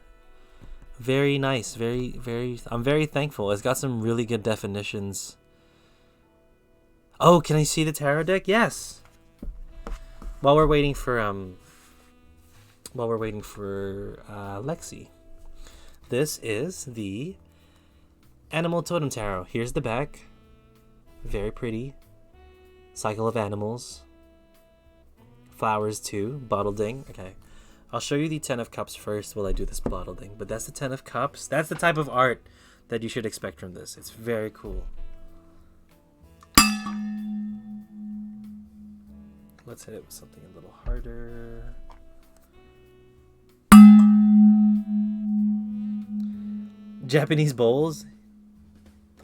Very nice. I'm very thankful. It's got some really good definitions. Oh, can I see the tarot deck? Yes. While we're waiting for Lexi. This is the Animal Totem Tarot. Here's the back. Very pretty. Cycle of animals. Flowers too. Bottle ding. Okay. I'll show you the 10 of Cups first while I do this bottle ding. But that's the 10 of Cups. That's the type of art that you should expect from this. It's very cool. Let's hit it with something a little harder. Japanese bowls.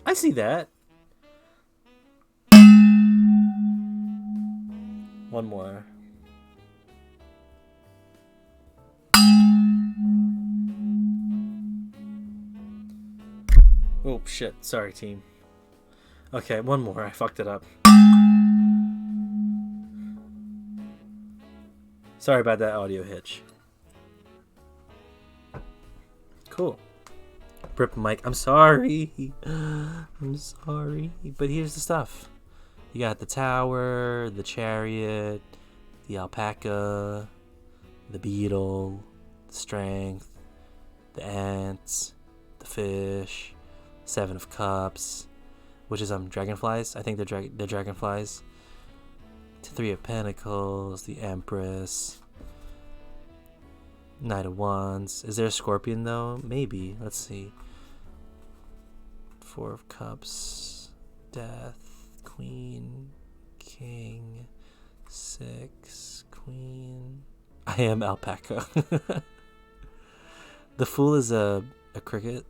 I see that. One more. Oh shit, sorry team. Okay, one more, I fucked it up. Sorry about that audio hitch. Cool. Brip mic, I'm sorry. I'm sorry. But here's the stuff. You got the tower, the chariot, the alpaca, the beetle, the strength, the ants, the fish, 7 of Cups, which is dragonflies. I think they're dragonflies. The 3 of Pentacles, the Empress, Knight of Wands. Is there a scorpion though? Maybe. Let's see. 4 of Cups, Death, Queen, King, 6, Queen. I am alpaca. The Fool is a cricket.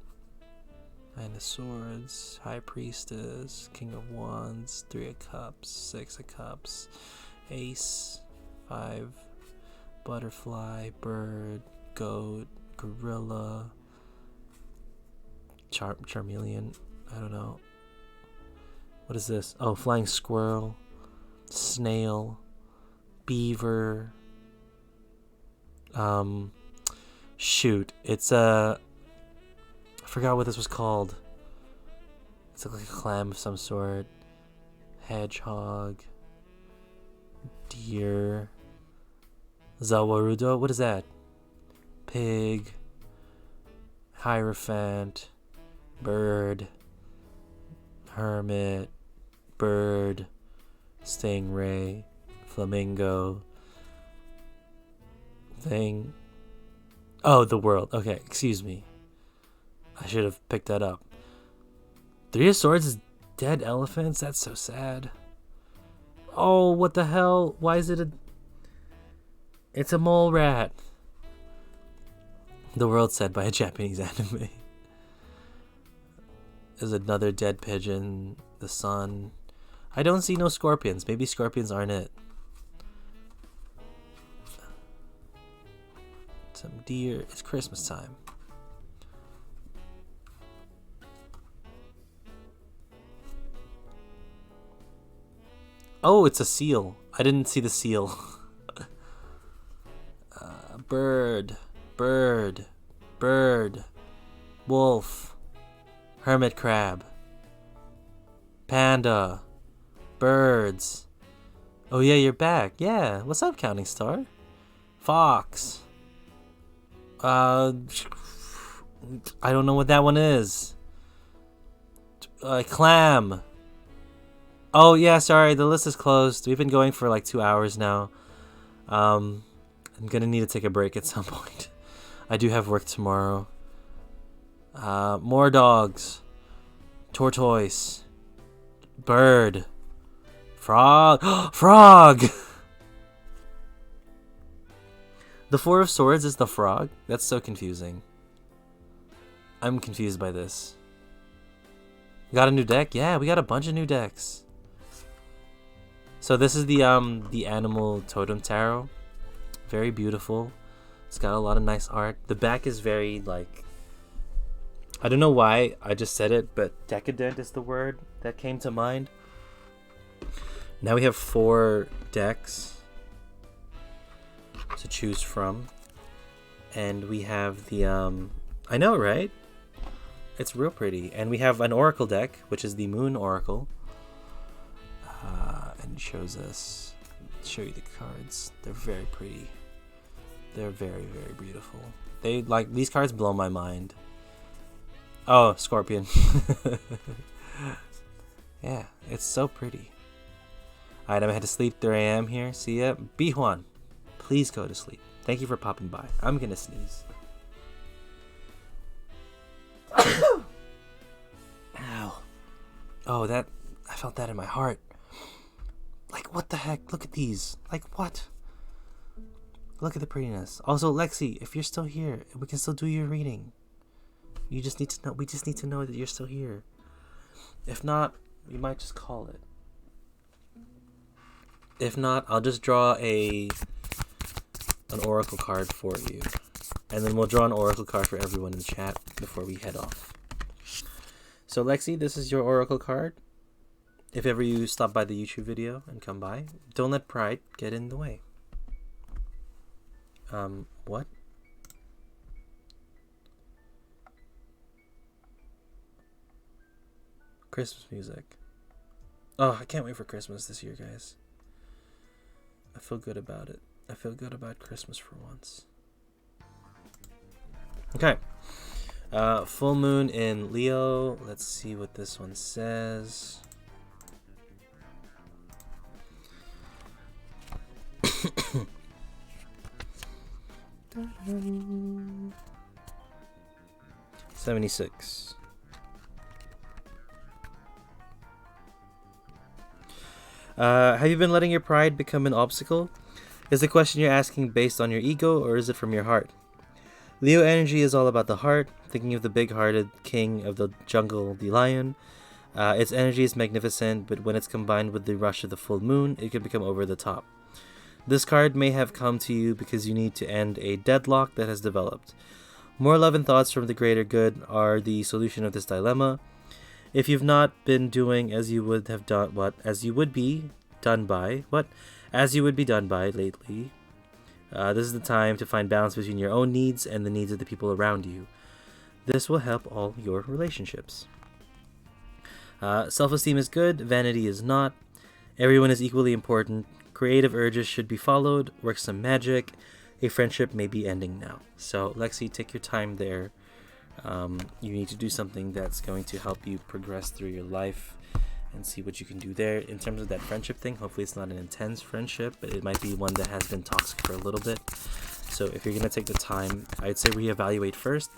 9 of Swords, High Priestess, King of Wands, 3 of Cups, 6 of Cups, Ace, 5, Butterfly, Bird, Goat, Gorilla, Charmeleon. I don't know. What is this? Oh, Flying Squirrel, Snail, Beaver. Shoot, it's I forgot what this was called. It's like a clam of some sort. Hedgehog, deer, Zawarudo. What is that? Pig, Hierophant, bird, hermit, bird, Stingray, flamingo, thing. Oh, the world. Okay, excuse me. I should have picked that up. Three of Swords is dead elephants? That's so sad. Oh, what the hell? Why is it a... It's a mole rat. The world said by a Japanese anime. There's another dead pigeon. The sun. I don't see no scorpions. Maybe scorpions aren't it. Some deer. It's Christmas time. Oh, it's a seal. I didn't see the seal. Bird. Bird. Bird. Wolf. Hermit crab. Panda. Birds. Oh yeah, you're back. Yeah. What's up, Counting Star? Fox. I don't know what that one is. Clam. Oh yeah, sorry, the list is closed. We've been going for like 2 hours now. I'm gonna need to take a break at some point. I do have work tomorrow. More dogs. Tortoise. Bird. Frog. Frog! The Four of Swords is the frog? That's so confusing. I'm confused by this. Got a new deck? Yeah, we got a bunch of new decks. So this is the Animal Totem Tarot. Very beautiful. It's got a lot of nice art. The back is very, like... I don't know why I just said it, but decadent is the word that came to mind. Now we have 4 decks to choose from. And we have the... I know, right? It's real pretty. And we have an Oracle deck, which is the Moon Oracle. And it shows us... show you the cards. They're very pretty. They're very, very beautiful. They, like, these cards blow my mind. Oh, Scorpion. Yeah, it's so pretty. Alright, I'm gonna head to sleep. 3 a.m. here. See ya. Bihuan, please go to sleep. Thank you for popping by. I'm gonna sneeze. Ow. Oh, that... I felt that in my heart. Like, what the heck? Look at these. Like, what? Look at the prettiness. Also, Lexi, if you're still here, we can still do your reading. You just need to know. We just need to know that you're still here. If not, we might just call it. If not, I'll just draw an oracle card for you. And then we'll draw an oracle card for everyone in the chat before we head off. So, Lexi, this is your oracle card. If ever you stop by the YouTube video and come by, don't let pride get in the way. What? Christmas music. Oh, I can't wait for Christmas this year, guys. I feel good about it. I feel good about Christmas for once. Okay. Full moon in Leo. Let's see what this one says. $76. Have you been letting your pride become an obstacle? Is the question you're asking based on your ego, or is it from your heart? Leo energy is all about the heart, thinking of the big-hearted king of the jungle, the lion. Its energy is magnificent, but when it's combined with the rush of the full moon, it can become over the top. This card may have come to you because you need to end a deadlock that has developed. More love and thoughts from the greater good are the solution of this dilemma. If you've not been doing as you would have done, as you would be done by lately, this is the time to find balance between your own needs and the needs of the people around you. This will help all your relationships. Self-esteem is good, vanity is not. Everyone is equally important. Creative urges should be followed. Work some magic. A friendship may be ending now. So, Lexi, take your time there. You need to do something that's going to help you progress through your life and see what you can do there. In terms of that friendship thing, hopefully it's not an intense friendship, but it might be one that has been toxic for a little bit. So if you're going to take the time, I'd say reevaluate first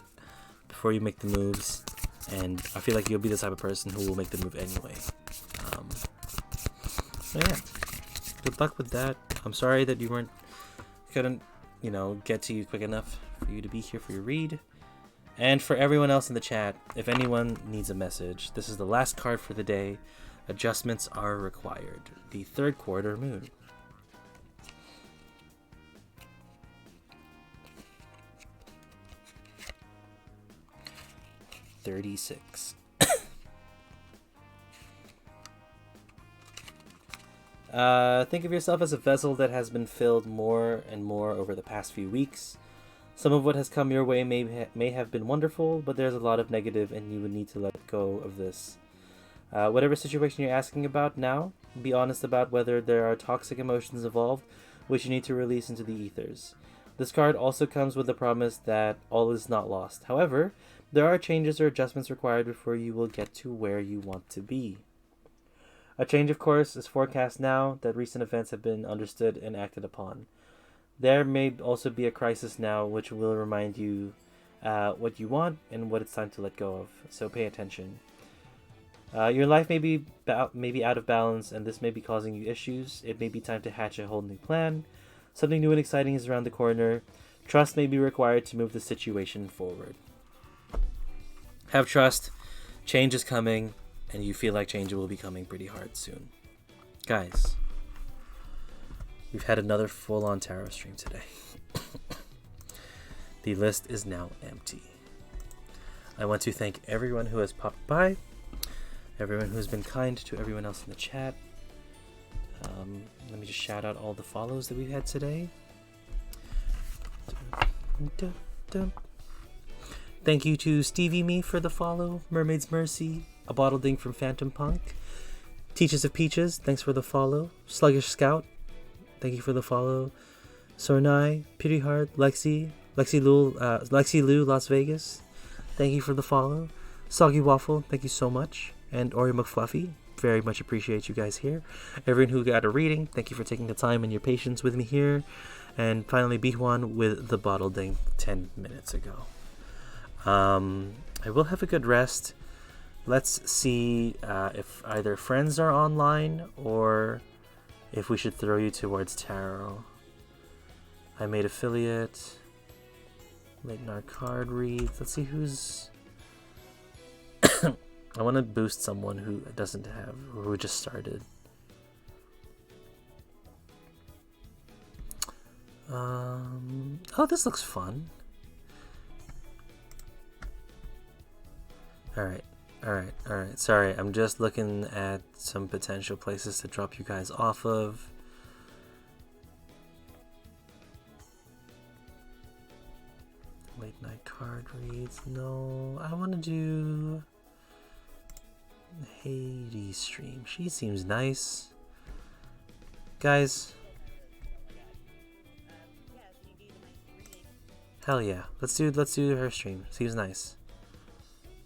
before you make the moves, and I feel like you'll be the type of person who will make the move anyway. Yeah, good luck with that. I'm sorry that you couldn't, get to you quick enough for you to be here for your read. And for everyone else in the chat, if anyone needs a message, this is the last card for the day. Adjustments are required. The third quarter moon. $36. Think of yourself as a vessel that has been filled more and more over the past few weeks. Some of what has come your way may have been wonderful, but there's a lot of negative, and you would need to let go of this. Whatever situation you're asking about now, be honest about whether there are toxic emotions involved, which you need to release into the ethers. This card also comes with the promise that all is not lost. However, there are changes or adjustments required before you will get to where you want to be. A change of course is forecast now that recent events have been understood and acted upon. There may also be a crisis now which will remind you what you want and what it's time to let go of, so pay attention. Your life may be out of balance, and this may be causing you issues. It may be time to hatch a whole new plan. Something new and exciting is around the corner. Trust may be required to move the situation forward. Have trust. Change is coming, and you feel like change will be coming pretty hard soon. Guys, we've had another full-on tarot stream today. The list is now empty. I want to thank everyone who has popped by, everyone who has been kind to everyone else in the chat. Let me just shout out all the follows that we've had today. Thank you to Stevie Me for the follow, Mermaid's Mercy, A Bottle Ding from Phantom Punk, Teachers of Peaches, thanks for the follow, Sluggish Scout, thank you for the follow, Sornai, Pity Heart, Lexi Lou, Las Vegas, thank you for the follow, Soggy Waffle, thank you so much, and Ori McFluffy, very much appreciate you guys here. Everyone who got a reading, thank you for taking the time and your patience with me here. And finally, Bihuan with the bottle ding 10 minutes ago. I will have a good rest. Let's see if either friends are online or if we should throw you towards tarot. I made affiliate. Late night card reads. Let's see who's... I want to boost someone who doesn't have, or who just started. Oh, this looks fun. Alright. Sorry, I'm just looking at some potential places to drop you guys off of. Late night card reads. No, I want to do Hades stream. She seems nice. Guys. Hell yeah. Let's do her stream. Seems nice.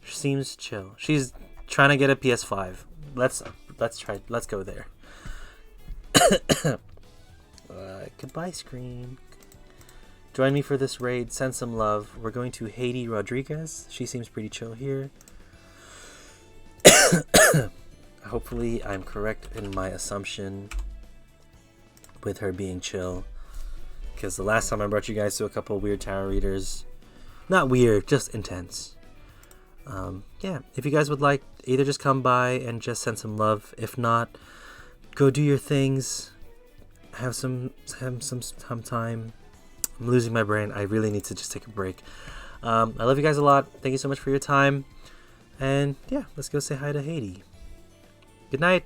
She seems chill. She's trying to get a PS5. Let's go there. Goodbye, Scream. Join me for this raid. Send some love. We're going to Haiti Rodriguez. She seems pretty chill here. Hopefully I'm correct in my assumption with her being chill, because the last time I brought you guys to a couple weird tarot readers, not weird, just intense. Yeah, if you guys would like, either just come by and just send some love. If not, go do your things. Have some time. I'm losing my brain. I really need to just take a break. I love you guys a lot. Thank you so much for your time. And yeah, let's go say hi to Haiti. Good night.